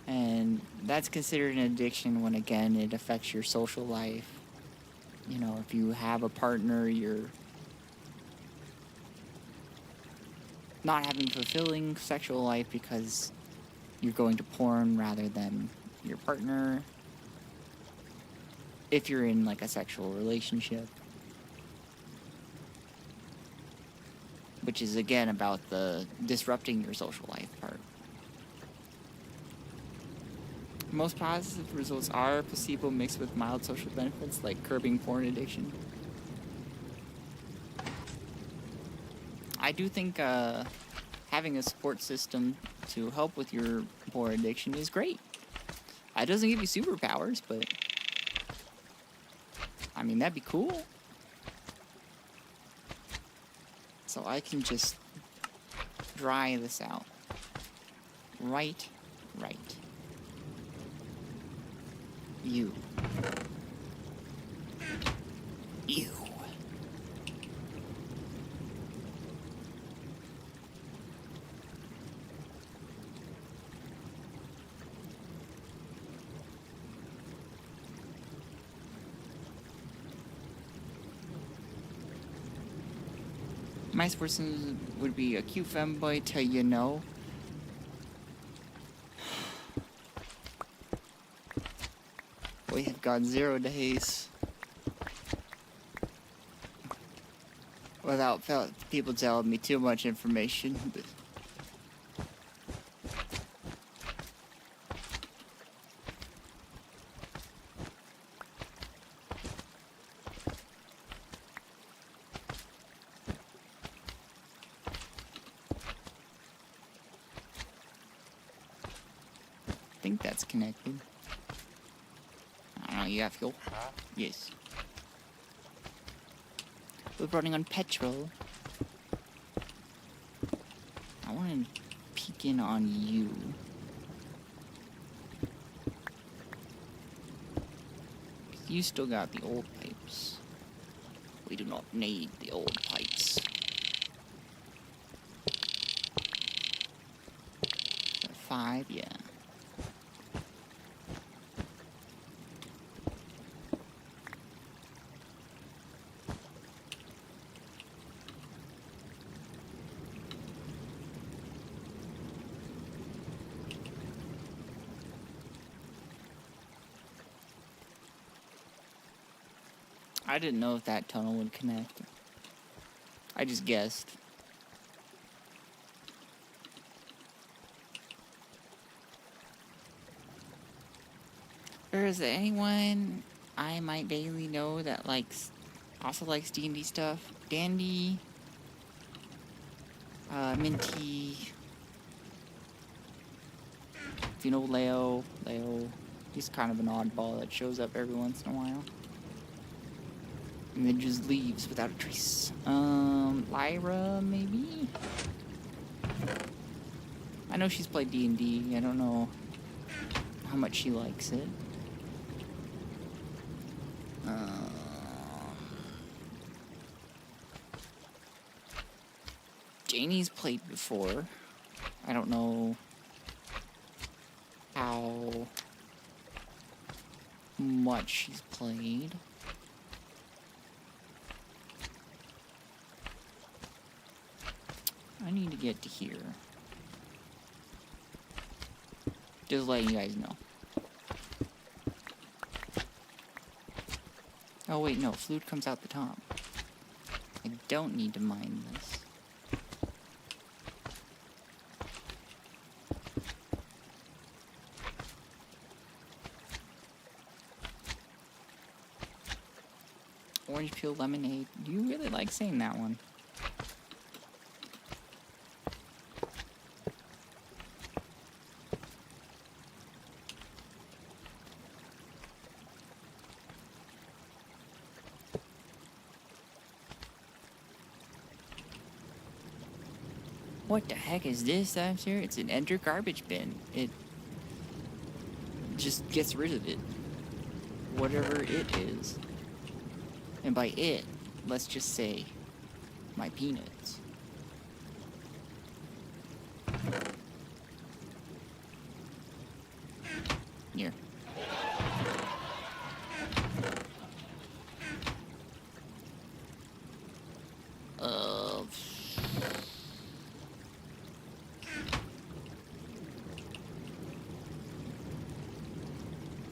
And that's considered an addiction when, again, it affects your social life. You know, if you have a partner, you're not having fulfilling sexual life because you're going to porn rather than your partner. If you're in, like, a sexual relationship. Which is, again, about the disrupting your social life part. Most positive results are placebo mixed with mild social benefits, like curbing porn addiction. I do think having a support system to help with your porn addiction is great. It doesn't give you superpowers, but I mean, that'd be cool. So I can just dry this out. Right. You. My person would be a cute femboy till you know. We have got 0 days without people telling me too much information. But I think that's connected. I don't know, you got fuel? Yes. We're running on petrol. I want to peek in on you. You still got the old pipes. We do not need the old pipes. 5, yeah. I didn't know if that tunnel would connect. I just guessed. Or is there anyone I might vaguely know that also likes D&D stuff? Dandy, Minty, if you know Leo, he's kind of an oddball that shows up every once in a while. And then just leaves without a trace. Lyra, maybe? I know she's played D&D. I don't know how much she likes it. Janie's played before. I don't know how much she's played. I need to get to here. Just letting you guys know. Oh wait, no, flute comes out the top. I don't need to mine this. Orange peel lemonade. You really like saying that one. What the heck is this I'm here? It's an enter garbage bin. It just gets rid of it. Whatever it is. And by it, let's just say my peanuts. Here.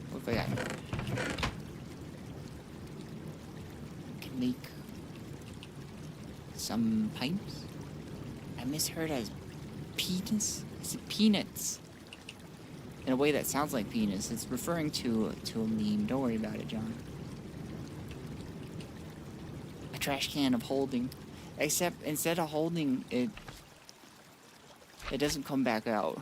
What if I got? Can make some pipes. I misheard as penis. I said peanuts. In a way that sounds like penis. It's referring to a meme. Don't worry about it, John. A trash can of holding. Except instead of holding it, it doesn't come back out.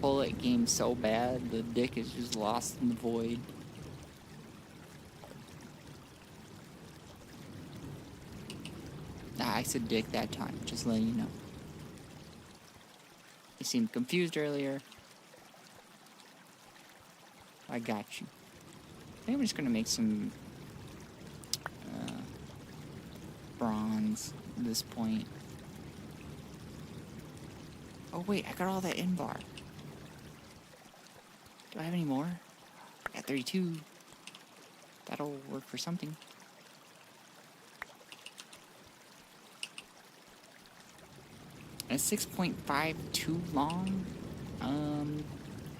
Bullet game so bad, the dick is just lost in the void. I said dick that time, just letting you know. You seemed confused earlier. I got you. I think I'm just gonna make some bronze at this point. Oh wait, I got all that in bar. Do I have any more? I got 32. That'll work for something. And 6.52 long?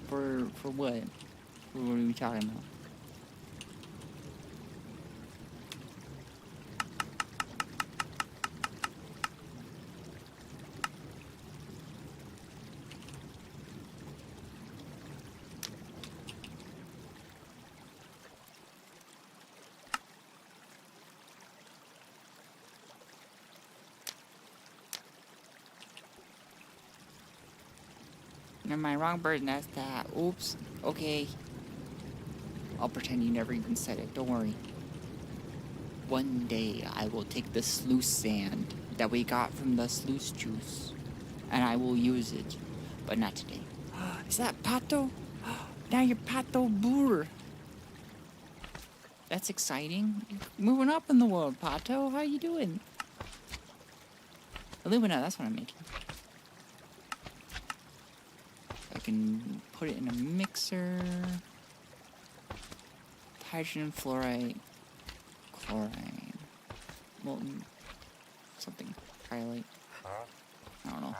For what? What are we talking about? Never mind, wrong bird nest. Oops. Okay. I'll pretend you never even said it. Don't worry. One day I will take the sluice sand that we got from the sluice juice, and I will use it, but not today. Is that Pato? Now you're Pato Boer. That's exciting. You're moving up in the world, Pato. How you doing? Illumina, that's what I'm making. I can put it in a mixer. Hydrogen, fluoride, chloride, molten, something, cryolite. I don't know.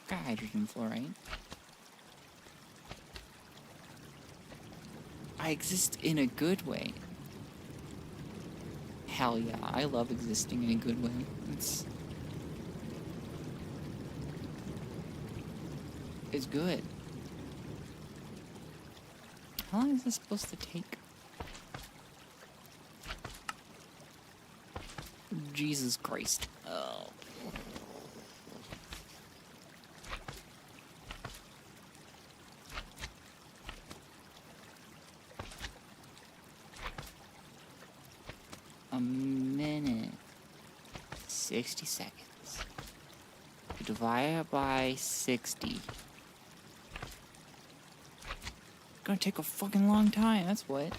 Got hydrogen, fluoride. I exist in a good way. Hell yeah, I love existing in a good way. It's good. How long is this supposed to take? Jesus Christ. Oh. A minute. 60 seconds. Divide it by 60. It's gonna take a fucking long time, that's what.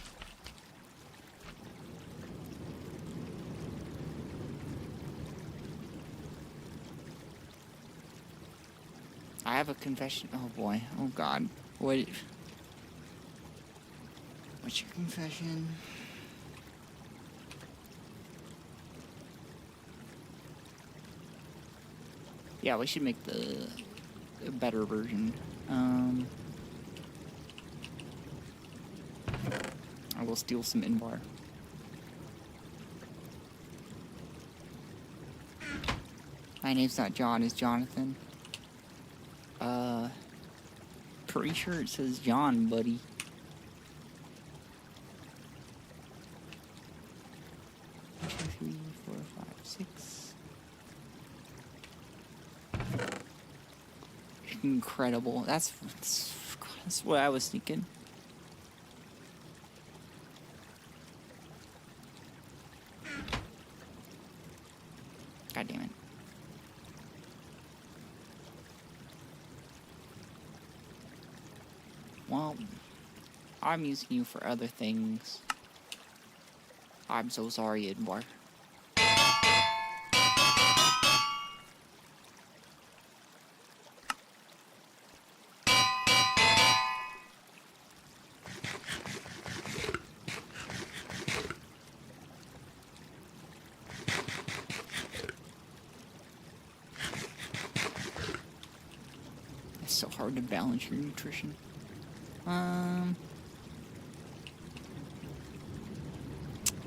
I have a confession. Oh boy. Oh god. What? What's your confession? Yeah, we should make the better version. I will steal some Invar. My name's not John, it's Jonathan. Pretty sure it says John, buddy. One, two, 3, 4, 5, 6. Incredible. That's what I was thinking. God damn it. Well, I'm using you for other things. I'm so sorry, Edward. It's so hard to balance your nutrition.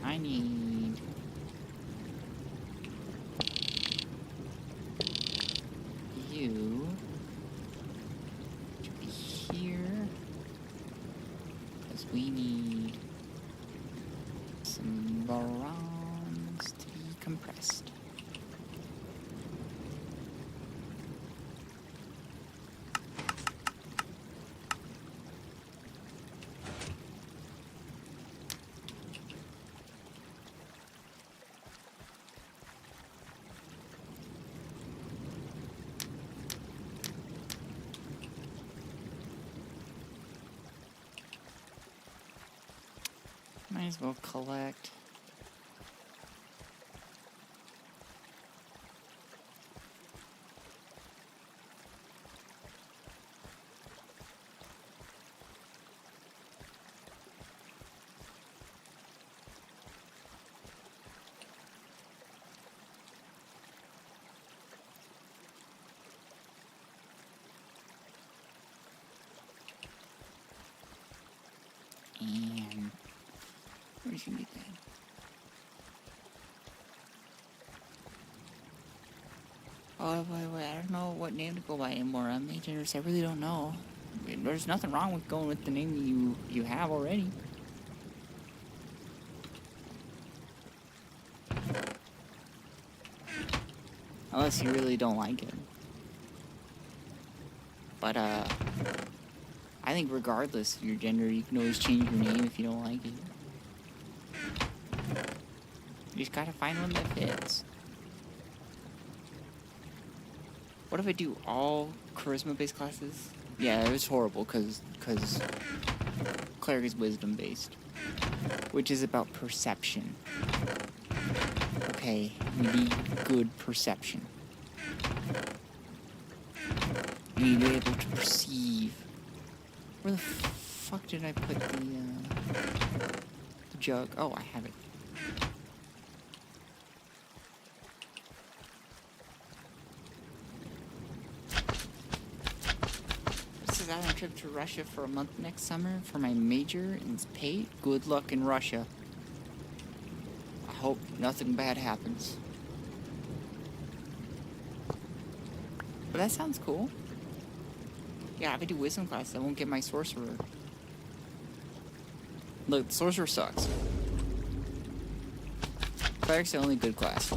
I need you to be here because we need some bronze to be compressed. Might as well collect. And where's you need that? Oh, wait, I don't know what name to go by anymore. Majors, I really don't know. I mean, there's nothing wrong with going with the name you have already. Unless you really don't like it. But, I think regardless of your gender, you can always change your name if you don't like it. You just gotta find one that fits. What if I do all charisma-based classes? Yeah, it was horrible, because cleric is wisdom-based. Which is about perception. Okay, we need good perception. You need to be able to perceive. Where the fuck did I put the jug? Oh, I have it. This is out on a trip to Russia for a month next summer for my major, and it's paid. Good luck in Russia. I hope nothing bad happens. But that sounds cool. Yeah, if I do wisdom class, I won't get my sorcerer. Look, sorcerer sucks. Cleric's the only good class.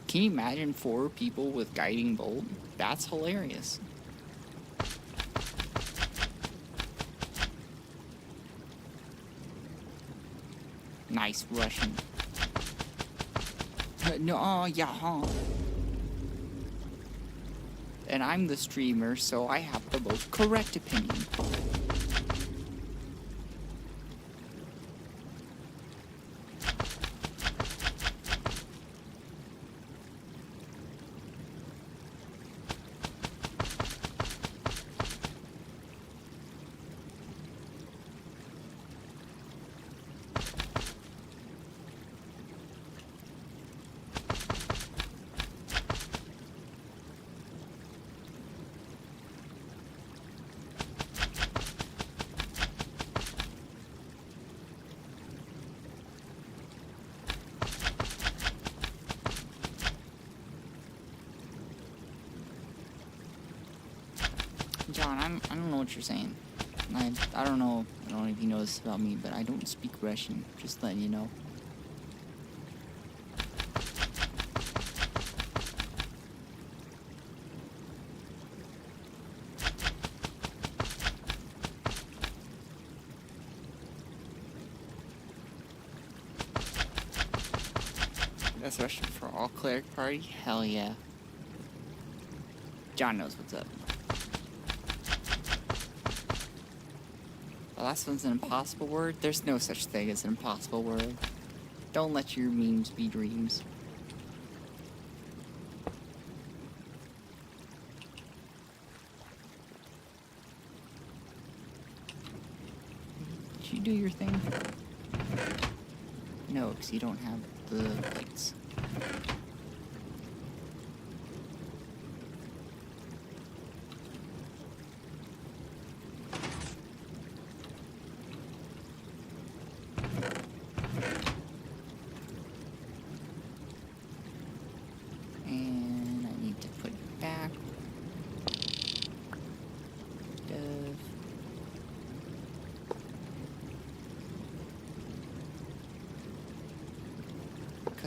Can you imagine 4 people with guiding bolt? That's hilarious. Nice Russian. No, yeah, huh. And I'm the streamer, so I have the most correct opinion. John, I don't know what you're saying. I don't know if you know this about me, but I don't speak Russian. Just letting you know. That's Russian for all cleric party? Hell yeah. John knows what's up. The last one's an impossible word. There's no such thing as an impossible word. Don't let your memes be dreams. Did you do your thing? No, because you don't have the plates.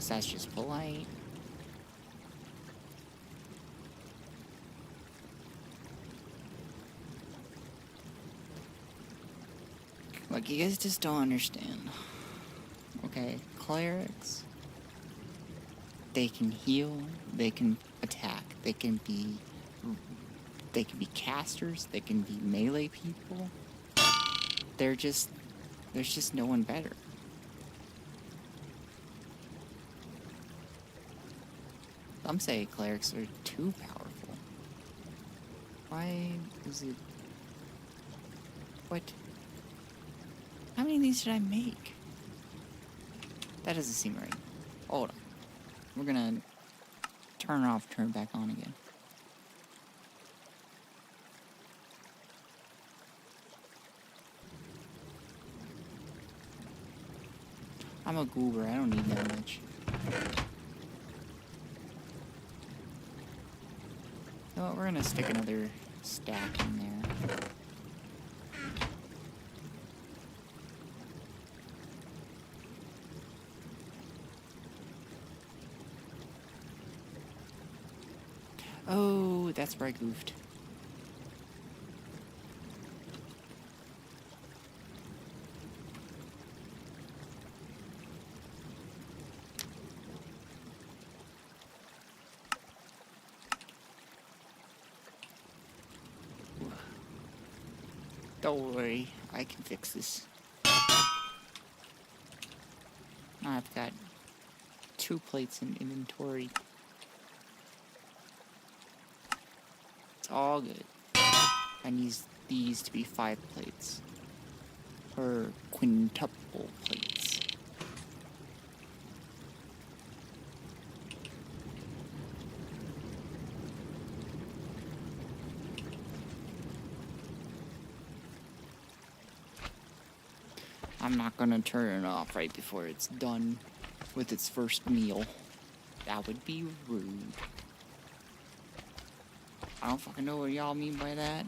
That's just polite. Like, you guys just don't understand. Okay, clerics, they can heal, they can attack, they can be casters, they can be melee people. There's just no one better. Some say clerics are too powerful. Why is it... What? How many of these did I make? That doesn't seem right. Hold on. We're gonna turn it off, turn it back on again. I'm a goober, I don't need that much. You know what, we're gonna stick another stack in there. Oh, that's where I goofed. Don't worry, I can fix this. Now I've got 2 plates in inventory. It's all good. I need these to be 5 plates. Or quintuple plates. I'm not gonna turn it off right before it's done with its first meal. That would be rude. I don't fucking know what y'all mean by that.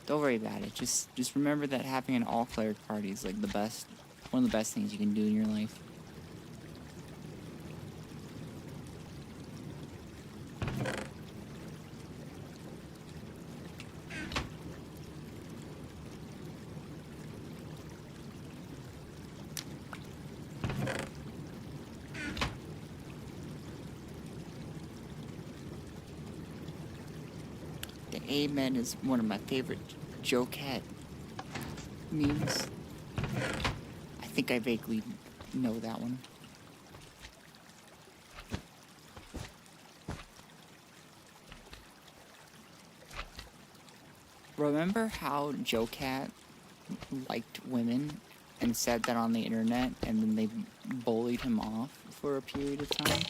Don't worry about it. Just remember that having an all-cleric party is like the best, one of the best things you can do in your life. Amen is one of my favorite Joe Cat memes. I think I vaguely know that one. Remember how Joe Cat liked women and said that on the internet, and then they bullied him off for a period of time?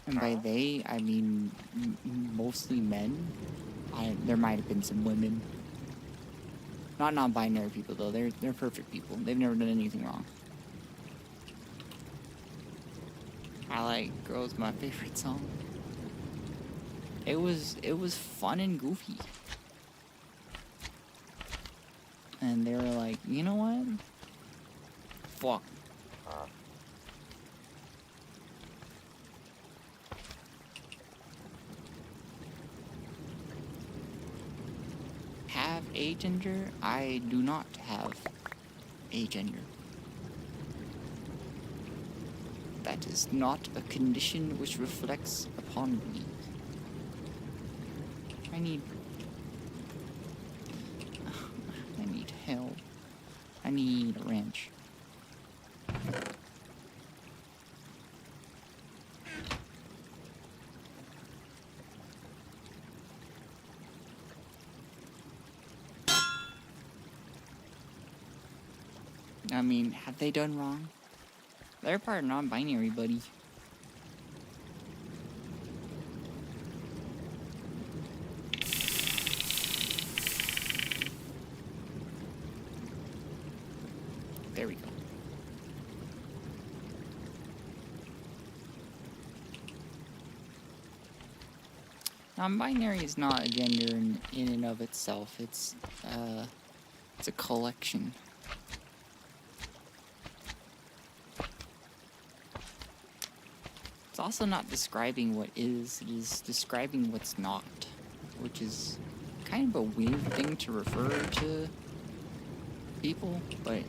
And by they, I mean mostly men. There might have been some women. Not non-binary people, though. They're perfect people. They've never done anything wrong. I Like Girl's my favorite song. It was fun and goofy. And they were like, you know what? Fuck. Have a gender? I do not have a gender. That is not a condition which reflects upon me. I need help. I need a wrench. I mean, have they done wrong? They're part non-binary, buddy. There we go. Non-binary is not a gender in and of itself. It's a collection. It's also not describing what is, it is describing what's not, which is kind of a weird thing to refer to people, but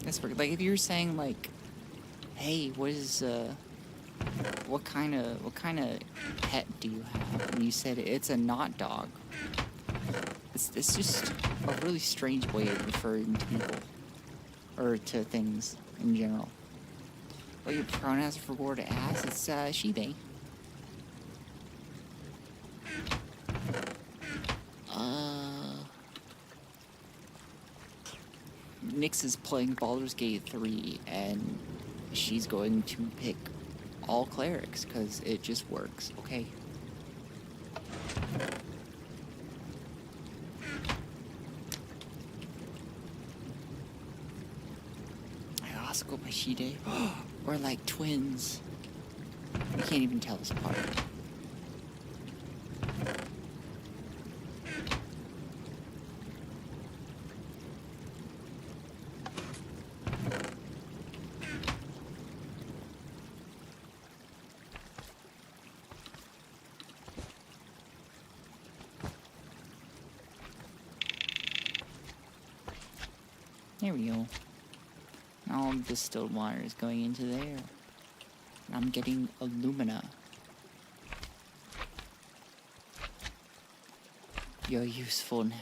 that's weird. Like if you're saying like, hey, what kind of pet do you have? And you said it's a not dog. It's just a really strange way of referring to people, or to things in general. What your pronouns for word to ass? It's she, they. Nyx is playing Baldur's Gate 3, and she's going to pick all clerics, because it just works, okay? I also go by she, they. We're like twins. You can't even tell us apart. There we go. All distilled water is going into there. And I'm getting alumina. You're useful now.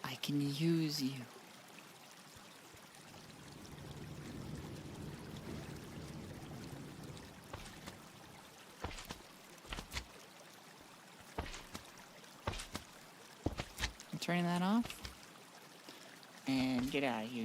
I can use you. Turning that off and get out of here.